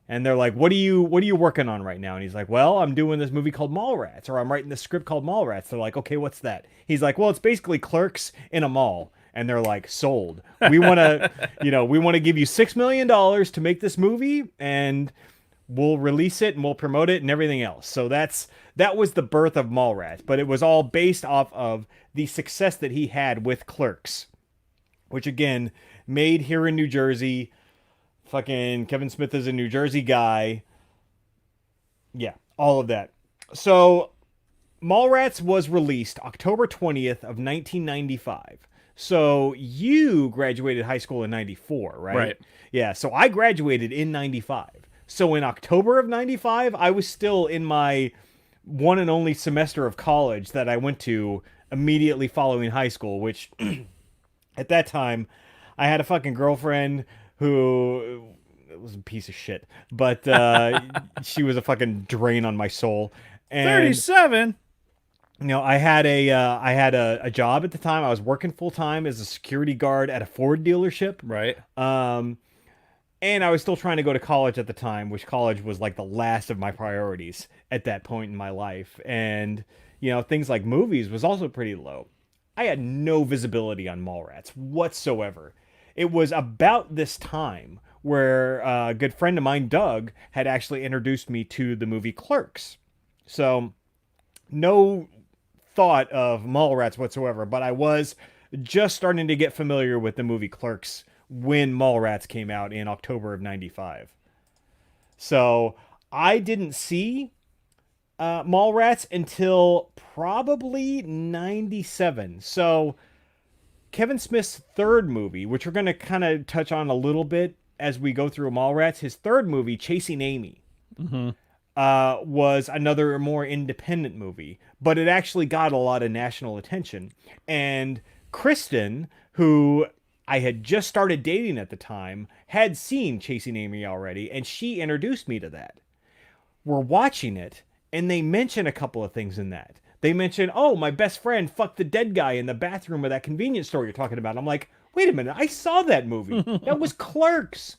And they're like, what are you working on right now? And he's like, well, I'm doing this movie called Mallrats, or I'm writing this script called Mallrats. They're like, okay, what's that? He's like, well, it's basically Clerks in a mall. And they're like, sold. We want to, we want to give you $6 million to make this movie, and we'll release it and we'll promote it and everything else. So that was the birth of Mallrats, but it was all based off of the success that he had with Clerks, which again, made here in New Jersey. Fucking Kevin Smith is a New Jersey guy. Yeah, all of that. So, Mallrats was released October 20th of 1995. So, you graduated high school in 94, right? Right. Yeah, so I graduated in 95. So, in October of 95, I was still in my one and only semester of college that I went to immediately following high school, which, at that time, I had a fucking girlfriend who was a piece of shit, but she was a fucking drain on my soul. And 37. I had a job at the time. I was working full time as a security guard at a Ford dealership. Right. And I was still trying to go to college at the time, which college was like the last of my priorities at that point in my life. And things like movies was also pretty low. I had no visibility on Mallrats whatsoever. It was about this time where a good friend of mine, Doug, had actually introduced me to the movie Clerks. So, no thought of Mallrats whatsoever, but I was just starting to get familiar with the movie Clerks when Mallrats came out in October of 95. So, I didn't see Mallrats until probably 97. So, Kevin Smith's third movie, which we're going to kind of touch on a little bit as we go through Mallrats, his third movie, Chasing Amy, was another more independent movie, but it actually got a lot of national attention. And Kristen, who I had just started dating at the time, had seen Chasing Amy already, and she introduced me to that. We're watching it, and they mention a couple of things in that. They mention, oh, my best friend fucked the dead guy in the bathroom of that convenience store you're talking about. I'm like, wait a minute, I saw that movie. That was Clerks.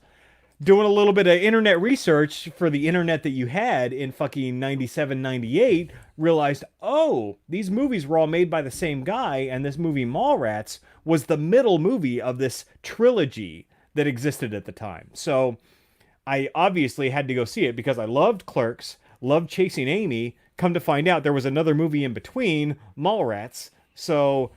Doing a little bit of internet research for the internet that you had in fucking 97, 98, realized, oh, these movies were all made by the same guy, and this movie Mallrats was the middle movie of this trilogy that existed at the time. So I obviously had to go see it because I loved Clerks, loved Chasing Amy. Come to find out, there was another movie in between, Mallrats. So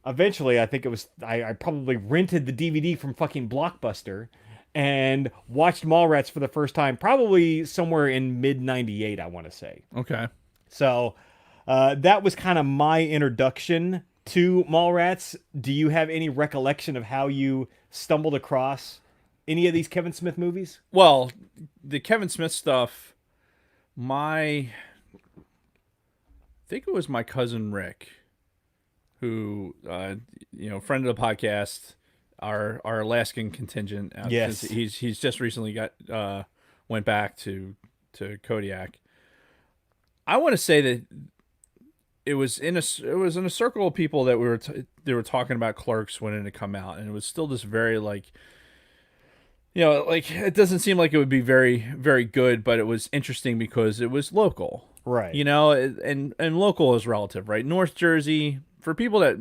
eventually, I think it was, I probably rented the DVD from fucking Blockbuster and watched Mallrats for the first time, probably somewhere in mid-98, I want to say. Okay. So that was kind of my introduction to Mallrats. Do you have any recollection of how you stumbled across any of these Kevin Smith movies? Well, the Kevin Smith stuff, I think it was my cousin Rick who friend of the podcast, our Alaskan contingent. Yes. He's just recently went back to Kodiak. I want to say that it was in a circle of people that they were talking about Clerks when it had come out, and it was still just very like, like it doesn't seem like it would be very, very good, but it was interesting because it was local, Right. and local is relative, right? North Jersey, for people that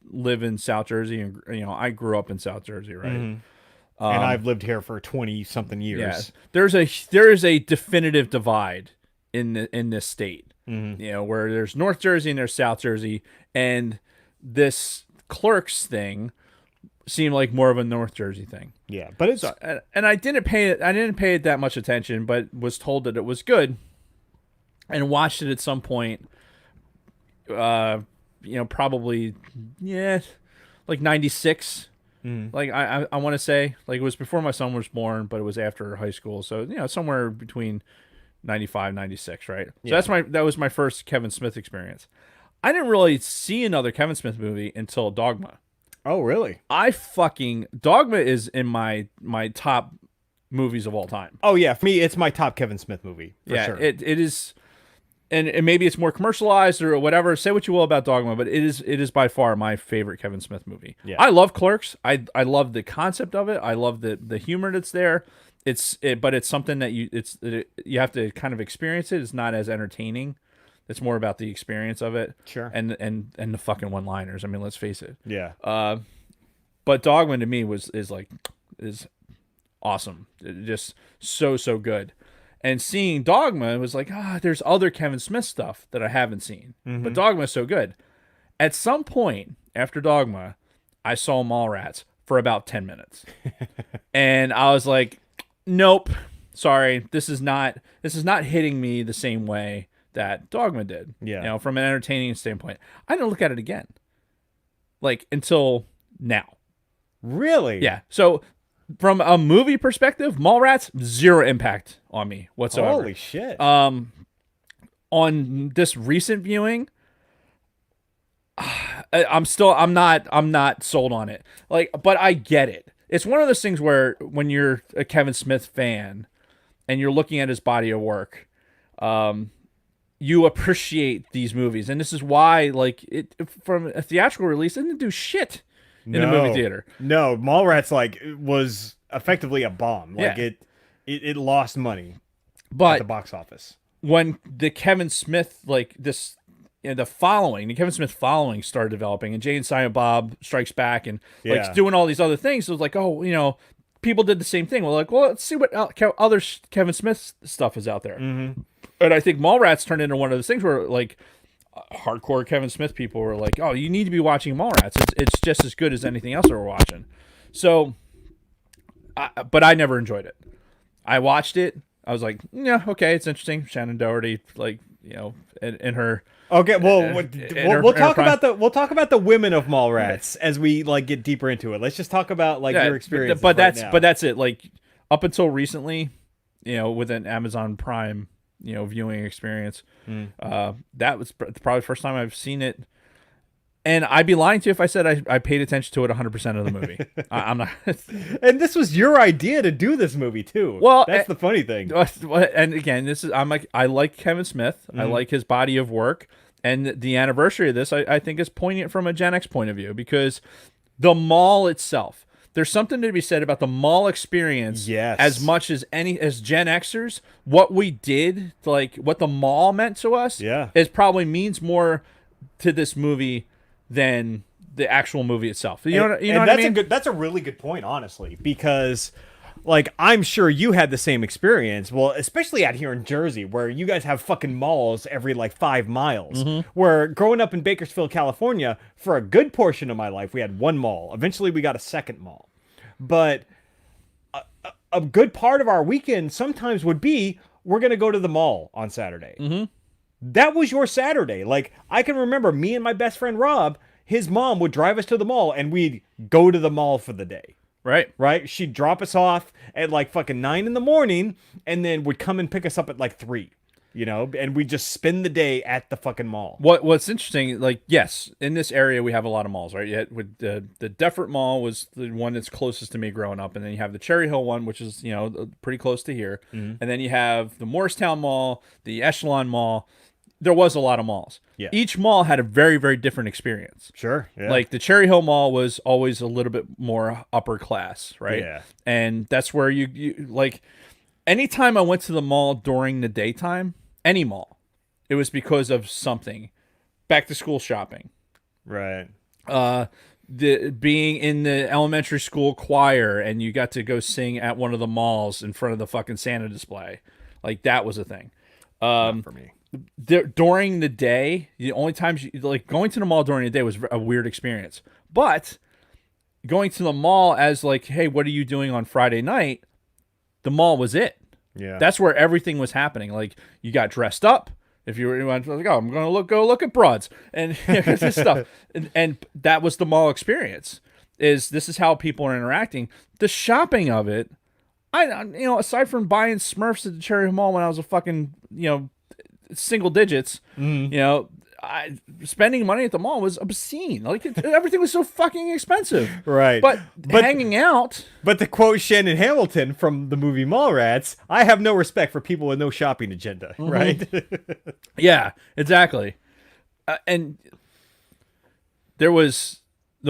live in South Jersey, and I grew up in South Jersey, right? Mm-hmm. And I've lived here for 20 something years. Yeah, there is a definitive divide in this state. Mm-hmm. Where there's North Jersey and there's South Jersey, and this Clerks thing seemed like more of a North Jersey thing. Yeah, but it's and I didn't pay it that much attention, but was told that it was good, and watched it at some point. Probably like 96. Like I want to say like it was before my son was born, but it was after high school, so somewhere between 95, 96, right? Yeah. So that was my first Kevin Smith experience. I didn't really see another Kevin Smith movie until Dogma. Oh, really? Dogma is in my top movies of all time. Oh yeah, for me it's my top Kevin Smith movie for sure. It is, and maybe it's more commercialized or whatever. Say what you will about Dogma, but it is by far my favorite Kevin Smith movie. Yeah. I love Clerks. I love the concept of it. I love the humor that's there. But it's something that you have to kind of experience it. It's not as entertaining. It's more about the experience of it. Sure. And the fucking one-liners. I mean, let's face it. Yeah. But Dogma to me is awesome. Just so good. And seeing Dogma, it was like, there's other Kevin Smith stuff that I haven't seen. Mm-hmm. But Dogma is so good. At some point after Dogma, I saw Mallrats for about 10 minutes. And I was like, nope, sorry, this is not hitting me the same way that Dogma did. Yeah. From an entertaining standpoint. I didn't look at it again. Like until now. Really? Yeah. So from a movie perspective, Mallrats, zero impact on me whatsoever. Holy shit. On this recent viewing, I'm not sold on it. Like, but I get it. It's one of those things where when you're a Kevin Smith fan and you're looking at his body of work, you appreciate these movies. And this is why, like, it from a theatrical release, it didn't do shit in the movie theater. No, Mallrats was effectively a bomb. Like it lost money at the box office. When the Kevin Smith the Kevin Smith following started developing, and Jay and Silent Bob Strikes Back, and doing all these other things, it was like, people did the same thing. We're like, well, let's see what other Kevin Smith stuff is out there. Mm-hmm. And I think Mallrats turned into one of those things where like hardcore Kevin Smith people were like, oh, you need to be watching Mallrats. It's just as good as anything else that we're watching. So, but I never enjoyed it. I watched it. I was like, yeah, okay, it's interesting. Shannon Doherty, in her. Okay, well, we'll talk about the women of Mallrats as we get deeper into it. Let's just talk about your experience. But that's it. Like up until recently, with an Amazon Prime, viewing experience, that was probably the first time I've seen it. And I'd be lying to you if I said I paid attention to it 100% of the movie. I'm not. And this was your idea to do this movie too. Well, that's the funny thing. And again, I like Kevin Smith. I like his body of work, and the anniversary of this, I think, is poignant from a Gen X point of view, because the mall itself. There's something to be said about the mall experience. Yes. As much as Gen Xers, what we did, like what the mall meant to us, is probably means more to this movie than the actual movie itself. You know what I mean? That's a really good point, honestly, because I'm sure you had the same experience. Well, especially out here in Jersey, where you guys have fucking malls every 5 miles. Mm-hmm. Where growing up in Bakersfield, California, for a good portion of my life, we had one mall. Eventually, we got a second mall. But a good part of our weekend sometimes would be, we're going to go to the mall on Saturday. Mm-hmm. That was your Saturday. I can remember me and my best friend Rob, his mom would drive us to the mall and we'd go to the mall for the day. Right? She'd drop us off at fucking 9 in the morning and then would come and pick us up at 3. and we just spend the day at the fucking mall. What's interesting, like, yes, in this area we have a lot of malls, right? Yet with the Deffert Mall was the one that's closest to me growing up, and then you have the Cherry Hill one, which is pretty close to here, and then you have the Morristown Mall, the Echelon Mall. There was a lot of malls. Yeah. Each mall had a very, very different experience. Sure. Yeah. Like the Cherry Hill Mall was always a little bit more upper class, right? Yeah. And that's where you like. Anytime I went to the mall during the daytime, any mall, it was because of something. Back to school shopping. Right. The being in the elementary school choir and you got to go sing at one of the malls in front of the fucking Santa display. Like that was a thing. Not for me. During the day, the only times like going to the mall during the day was a weird experience. But going to the mall as like, hey, what are you doing on Friday night? The mall was it. Yeah. That's where everything was happening. Like you got dressed up. If you were like, oh, I'm gonna go look at broads and this stuff, and that was the mall experience. This is how people are interacting. The shopping of it, aside from buying Smurfs at the Cherry Hill Mall when I was a fucking single digits, spending money at the mall was obscene. Like everything was so fucking expensive. Right. But hanging out. But to quote Shannon Hamilton from the movie Mallrats, I have no respect for people with no shopping agenda. Right. Yeah, exactly. And the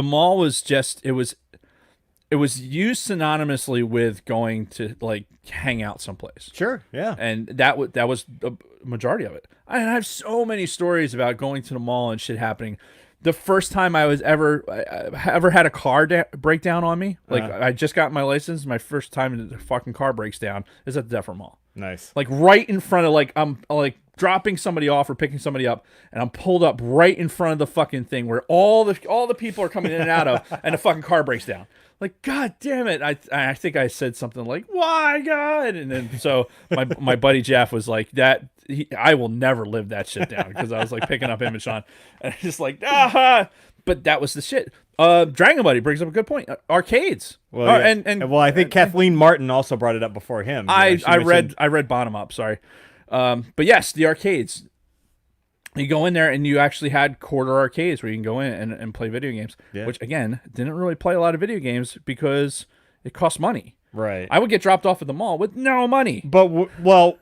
mall was just, it was used synonymously with going to like hang out someplace. Sure. Yeah. And that was the majority of it. I have so many stories about going to the mall and shit happening. The first time I was ever had a car breakdown on me, like I just got my license, my first time the fucking car breaks down is at the Deffert Mall. Nice. Like right in front of I'm like dropping somebody off or picking somebody up, and I'm pulled up right in front of the fucking thing where all the people are coming in and out of, and the fucking car breaks down. Like, God damn it. I think I said something like, why, God? And then so my buddy Jeff was like, I will never live that shit down, because I was like picking up him and Sean. And just like, but that was the shit. Dragon Buddy brings up a good point. Arcades. Well, yeah. I think Kathleen Martin also brought it up before him. I read bottom up, sorry. But yes, the arcades. You go in there and you actually had quarter arcades where you can go in and play video games, which again, didn't really play a lot of video games because it cost money. Right. I would get dropped off at the mall with no money. But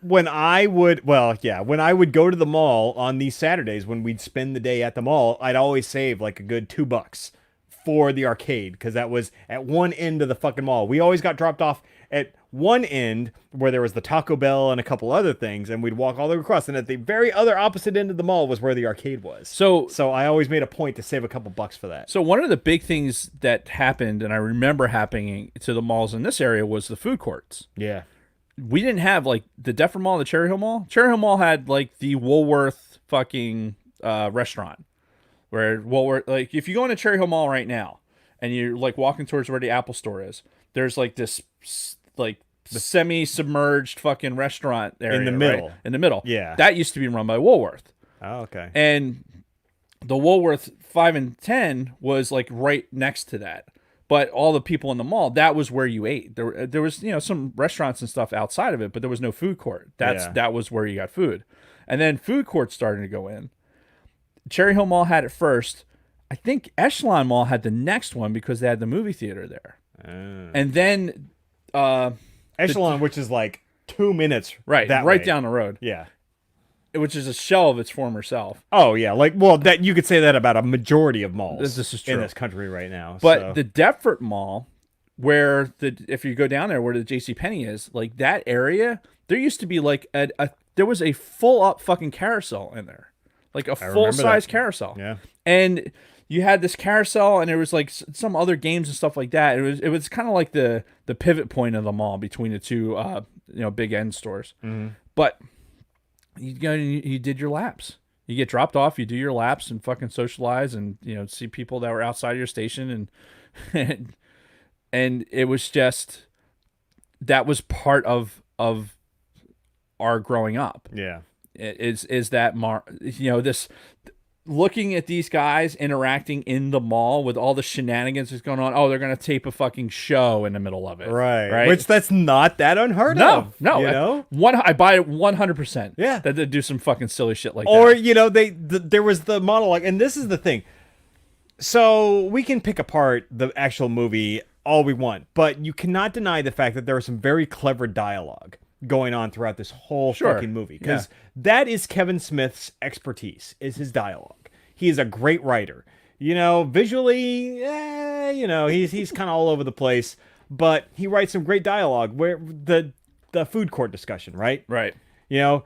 when I would go to the mall on these Saturdays when we'd spend the day at the mall, I'd always save like a good $2 for the arcade, because that was at one end of the fucking mall. We always got dropped off at one end where there was the Taco Bell and a couple other things, and we'd walk all the way across, and at the very other opposite end of the mall was where the arcade was. So I always made a point to save a couple bucks for that. So one of the big things that happened, and I remember happening to the malls in this area, was the food courts. Yeah. We didn't have like the Deffert Mall, the Cherry Hill Mall. Cherry Hill Mall had like the Woolworth fucking restaurant, where Woolworth, like if you go into Cherry Hill Mall right now and you're like walking towards where the Apple store is, there's like this like semi-submerged fucking restaurant area in the middle. Right? In the middle. Yeah. That used to be run by Woolworth. Oh, okay. And the Woolworth 5 and 10 was like right next to that. But all the people in the mall, that was where you ate. There was, some restaurants and stuff outside of it, but there was no food court. That was where you got food. And then food courts started to go in. Cherry Hill Mall had it first. I think Echelon Mall had the next one because they had the movie theater there. And then Echelon, which is like 2 minutes right down the road. Yeah. Which is a shell of its former self. Oh yeah, that you could say that about a majority of malls. This is true in this country right now. But the Deptford Mall, where if you go down there where the JCPenney is, like that area, there used to be like there was a full up fucking carousel in there, like a full size carousel. Yeah, and you had this carousel, and there was like some other games and stuff like that. It was kind of like the pivot point of the mall between the two big end stores. Mm-hmm. But you did your laps. You get dropped off, you do your laps and fucking socialize, and see people that were outside of your station, and it was just, that was part of our growing up. Yeah, is that this looking at these guys interacting in the mall with all the shenanigans that's going on. Oh, they're gonna tape a fucking show in the middle of it, right? Which that's not that unheard of. No, you know, I buy it 100%. Yeah. That they do some fucking silly shit like or that. you know, there was the monologue, and this is the thing. So we can pick apart the actual movie all we want, but you cannot deny the fact that there was some very clever dialogue going on throughout this whole fucking movie, because that is Kevin Smith's expertise, is his dialogue. He is a great writer. You know, visually, you know, he's kind of all over the place, but he writes some great dialogue. Where the food court discussion, right? Right. You know,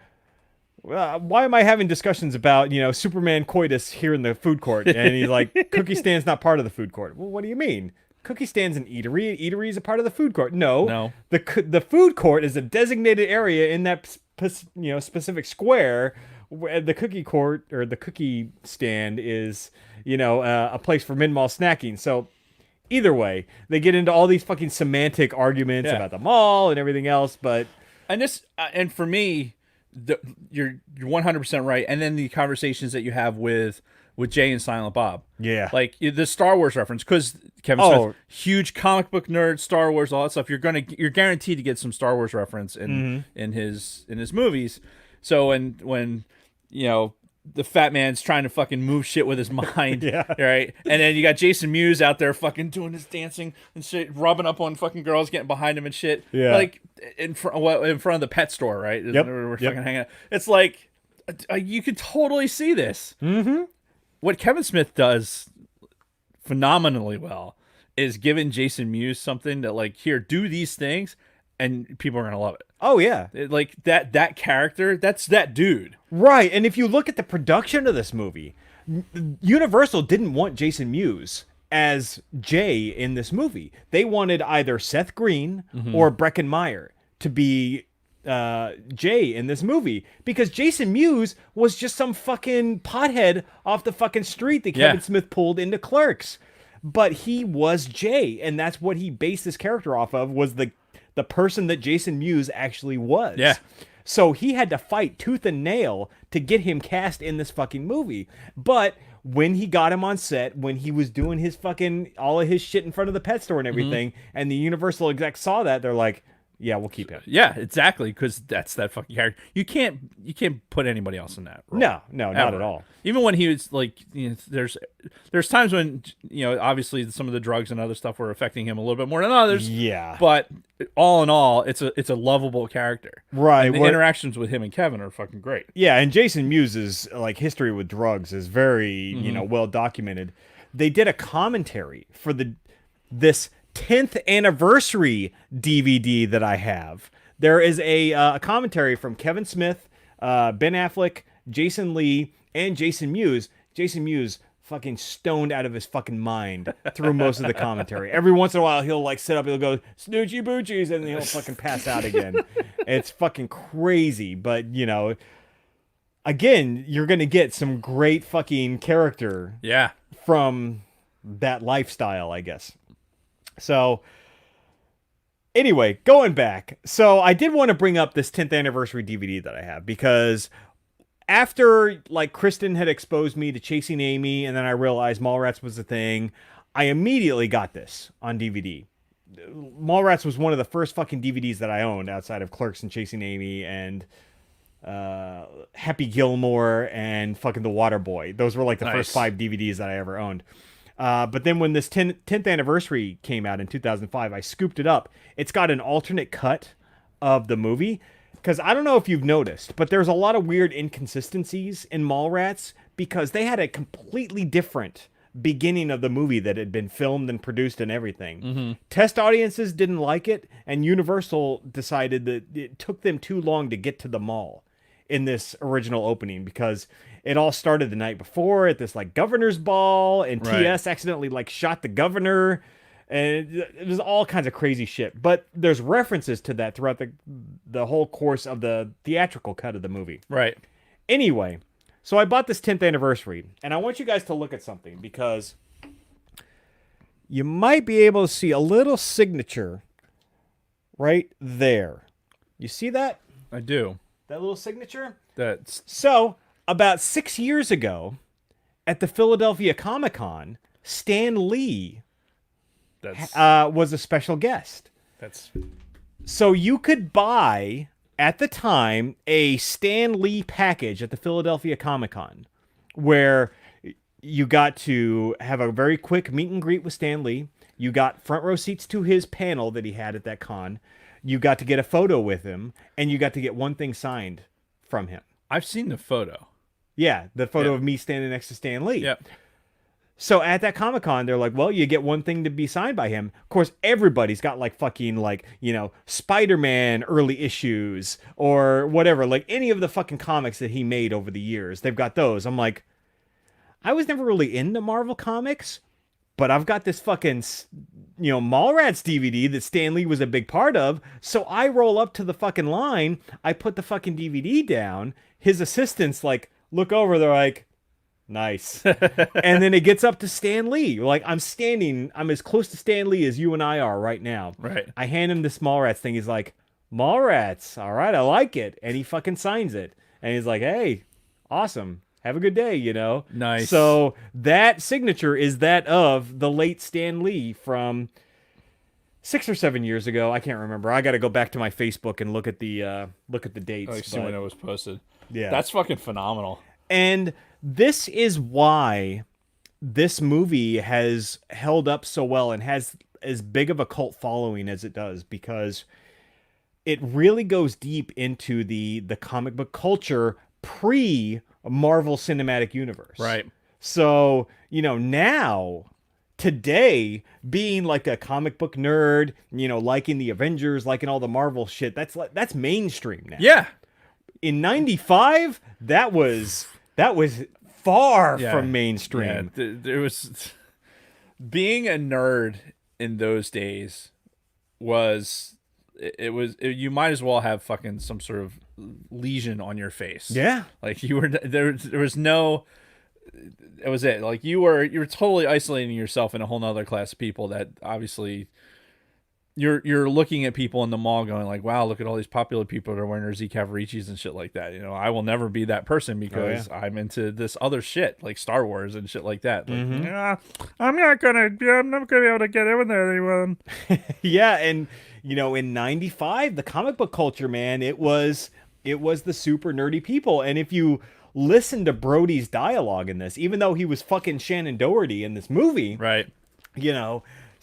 why am I having discussions about, you know, Superman coitus here in the food court? And he's like, cookie stand's not part of the food court. Well, what do you mean? Cookie stand's an eatery. Eatery is a part of the food court. No. The food court is a designated area in that specific square. Where the cookie court or the cookie stand is, you know, a place for mid-mall snacking. So either way, they get into all these fucking semantic arguments about the mall and everything else. But and for me, you're 100% right. And then the conversations that you have with Jay and Silent Bob. Yeah. Like the Star Wars reference, because Kevin Smith, huge comic book nerd, Star Wars, all that stuff. You're guaranteed to get some Star Wars reference in his movies. So when you know, the fat man's trying to fucking move shit with his mind, right? And then you got Jason Mewes out there fucking doing his dancing and shit, rubbing up on fucking girls, getting behind him and shit. Yeah. Like in front of the pet store, right? Yep. We're fucking hanging out. It's like you could totally see this. Mm-hmm. What Kevin Smith does phenomenally well is giving Jason Mewes something that, like, here, do these things, and people are gonna love it. Oh yeah, like that character, that's that dude, right? And if you look at the production of this movie, Universal didn't want Jason Mewes as Jay in this movie. They wanted either Seth Green or Breckin Meyer to be Jay in this movie, because Jason Mewes was just some fucking pothead off the fucking street that Kevin Smith pulled into Clerks. But he was Jay, and that's what he based his character off of, was the person that Jason Mewes actually was. Yeah. So he had to fight tooth and nail to get him cast in this fucking movie. But when he got him on set, when he was doing his fucking, all of his shit in front of the pet store and everything, and the Universal execs saw that, they're like, yeah, we'll keep him. Yeah, exactly, because that's that fucking character. You can't put anybody else in that role. No, not at all. Even when he was like, you know, there's times when, you know, obviously some of the drugs and other stuff were affecting him a little bit more than others. Yeah. But all in all, it's a lovable character. Right. And the interactions with him and Kevin are fucking great. Yeah, and Jason Mewes' like history with drugs is very, you know, well documented. They did a commentary for this 10th anniversary DVD that I have. There is a commentary from Kevin Smith, Ben Affleck, Jason Lee, and Jason Mewes. Jason Mewes fucking stoned out of his fucking mind through most of the commentary. Every once in a while, he'll like sit up, he'll go, "Snoochie boochies," and then he'll fucking pass out again. It's fucking crazy, but you know, again, you're gonna get some great fucking character from that lifestyle, I guess. So anyway, going back. So I did want to bring up this 10th anniversary DVD that I have, because after like Kristen had exposed me to Chasing Amy, and then I realized Mallrats was a thing, I immediately got this on DVD. Mallrats was one of the first fucking DVDs that I owned outside of Clerks and Chasing Amy and Happy Gilmore and fucking The Waterboy. Those were like the first 5 DVDs that I ever owned. But then when this 10th anniversary came out in 2005, I scooped it up. It's got an alternate cut of the movie, because I don't know if you've noticed, but there's a lot of weird inconsistencies in Mallrats, because they had a completely different beginning of the movie that had been filmed and produced and everything. Test audiences didn't like it, and Universal decided that it took them too long to get to the mall in this original opening, because it all started the night before at this like governor's ball, and TS accidentally like shot the governor, and it was all kinds of crazy shit. But there's references to that throughout the whole course of the theatrical cut of the movie. Right. Anyway, so I bought this 10th anniversary, and I want you guys to look at something, because you might be able to see a little signature right there. You see that? I do. That little signature? That's so about 6 years ago, at the Philadelphia Comic-Con, Stan Lee That's was a special guest. that's So you could buy, at the time, a Stan Lee package at the Philadelphia Comic-Con where you got to have a very quick meet and greet with Stan Lee. You got front row seats to his panel that he had at that con. You got to get a photo with him, and you got to get one thing signed from him. I've seen the photo. Yeah, the photo of me standing next to Stan Lee. Yep. So at that Comic-Con, they're like, well, you get one thing to be signed by him. Of course, everybody's got like fucking like, Spider-Man early issues or whatever. Like any of the fucking comics that he made over the years. They've got those. I'm like, I was never really into Marvel comics, but I've got this fucking, Mallrats DVD that Stan Lee was a big part of. So I roll up to the fucking line. I put the fucking DVD down. His assistants like look over. They're like, nice. And then it gets up to Stan Lee. Like I'm as close to Stan Lee as you and I are right now. Right. I hand him this Mallrats thing. He's like, Mallrats. All right. I like it. And he fucking signs it. And he's like, hey, awesome. Have a good day, Nice. So that signature is that of the late Stan Lee from 6 or 7 years ago. I can't remember. I got to go back to my Facebook and look at the dates. Like see when it was posted. Yeah. That's fucking phenomenal. And this is why this movie has held up so well and has as big of a cult following as it does, because it really goes deep into the comic book culture pre-Marvel Cinematic Universe. Right. So, now, today, being like a comic book nerd, liking the Avengers, liking all the Marvel shit, that's mainstream now. Yeah. In 95, that was far Yeah. from mainstream. Yeah. There was being a nerd in those days was you might as well have fucking some sort of lesion on your face. Yeah. Like you were there was no it was it. Like you were totally isolating yourself in a whole nother class of people that obviously you're looking at people in the mall going like, wow, look at all these popular people that are wearing their Z Cavaricis and shit like that. I will never be that person because I'm into this other shit like Star Wars and shit like that. Like, I'm not gonna be able to get in there, anyone. Yeah, and in 95, the comic book culture, man, it was the super nerdy people. And if you listen to Brody's dialogue in this, even though he was fucking Shannon Doherty in this movie, Right.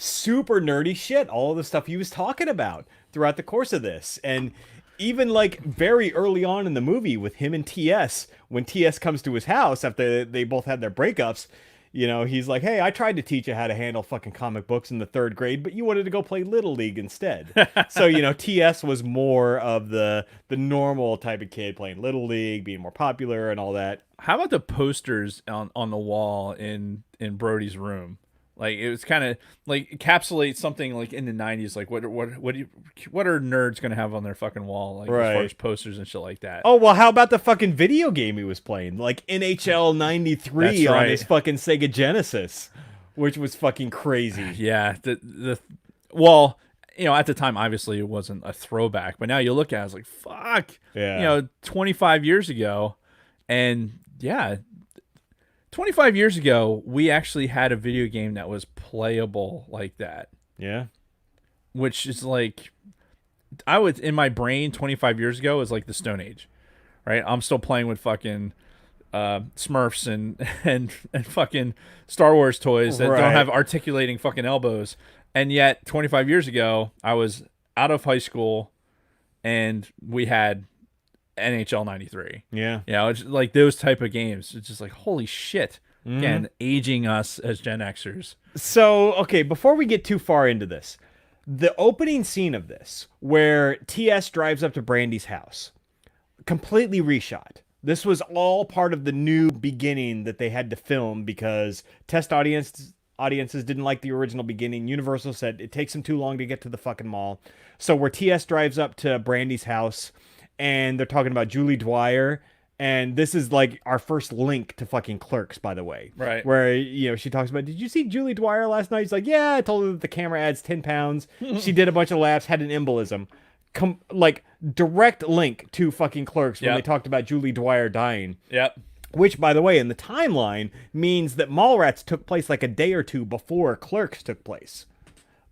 Super nerdy shit, all of the stuff he was talking about throughout the course of this. And even like very early on in the movie with him and TS, when TS comes to his house after they both had their breakups, he's like, hey, I tried to teach you how to handle fucking comic books in the 3rd grade, but you wanted to go play Little League instead. So, TS was more of the normal type of kid playing Little League, being more popular and all that. How about the posters on the wall in Brody's room? Like it was kind of like encapsulate something like in the 90s. Like what are nerds gonna have on their fucking wall? Like as far as posters and shit like that. Oh well, how about the fucking video game he was playing? Like NHL '93 on his fucking Sega Genesis, which was fucking crazy. Yeah. Well, at the time obviously it wasn't a throwback, but now you look at it, it's like fuck. Yeah. 25 years ago, and yeah. 25 years ago, we actually had a video game that was playable like that. Yeah. Which is like, I would, in my brain, 25 years ago is like the Stone Age, right? I'm still playing with fucking Smurfs and fucking Star Wars toys that don't have articulating fucking elbows. And yet, 25 years ago, I was out of high school and we had NHL 93. Yeah. It's like those type of games. It's just like, holy shit. Again, aging us as Gen Xers. So, okay, before we get too far into this, the opening scene of this, where TS drives up to Brandy's house, completely reshot. This was all part of the new beginning that they had to film because test audiences didn't like the original beginning. Universal said it takes them too long to get to the fucking mall. So where TS drives up to Brandy's house, and they're talking about Julie Dwyer, and this is like our first link to fucking Clerks, by the way. Right. Where, she talks about, did you see Julie Dwyer last night? He's like, yeah, I told her that the camera adds 10 pounds. She did a bunch of laps, had an embolism. Like, direct link to fucking Clerks when they talked about Julie Dwyer dying. Yep. Which, by the way, in the timeline means that Mallrats took place like a day or two before Clerks took place.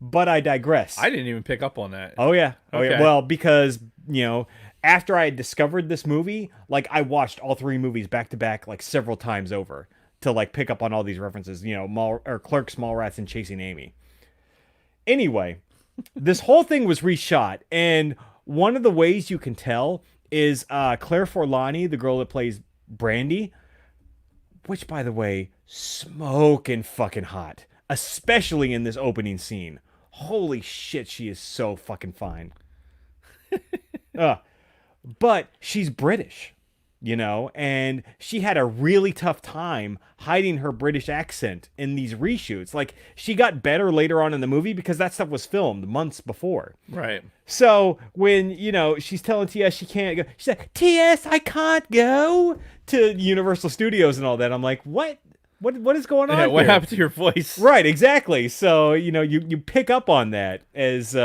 But I digress. I didn't even pick up on that. Oh yeah. Oh yeah. Okay. Well, because, after I had discovered this movie, like I watched all three movies back to back like several times over to like pick up on all these references, Clerks, Mallrats, and Chasing Amy. Anyway, this whole thing was reshot, and one of the ways you can tell is Claire Forlani, the girl that plays Brandy, which, by the way, smoking fucking hot, especially in this opening scene. Holy shit, she is so fucking fine. But she's British, and she had a really tough time hiding her British accent in these reshoots. Like, she got better later on in the movie because that stuff was filmed months before. Right. So when, she's telling TS she can't go, she's like, TS, I can't go to Universal Studios and all that. I'm like, what? What is going on? What here? happened to your voice? Right, exactly. So, you pick up on that as...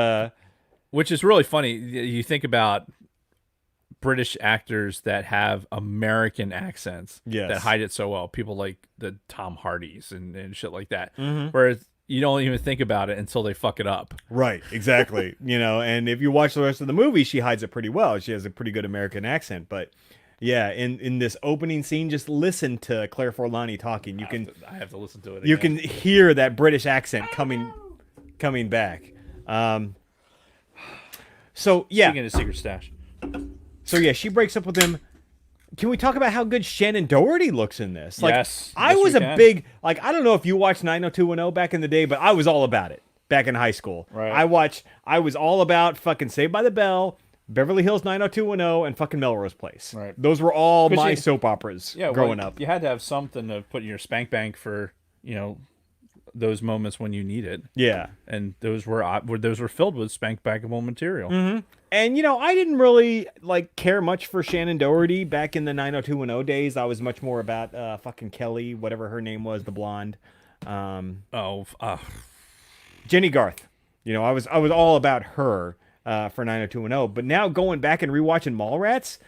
Which is really funny. You think about British actors that have American accents that hide it so well. People like the Tom Hardys and shit like that. Mm-hmm. Whereas you don't even think about it until they fuck it up. Right, exactly. And if you watch the rest of the movie, she hides it pretty well. She has a pretty good American accent. But yeah, in this opening scene, just listen to Claire Forlani talking. I have to listen to it again. You can hear that British accent coming back. So yeah. Speaking of Secret Stash. So yeah, she breaks up with him. Can we talk about how good Shannon Doherty looks in this? Like, yes. I was a big, I don't know if you watched 90210 back in the day, but I was all about it back in high school. Right. I was all about fucking Saved by the Bell, Beverly Hills 90210, and fucking Melrose Place. Right. Those were all my soap operas growing up. You had to have something to put in your spank bank for, those moments when you need it. Yeah. And those were filled with spank bankable material. Mm-hmm. And, I didn't really, care much for Shannon Doherty back in the 90210 days. I was much more about fucking Kelly, whatever her name was, the blonde. Jenny Garth. I was all about her for 90210. But now going back and rewatching Mallrats,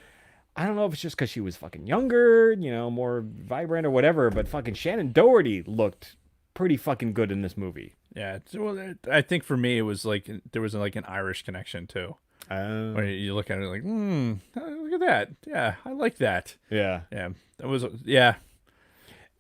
I don't know if it's just because she was fucking younger, more vibrant or whatever, but fucking Shannon Doherty looked pretty fucking good in this movie. Yeah. Well, I think for me, it was like there was like an Irish connection too. Where you look at it like, look at that. Yeah, I like that. Yeah. Yeah. That was, yeah.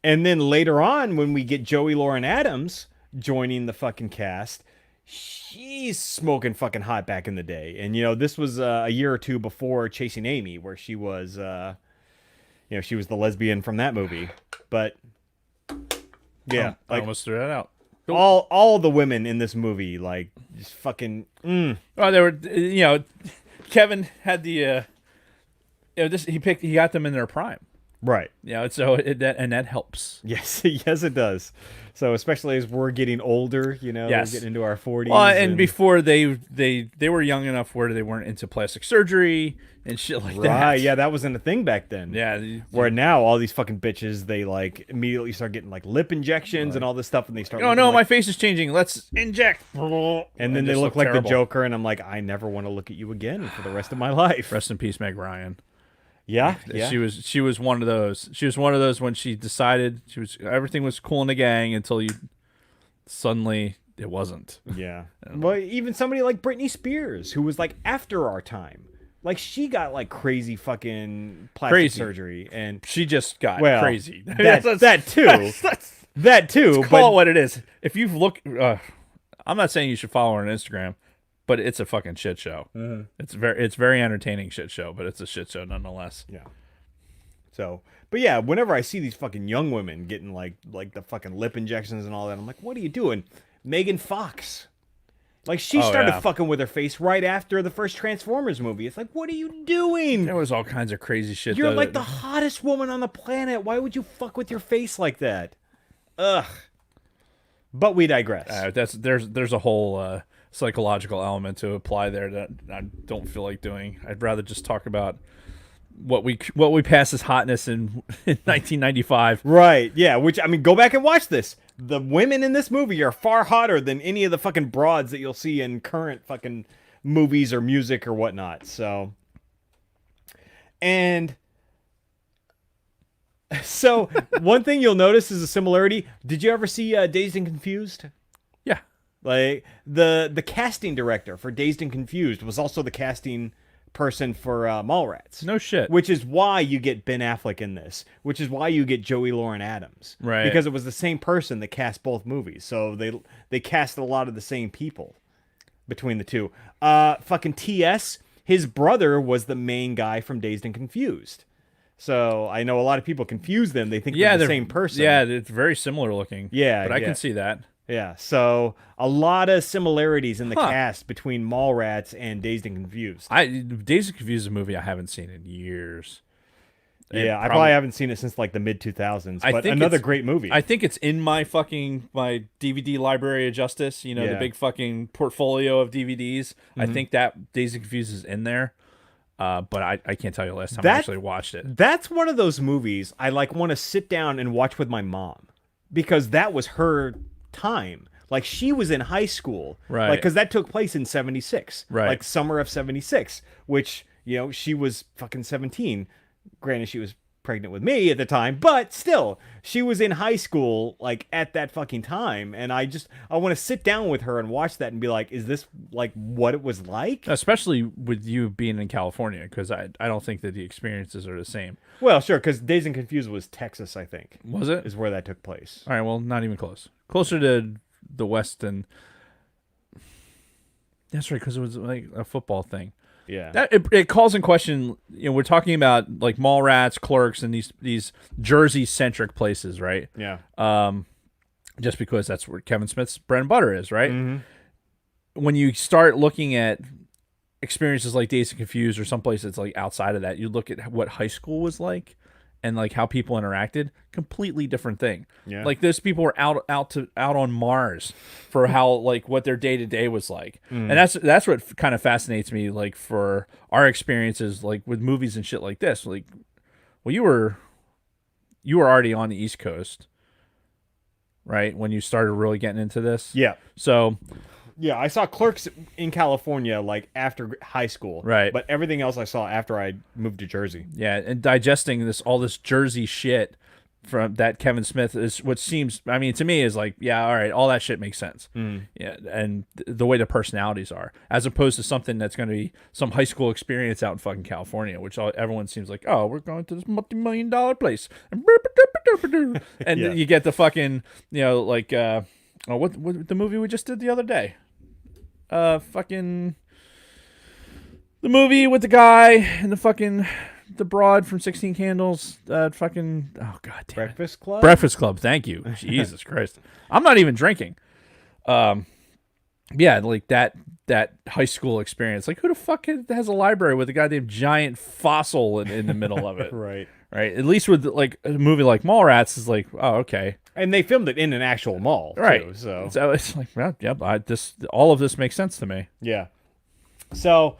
And then later on, when we get Joey Lauren Adams joining the fucking cast, she's smoking fucking hot back in the day. And, this was a year or two before Chasing Amy, where she was, she was the lesbian from that movie. But, yeah. I almost threw that out. All the women in this movie, just fucking. Oh, they were, Kevin had the, he got them in their prime, right? So that helps. Yes, yes, it does. So especially as we're getting older, we're getting into our 40s. Well, and before they were young enough where they weren't into plastic surgery and shit like that. Right, yeah, that wasn't a thing back then. Yeah. Where now all these fucking bitches, they immediately start getting lip injections and all this stuff, and they start. Oh no, my face is changing. Let's inject. And then they look like terrible. The Joker, and I'm like, I never want to look at you again for the rest of my life. Rest in peace, Meg Ryan. Yeah. She was one of those. She was one of those when she decided everything was cool in the gang until suddenly it wasn't. Yeah. Well, even somebody like Britney Spears, who was after our time. She got crazy fucking plastic surgery, and she just got crazy. That too. That too. Call it what it is. If you've looked, I'm not saying you should follow her on Instagram, but it's a fucking shit show. Mm-hmm. It's very entertaining shit show, but it's a shit show nonetheless. Yeah. So, but yeah, whenever I see these fucking young women getting the fucking lip injections and all that, I'm like, what are you doing? Megan Fox. She started fucking with her face right after the first Transformers movie. It's what are you doing? There was all kinds of crazy shit. You're the hottest woman on the planet. Why would you fuck with your face like that? Ugh. But we digress. There's a whole psychological element to apply there that I don't feel like doing. I'd rather just talk about what we pass as hotness in 1995. Right. Yeah. Which, go back and watch this. The women in this movie are far hotter than any of the fucking broads that you'll see in current fucking movies or music or whatnot. So, and So one thing you'll notice is a similarity. Did you ever see Dazed and Confused? Yeah. Like the casting director for Dazed and Confused was also the casting person for Mallrats. No shit. Which is why you get Ben Affleck in this. Which is why you get Joey Lauren Adams. Right. Because it was the same person that cast both movies. So they cast a lot of the same people between the two. Fucking T.S., his brother was the main guy from Dazed and Confused. So I know a lot of people confuse them. They think they're the same person. Yeah, it's very similar looking. Yeah, but I yeah. can see that. Yeah, so a lot of similarities in the cast between Mallrats and Dazed and Confused. Dazed and Confused is a movie I haven't seen in years. Yeah, I probably haven't seen it since like the mid 2000s. But another great movie. I think it's in my DVD library of justice. You know, the big fucking portfolio of DVDs. I think that Dazed and Confused is in there. But I can't tell you the last time I actually watched it. That's one of those movies I like want to sit down and watch with my mom because that was her time. Like she was in high school, right? Like because that took place in '76, right? Like summer of '76, which she was fucking 17. Granted, she was pregnant with me at the time, but still, she was in high school like at that fucking time, and I want to sit down with her and watch that and be like, is this like what it was like? Especially with you being in California, because I don't think that the experiences are the same. Well, sure, because Dazed and Confused was Texas, I think. Was it? Is where that took place. All right, well, not even close. Closer to the West than. That's right, because it was like a football thing. Yeah, that it calls in question. We're talking about like Mallrats, Clerks, and these Jersey centric places, right? Yeah. Just because that's where Kevin Smith's bread and butter is, right? Mm-hmm. When you start looking at experiences like Dazed and Confused or someplace that's like outside of that, you look at what high school was like and like how people interacted. Completely different thing. Yeah. Like those people were out on Mars for how like what their day to day was like, and that's what kind of fascinates me. Like for our experiences, like with movies and shit like this, like, well, you were already on the East Coast, right? When you started really getting into this, Yeah. So. Yeah, I saw Clerks in California like after high school, right? But everything else I saw after I moved to Jersey. Yeah, and digesting all this Jersey shit from that Kevin Smith is what seems. I mean, to me, is like, yeah, all right, all that shit makes sense. Yeah, and the way the personalities are, as opposed to something that's going to be some high school experience out in fucking California, which everyone seems like, oh, we're going to this multi-million-dollar place, and you get the fucking, like, what the movie we just did the other day. Fucking the movie with the guy and the broad from 16 Candles. Fucking oh god damn Breakfast Club. Breakfast Club. Thank you. Jesus Christ. I'm not even drinking. Yeah, like that high school experience. Like who the fuck has a library with a goddamn giant fossil in the middle of it? Right. At least with like a movie like Mallrats is like, oh okay. And they filmed it in an actual mall, right? Too, so it's like, well, yeah, all of this makes sense to me. Yeah. So,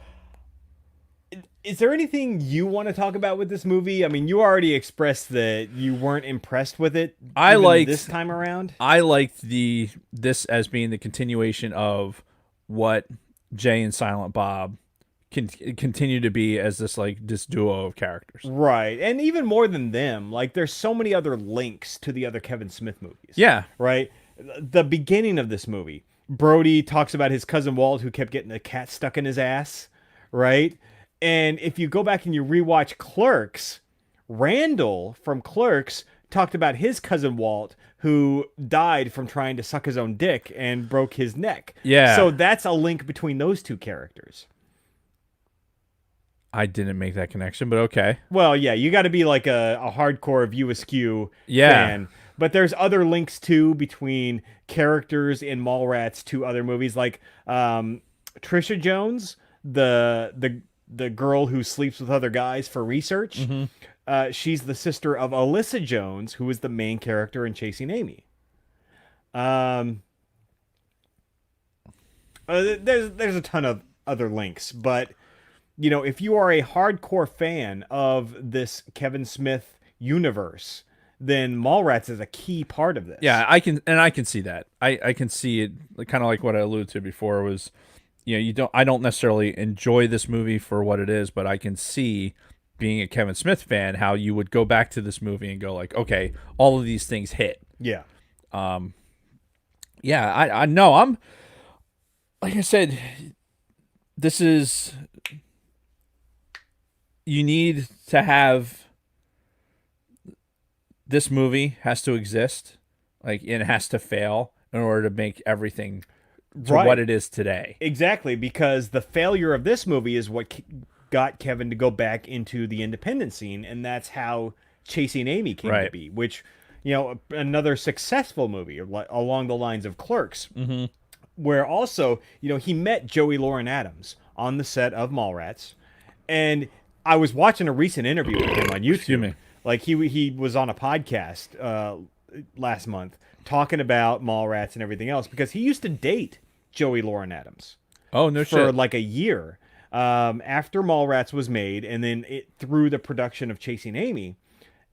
is there anything you want to talk about with this movie? I mean, you already expressed that you weren't impressed with it. I liked this time around. I liked this as being the continuation of what Jay and Silent Bob continue to be as this duo of characters, right? And even more than them, like there's so many other links to the other Kevin Smith movies. Yeah, right. The beginning of this movie, Brody talks about his cousin Walt who kept getting a cat stuck in his ass, right? And if you go back and you rewatch Clerks, Randall from Clerks talked about his cousin Walt who died from trying to suck his own dick and broke his neck. Yeah, so that's a link between those two characters. I didn't make that connection, but okay. Well, yeah, you got to be like a hardcore View Askew fan. But there's other links, too, between characters in Mallrats to other movies. Like Trisha Jones, the girl who sleeps with other guys for research. Mm-hmm. She's the sister of Alyssa Jones, who is the main character in Chasing Amy. There's a ton of other links, but... if you are a hardcore fan of this Kevin Smith universe, then Mallrats is a key part of this. Yeah, I can see that. I can see it, kind of like what I alluded to before was, I don't necessarily enjoy this movie for what it is, but I can see being a Kevin Smith fan, how you would go back to this movie and go like, okay, all of these things hit. Yeah. Yeah, I know. I'm like I said, this is you need to have this movie has to exist, like, and it has to fail in order to make everything to Right. what it is today. Exactly, because the failure of this movie is what got Kevin to go back into the independent scene, and that's how Chasing Amy came to Right. be, which, you know, another successful movie along the lines of Clerks, where also, you know, he met Joey Lauren Adams on the set of Mallrats, and I was watching a recent interview with him on YouTube. Excuse me. Like he was on a podcast last month talking about Mallrats and everything else because he used to date Joey Lauren Adams Oh no for shit. like a year after Mallrats was made, and then through the production of Chasing Amy,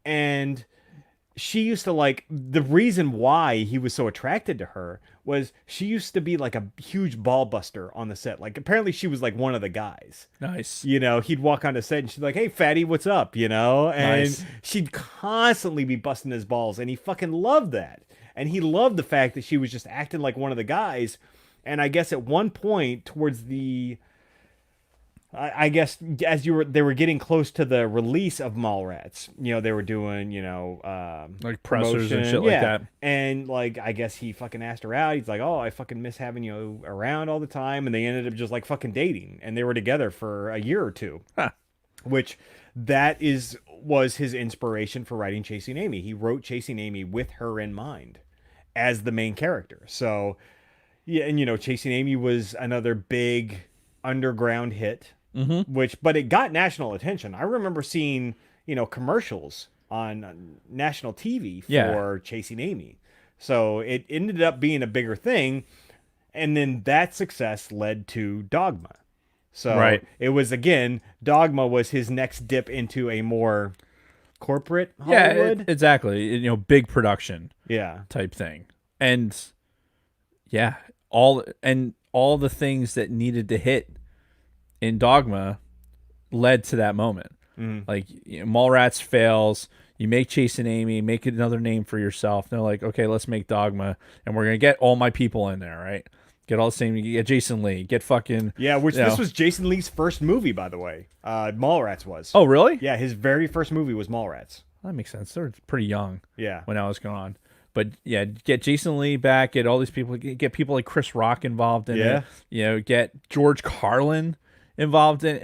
and she used to like the reason why he was so attracted to her was she used to be like a huge ball buster on the set. Like apparently she was like one of the guys. Nice. You know, he'd walk on the set and she'd be like, "Hey, fatty, what's up?" You know, and Nice. she'd constantly be busting his balls, and he fucking loved that. And he loved the fact that she was just acting like one of the guys. And I guess at one point towards the, I guess as they were getting close to the release of Mallrats, you know, they were doing, you know, Like pressers and promotion. shit like Yeah. that. And like, I guess he fucking asked her out. He's like, "Oh, I fucking miss having you around all the time." And they ended up just like fucking dating, and they were together for a year or two. Huh. Which was his inspiration for writing Chasing Amy. He wrote Chasing Amy with her in mind as the main character. So yeah, and you know, Chasing Amy was another big underground hit, but it got national attention. I remember seeing, you know, commercials on national TV for Yeah. Chasing Amy. So it ended up being a bigger thing, and then that success led to Dogma. So Right. it was, again, Dogma was his next dip into a more corporate Yeah, Hollywood. exactly. You know, big production Yeah. type thing. And yeah, all the things that needed to hit in Dogma led to that moment. Like, you know, Mallrats fails, you make Chasing Amy, make it another name for yourself. They're like, okay, let's make Dogma, and we're gonna get all my people in there, right? Get all the same. Get Jason Lee. Get fucking. Yeah, which you this know. was Jason Lee's first movie, by the way. Mallrats was. Oh, really? Yeah, his very first movie was Mallrats. That makes sense. They're pretty young Yeah. when that was going on. But yeah, get Jason Lee back. Get all these people. Get people like Chris Rock involved in Yeah. it. You know, get George Carlin involved in.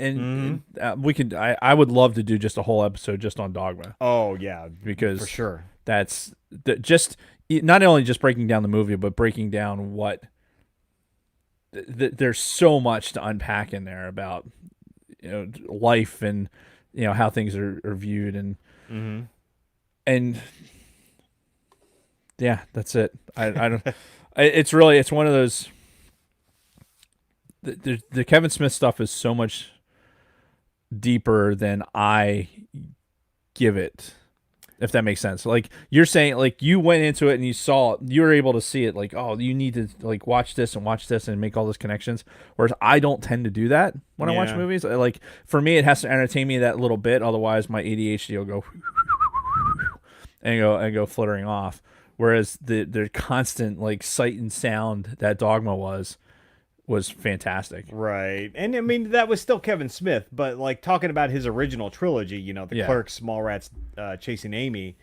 And we could. I would love to do just a whole episode just on Dogma, Oh, yeah. because For sure. that's just not only just breaking down the movie, but breaking down what. There's so much to unpack in there about, you know, life and, you know, how things are viewed and yeah, that's it. I don't. It's one of those. The Kevin Smith stuff is so much deeper than I give it, if that makes sense. Like you're saying, like you went into it and you were able to see it. Like, oh, you need to like watch this and make all those connections. Whereas I don't tend to do that when I watch Yeah. movies. Like for me, it has to entertain me that little bit. Otherwise, my ADHD will go and go fluttering off. Whereas the constant like sight and sound that Dogma was fantastic. Right. And I mean, that was still Kevin Smith, but like talking about his original trilogy, you know, the Yeah. Clerks, Mallrats, Chasing Amy,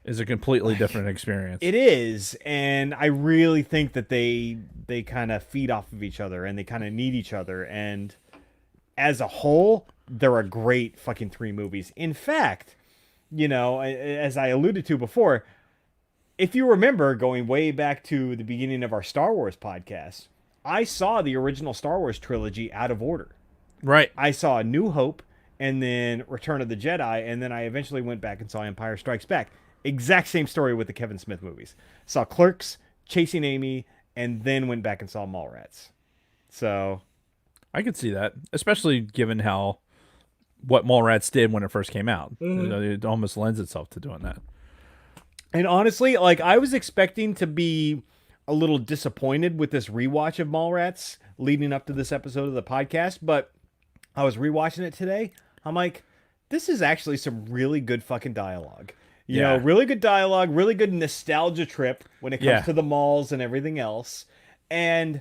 Is a completely different experience. it is. And I really think that they kind of feed off of each other and they kind of need each other. And as a whole, they're a great fucking three movies. In fact, you know, as I alluded to before, if you remember going way back to the beginning of our Star Wars podcast, I saw the original Star Wars trilogy out of order. Right. I saw A New Hope and then Return of the Jedi, and then I eventually went back and saw Empire Strikes Back. Exact same story with the Kevin Smith movies. Saw Clerks, Chasing Amy, and then went back and saw Mallrats. So, I could see that, especially given what Mallrats did when it first came out. You know, it almost lends itself to doing that. and honestly, like I was expecting to be a little disappointed with this rewatch of Mallrats leading up to this episode of the podcast, but I was rewatching it today. I'm like, this is actually some really good fucking dialogue. You Yeah. know, really good dialogue, really good nostalgia trip when it comes Yeah. to the malls and everything else. And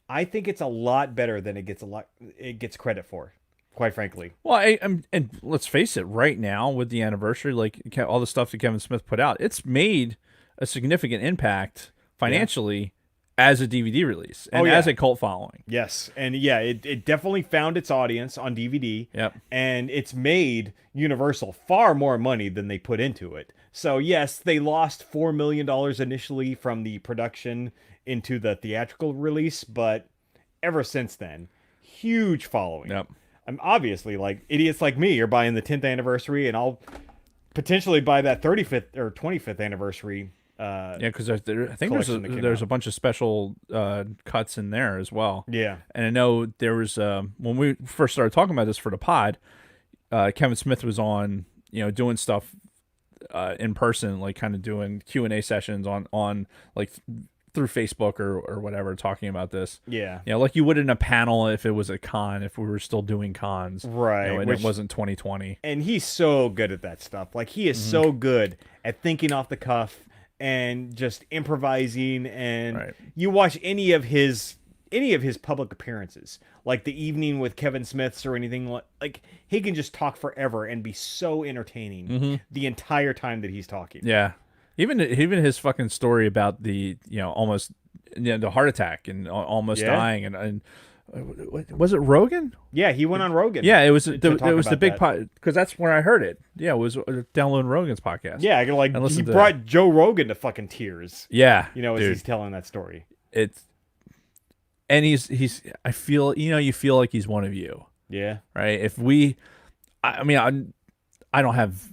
I think it's a lot better than it gets credit for, quite frankly. Well, and let's face it, right now with the anniversary, like all the stuff that Kevin Smith put out, it's made a significant impact financially as a DVD release and as a cult following. Yes. And yeah, it definitely found its audience on DVD. Yep. And it's made Universal far more money than they put into it. So yes, they lost $4 million initially from the production into the theatrical release, but ever since then, huge following. Yep. I'm obviously, like, idiots like me are buying the 10th anniversary, and I'll potentially buy that 35th or 25th anniversary. Yeah, because I think collection that came there's out. a bunch of special cuts in there as well. Yeah. And I know there was when we first started talking about this for the pod, Kevin Smith was on, doing stuff in person, like kind of doing Q&A sessions on like through Facebook or whatever, talking about this. Yeah. Like you would in a panel if it was a con, if we were still doing cons, Right, and which- it wasn't 2020. And he's so good at that stuff. Like, he is so good at thinking off the cuff and just improvising. And Right. you watch any of his public appearances, like the evening with Kevin Smith's or anything, like he can just talk forever and be so entertaining the entire time that he's talking. Yeah, even his fucking story about the almost the heart attack and almost Yeah. dying and was it Rogan? Yeah, he went on Rogan. Yeah, it was to the talk about big that. pod because that's where I heard it. Yeah, it was downloading Rogan's podcast. Yeah, like And he listen to brought Joe Rogan to fucking tears. yeah, As dude, he's telling that story. it's and he's I feel you feel like he's one of you, Yeah. right? If we, I mean I don't have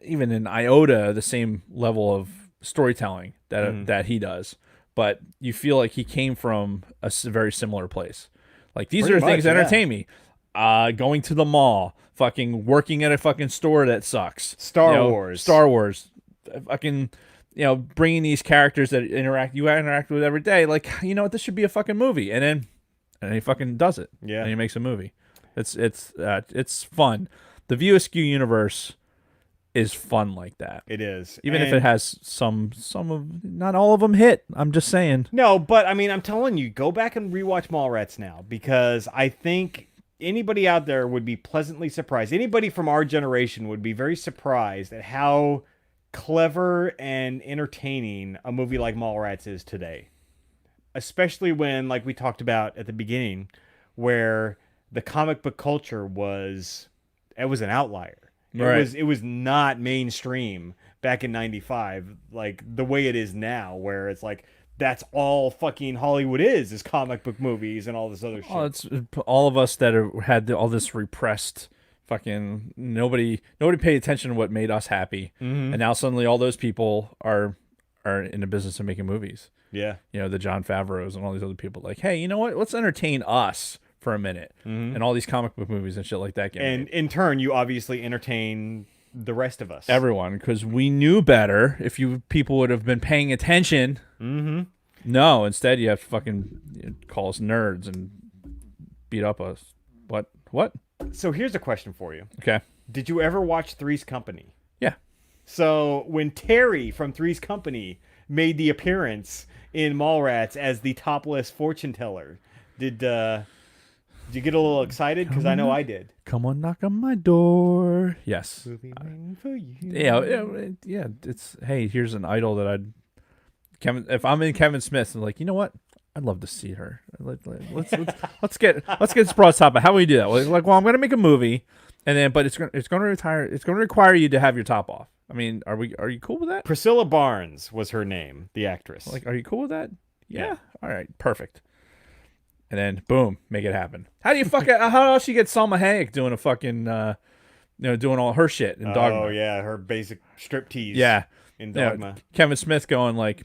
even an iota the same level of storytelling that he does, but you feel like he came from a very similar place. Like these Pretty are things much, that yeah. entertain me. Going to the mall, fucking working at a fucking store that sucks. Star Wars, fucking bringing these characters that you interact with every day. Like what, this should be a fucking movie, and he fucking does it. Yeah. And he makes a movie. It's fun. The View Askew universe is fun like that. It is. Even if And- it has some of, not all of them hit. I'm just saying. No, but I mean, I'm telling you, go back and rewatch Mallrats now, because I think anybody out there would be pleasantly surprised. Anybody from our generation would be very surprised at how clever and entertaining a movie like Mallrats is today. Especially when, like we talked about at the beginning, where the comic book culture was an outlier. Right. It was not mainstream back in 95 like the way it is now, where it's like that's all fucking Hollywood is comic book movies and all this other shit. Oh, it's all of us that had all this repressed fucking nobody paid attention to what made us happy, and now suddenly all those people are in the business of making movies. Yeah. The Jon Favreaus and all these other people. Like, hey, you know what? Let's entertain us for a minute, and all these comic book movies and shit like that get And made. in turn, you obviously entertain the rest of us. Everyone, because we knew better. If people would have been paying attention. No, instead you have to fucking call us nerds and beat up us. What? So here's a question for you. Okay. Did you ever watch Three's Company? Yeah. So when Terry from Three's Company made the appearance in Mallrats as the topless fortune teller, did you get a little excited? Because I know I did. Come on, knock on my door. Yes. We'll be waiting for you. Yeah. It's hey, here's an idol that if I'm in Kevin Smith, and like, you know what? I'd love to see her. Let's get this broad top. How do we do that? Like, well, I'm gonna make a movie, and then but it's gonna require you to have your top off. I mean, are you cool with that? Priscilla Barnes was her name, the actress. Like, are you cool with that? Yeah. All right. Perfect. And then boom, make it happen. How do you how else you get Salma Hayek doing a fucking doing all her shit in Dogma? Oh yeah, her basic striptease. Yeah. In Dogma. Kevin Smith going like,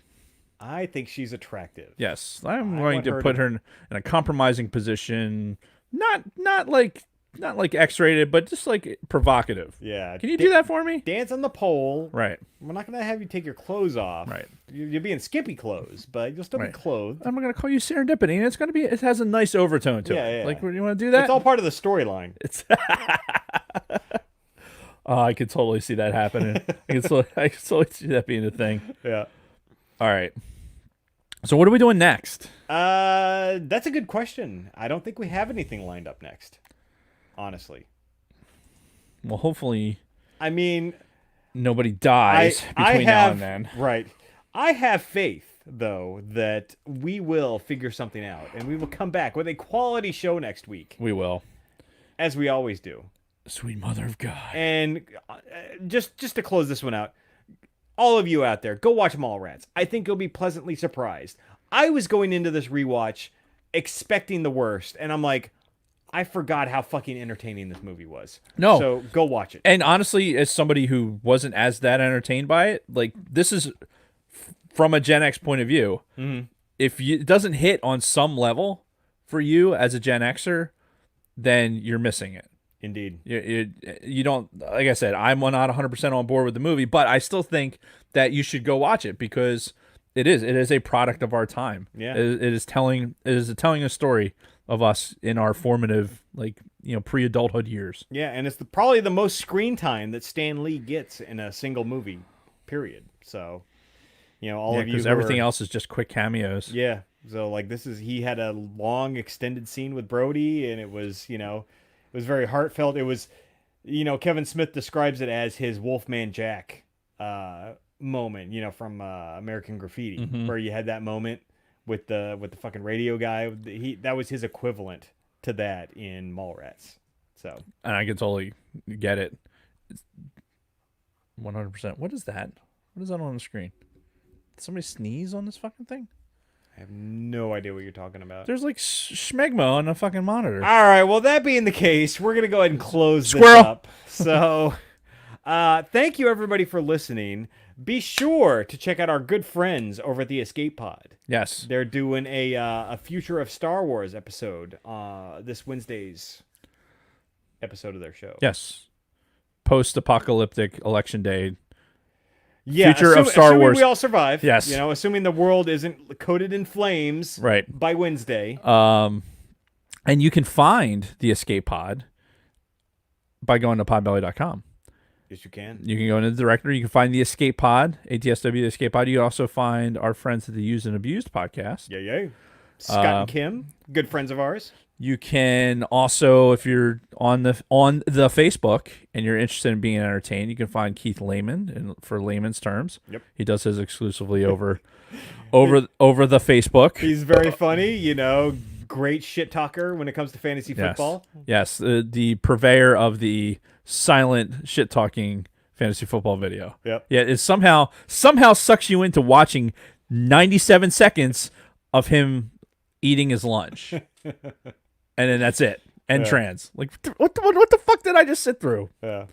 I think she's attractive. yes, I'm I going want to her put to- her in a compromising position. Not like X-rated, but just like provocative. Yeah. Can you do that for me? Dance on the pole. Right. We're not gonna have you take your clothes off. Right. You'll be in skimpy clothes, but you'll still Right. be clothed. I'm gonna call you Serendipity, and it has a nice overtone to Yeah, it. yeah. Like, you want to do that? It's all part of the storyline. It's Oh, I could totally see that happening. I could totally see that being a thing. Yeah. All right. So what are we doing next? That's a good question. I don't think we have anything lined up next. Honestly. Well, hopefully I mean, nobody dies between now and then. Right. I have faith, though, that we will figure something out, and we will come back with a quality show next week, We will. as we always do. Sweet mother of God. And just to close this one out, all of you out there, go watch Mallrats. I think you'll be pleasantly surprised. I was going into this rewatch expecting the worst, and I'm like, I forgot how fucking entertaining this movie was. No. So go watch it. And honestly, as somebody who wasn't as that entertained by it, like this is from a Gen X point of view. Mm-hmm. If it doesn't hit on some level for you as a Gen Xer, then you're missing it. Indeed. You don't, like I said, I'm not 100% on board with the movie, but I still think that you should go watch it because it is a product of our time. Yeah. It is telling a story of us in our formative, pre-adulthood years. Yeah, and it's probably the most screen time that Stan Lee gets in a single movie, period. So, all of you because everything else is just quick cameos. Yeah, so like he had a long extended scene with Brody, and it was, it was very heartfelt. It was, Kevin Smith describes it as his Wolfman Jack moment, from American Graffiti, where you had that moment with the fucking radio guy. That was his equivalent to that in Mallrats. So, and I can totally get it. 100%. What is that? What is that on the screen? Did somebody sneeze on this fucking thing? I have no idea what you're talking about. There's like schmegma on the fucking monitor. All right, well, that being the case, we're going to go ahead and close this Squirrel. up. So, thank you, everybody, for listening. Be sure to check out our good friends over at the Escape Pod. Yes. They're doing a Future of Star Wars episode this Wednesday's episode of their show. Yes. Post-apocalyptic election day. Yeah, Future of Star assuming Wars. we all survive. Yes. Assuming the world isn't coated in flames Right. by Wednesday. And you can find the Escape Pod by going to podbelly.com. Yes, you can. You can go into the directory. You can find the Escape Pod, ATSW, the Escape Pod. You can also find our friends at the Used and Abused podcast. Yeah. Scott and Kim, good friends of ours. You can also, if you're on the Facebook and you're interested in being entertained, you can find Keith Lehman for layman's terms. Yep. He does his exclusively over the Facebook. He's very funny, great shit talker when it comes to fantasy football. Yes, the purveyor of the silent shit talking fantasy football video. Yep. Yeah, it somehow sucks you into watching 97 seconds of him eating his lunch. And then that's it. And trans. Like, what the fuck did I just sit through? Yeah.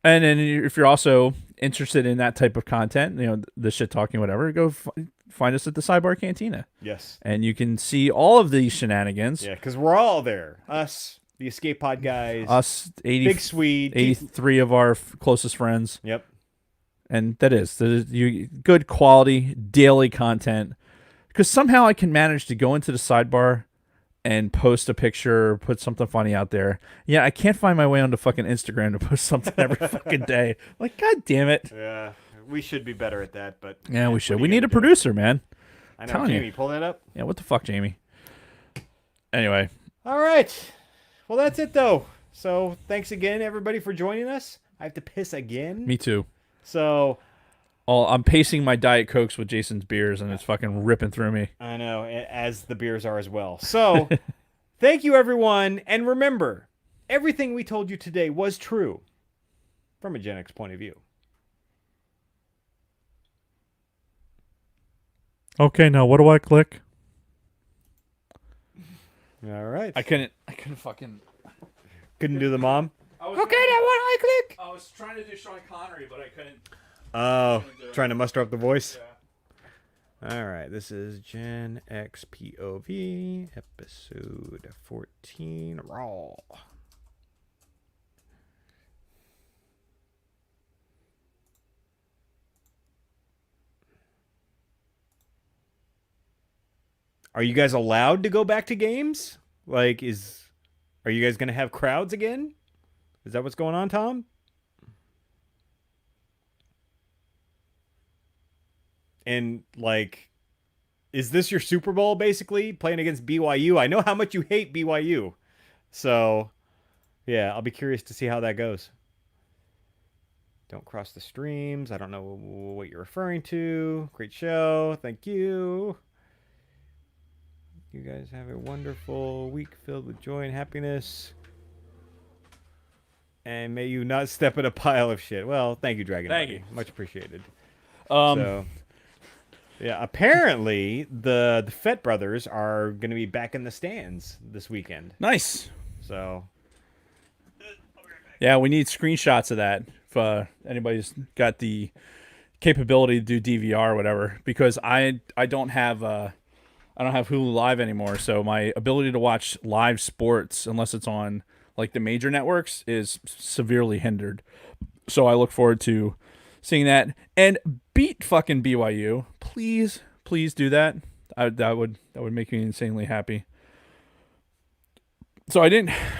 And then if you're also interested in that type of content, the shit talking, whatever, go find us at the Sidebar Cantina. Yes. And you can see all of these shenanigans. Yeah, because we're all there. Us, the Escape Pod guys. Us, Big Swede. 83 of our closest friends. Yep. And that is good quality daily content. Because somehow I can manage to go into the Sidebar and post a picture, put something funny out there. Yeah, I can't find my way onto fucking Instagram to post something every fucking day. Like, God damn it. Yeah, we should be better at that, but... Yeah, we should. We need a producer, man. I know, Telling Jamie, you. pull that up. Yeah, what the fuck, Jamie? Anyway. All right. Well, that's it, though. So, thanks again, everybody, for joining us. I have to piss again. Me too. So... I'm pacing my Diet Cokes with Jason's beers, and it's fucking ripping through me. I know, as the beers are as well. So, thank you, everyone. And remember, everything we told you today was true from a Gen X point of view. Okay, now what do I click? All right. I couldn't fucking... Couldn't do the mom? Okay, now what do I click? I was trying to do Sean Connery, but I couldn't. Oh, trying to muster up the voice? Yeah. All right, this is GenXPoV, episode 14, Raw. Are you guys allowed to go back to games? Are you guys going to have crowds again? Is that what's going on, Tom? And like, is this your Super Bowl basically playing against BYU? I know how much you hate BYU, so yeah, I'll be curious to see how that goes. Don't cross the streams. I don't know what you're referring to. Great show. Thank you. You guys have a wonderful week filled with joy and happiness. And may you not step in a pile of shit. Well, thank you, Dragon. Thank Buddy. you. Much appreciated. So, yeah, apparently the Fett brothers are going to be back in the stands this weekend. Nice. So, Yeah, we need screenshots of that if anybody's got the capability to do DVR or whatever, because I don't have Hulu Live anymore, so my ability to watch live sports unless it's on like the major networks is severely hindered. So I look forward to seeing that and beat fucking BYU. Please do that. That would make me insanely happy. So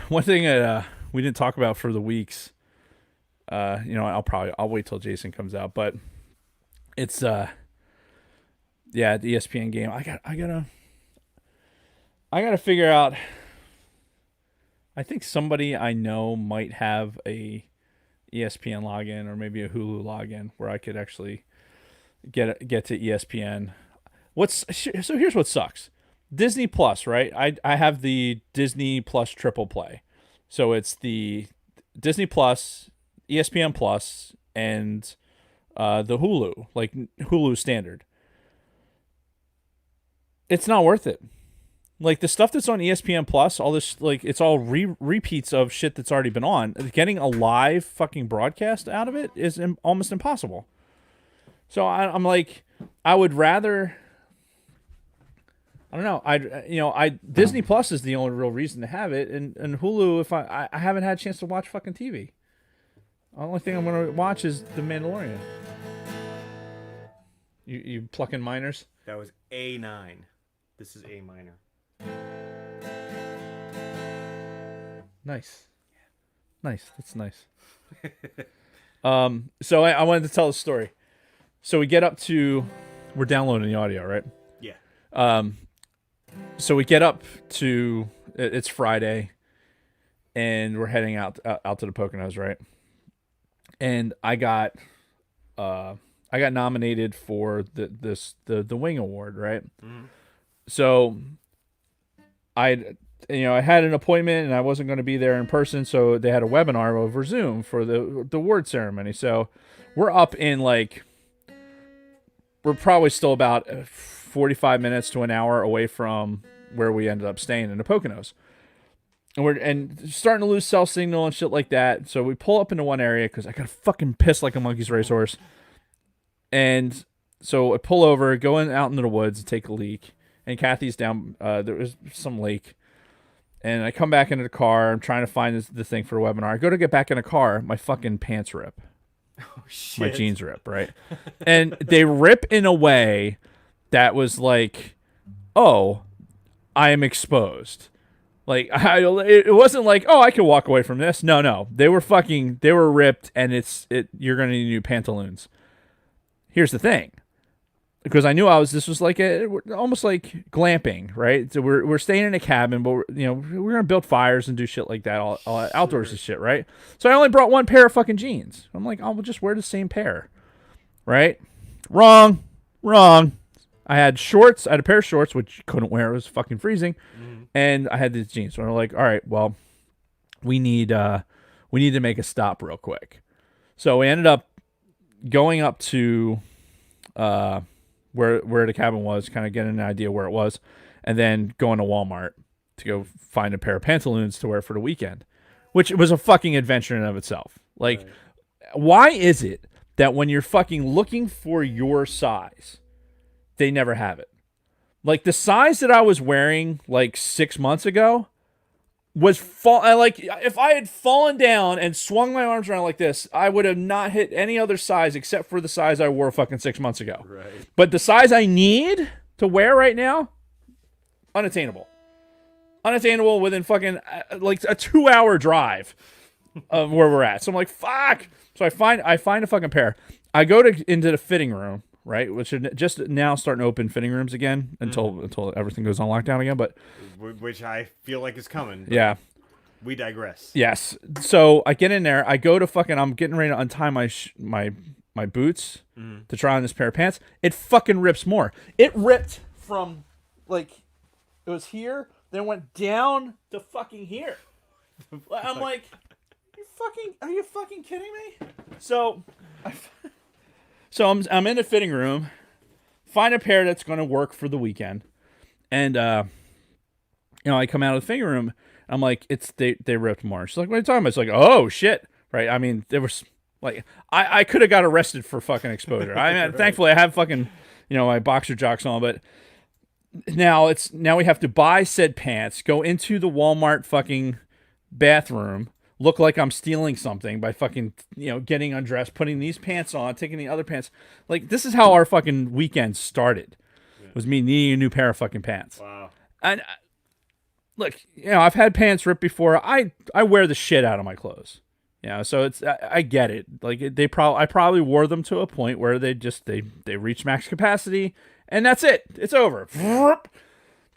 one thing that we didn't talk about for the weeks. I'll wait till Jason comes out, but it's the ESPN game. I gotta figure out. I think somebody I know might have a ESPN login or maybe a Hulu login where I could actually get to ESPN. So here's what sucks. Disney Plus, right? I have the Disney Plus triple play. So it's the Disney Plus, ESPN Plus, and the Hulu, like Hulu standard. It's not worth it. Like the stuff that's on ESPN Plus, all this, like it's all repeats of shit that's already been on. Getting a live fucking broadcast out of it is almost impossible. So I'm like, I would rather. I don't know. Disney Plus is the only real reason to have it, and Hulu. If I haven't had a chance to watch fucking TV. The only thing I'm gonna watch is The Mandalorian. You plucking minors? that was A9. This is A minor. Nice. That's nice. So I wanted to tell a story. So we get up to, we're downloading the audio, right? Yeah. So we get up to, it's Friday, and we're heading out to the Poconos, right? And I got nominated for the Wing Award, right? Mm-hmm. So I had an appointment and I wasn't going to be there in person, so they had a webinar over Zoom for the award ceremony. So we're up in we're probably still about 45 minutes to an hour away from where we ended up staying in the Poconos. And we're starting to lose cell signal and shit like that. So we pull up into one area because I got fucking pissed like a monkey's racehorse. And so I pull over, go out into the woods, and take a leak. And Kathy's down. There was some lake. And I come back into the car. I'm trying to find the thing for a webinar. I go to get back in the car. My fucking pants rip. Oh, shit. My jeans rip, right? And they rip in a way that was like, oh, I am exposed. Like, it wasn't like, oh, I can walk away from this. No. They were ripped, and you're going to need new pantaloons. Here's the thing. Because I knew this was like almost like glamping, right? So we're staying in a cabin, but we're going to build fires and do shit like that, all outdoors and shit, right? So I only brought one pair of fucking jeans. I'm like, we'll just wear the same pair, right? Wrong. I had shorts. I had a pair of shorts, which you couldn't wear. It was fucking freezing. Mm-hmm. And I had these jeans. So we're like, all right, well, we need to make a stop real quick. So we ended up going up to where the cabin was, kind of getting an idea where it was, and then going to Walmart to go find a pair of pantaloons to wear for the weekend, which was a fucking adventure in and of itself. Like, right. Why is it that when you're fucking looking for your size, they never have it? Like, the size that I was wearing like 6 months ago was if I had fallen down and swung my arms around like this, I would have not hit any other size except for the size I wore fucking 6 months ago. Right. But the size I need to wear right now, unattainable within fucking like a 2-hour drive of where we're at. So I'm like, fuck. So I find a fucking pair. I go into the fitting room, right? Which are just now starting to open fitting rooms again until everything goes on lockdown again. But Which I feel like is coming. yeah, We digress. yes. So I get in there. I go to fucking. I'm getting ready to untie my boots to try on this pair of pants. It fucking rips more. It ripped from like it was here, then went down to fucking here. I'm like, are you fucking kidding me? So I'm in the fitting room, find a pair that's going to work for the weekend, and I come out of the fitting room. I'm like, they ripped more. She's like, what are you talking about? It's like, oh shit, right? I mean, there was like, I could have got arrested for fucking exposure. I mean, thankfully I have fucking my boxer jocks on, but now we have to buy said pants, go into the Walmart fucking bathroom, look like I'm stealing something by fucking, getting undressed, putting these pants on, taking the other pants. Like, this is how our fucking weekend started. Was me needing a new pair of fucking pants. Wow. And look, I've had pants ripped before. I wear the shit out of my clothes. So I get it. Like, I probably wore them to a point where they reach max capacity and that's it. It's over.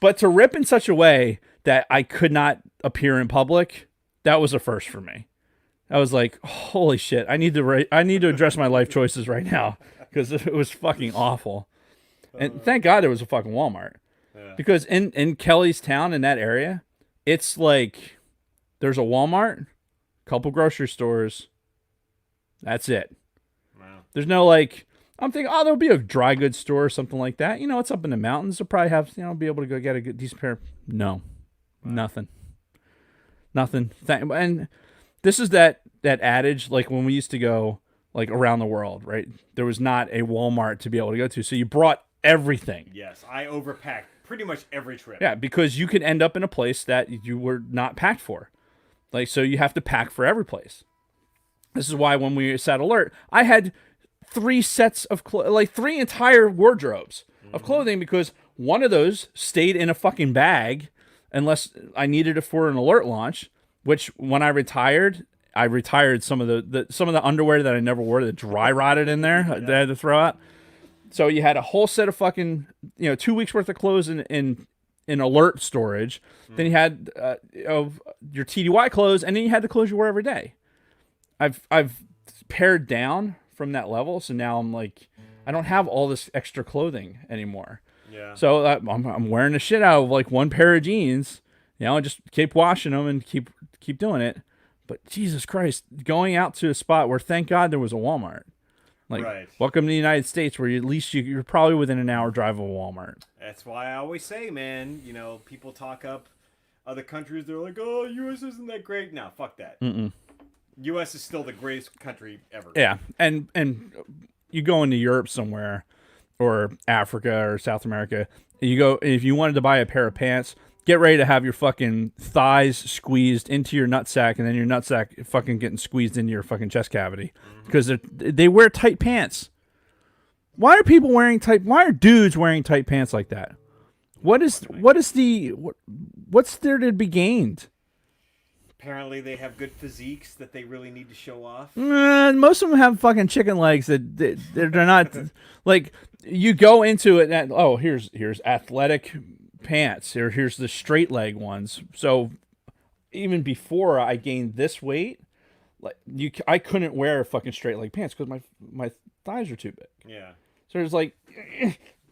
But to rip in such a way that I could not appear in public, that was a first for me. I was like, holy shit, I need to address my life choices right now because it was fucking awful. And thank God there was a fucking Walmart. Yeah. Because in Kelly's town, in that area, it's like there's a Walmart, a couple grocery stores. That's it. Wow. There's no like, I'm thinking, there'll be a dry goods store or something like that. It's up in the mountains. They'll probably have, be able to go get a good, decent pair. No, wow. Nothing. And this is that adage, like when we used to go like around the world, right? There was not a Walmart to be able to go to. So you brought everything. Yes, I overpacked pretty much every trip. Yeah, because you could end up in a place that you were not packed for. Like, so you have to pack for every place. This is why when we sat alert, I had 3 sets of like 3 entire wardrobes of clothing because one of those stayed in a fucking bag unless I needed it for an alert launch, which when I retired some of the underwear that I never wore that dry rotted in there that I had to throw out. So you had a whole set of fucking 2 weeks worth of clothes in alert storage. Then you had your TDY clothes, and then you had the clothes you wore every day. I've pared down from that level, so now I'm like, I don't have all this extra clothing anymore. Yeah. So I'm wearing the shit out of like one pair of jeans, and just keep washing them and keep doing it. But Jesus Christ, going out to a spot where thank God there was a Walmart. Like, right. Welcome to the United States, where at least you're probably within an hour drive of a Walmart. That's why I always say, man, people talk up other countries. They're like, oh, U.S. isn't that great. No, fuck that. U.S. is still the greatest country ever. Yeah, and you go into Europe somewhere, or Africa or South America, you go, if you wanted to buy a pair of pants, get ready to have your fucking thighs squeezed into your nutsack, and then your nutsack fucking getting squeezed into your fucking chest cavity because they wear tight pants. Why are dudes wearing tight pants like that? What's there to be gained? Apparently, they have good physiques that they really need to show off. Most of them have fucking chicken legs that they're not like. You go into it and here's athletic pants. Here's the straight leg ones. So even before I gained this weight, I couldn't wear fucking straight leg pants because my thighs are too big. Yeah. So it's like.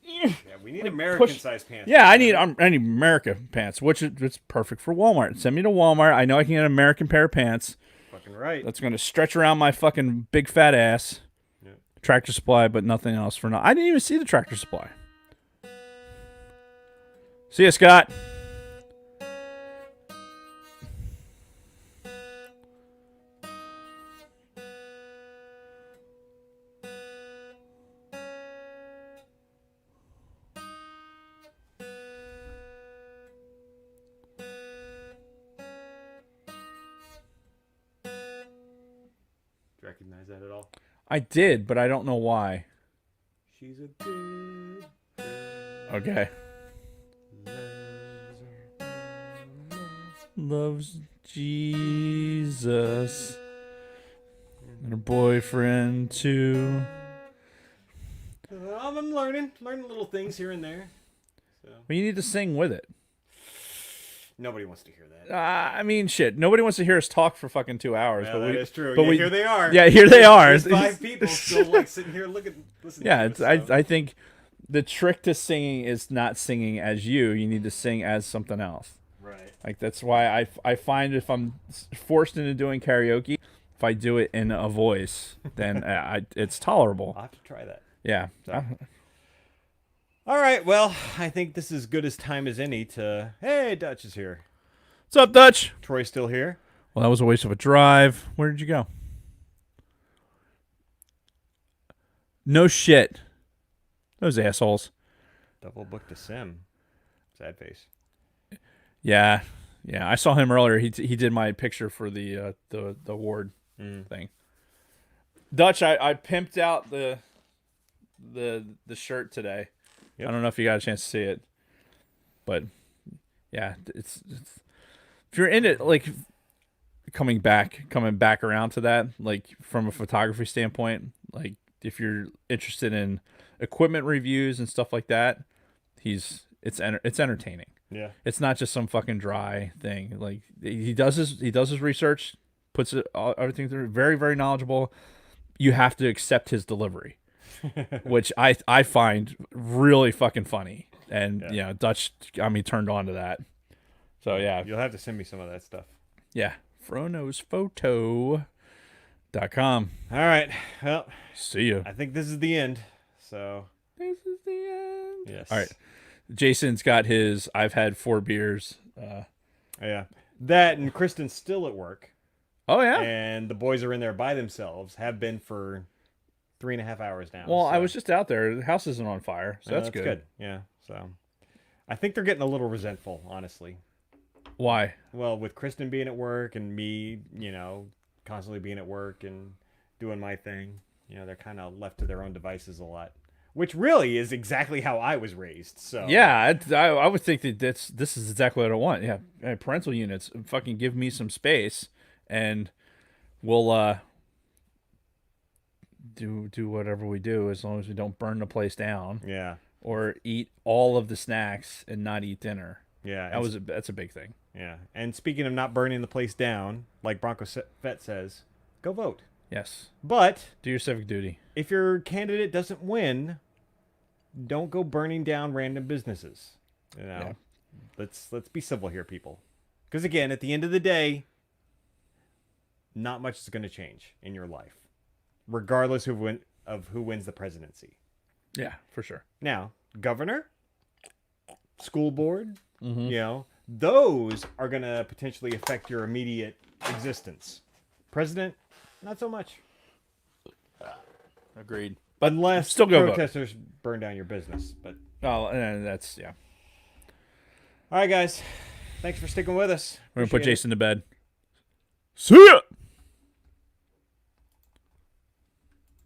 Yeah, we need American-sized pants. Yeah, I need American pants, which it's perfect for Walmart. Send me to Walmart. I know I can get an American pair of pants. Fucking right. That's going to stretch around my fucking big fat ass. Yeah. Tractor Supply, but nothing else for now. I didn't even see the Tractor Supply. See ya, Scott. Recognize that at all? I did, but I don't know why. She's a good girl. Okay. Loves Jesus and her boyfriend too. I'm I'm learning little things here and there. So But you need to sing with it. nobody wants to hear that. I mean, shit. Nobody wants to hear us talk for fucking 2 hours. Yeah, but that is true. But Yeah, here they are. Yeah, here they are. There's 5 people still like sitting here listening. Yeah, to us, so. I think the trick to singing is not singing as you. You need to sing as something else. Right. Like that's why I find if I'm forced into doing karaoke, if I do it in a voice, then it's tolerable. I'll have to try that. Yeah. All right. Well, I think this is as good as time as any to. Hey, Dutch is here. What's up, Dutch? Troy's still here. Well, that was a waste of a drive. Where did you go? No shit. Those assholes. Double booked a sim. Sad face. Yeah. I saw him earlier. He did my picture for the award thing. Dutch, I pimped out the shirt today. Yep. I don't know if you got a chance to see it, but yeah, it's if you're in it, like coming back around to that, like from a photography standpoint, like if you're interested in equipment reviews and stuff like that, it's entertaining. Yeah. It's not just some fucking dry thing. Like he does his research, puts it everything through. Very, very knowledgeable. You have to accept his delivery, which I find really fucking funny. And Dutch got me turned on to that. So yeah, You'll have to send me some of that stuff. yeah. FronosPhoto.com. All right. Well, See ya. I think this is the end. So This is the end. yes. All right. Jason's got his. I've had 4 beers. Yeah. That and Kristen's still at work. Oh yeah. And the boys are in there by themselves. Have been for 3.5 hours now. Well, I so- was just out there. The house isn't on fire, so Yeah, that's good. Yeah. So I think they're getting a little resentful, honestly. Why? Well, with Kristen being at work and me, constantly being at work and doing my thing, they're kind of left to their own devices a lot, which really is exactly how I was raised. So Yeah, I would think that this is exactly what I want. Yeah, parental units, fucking give me some space, and we'll do whatever we do as long as we don't burn the place down Yeah. or eat all of the snacks and not eat dinner. Yeah. That's a big thing. Yeah. And speaking of not burning the place down, like Bronco Vet says, go vote. Yes, But do your civic duty. if your candidate doesn't win, don't go burning down random businesses. Yeah. Let's be civil here, people. Because again, at the end of the day, not much is going to change in your life, regardless of who wins the presidency. Yeah, for sure. Now, governor, school board, those are going to potentially affect your immediate existence. President, not so much. Agreed. Unless still go vote. protesters burn down your business. But Oh, and that's all right, guys. Thanks for sticking with us. We're gonna put Appreciate it. Jason to bed. See ya.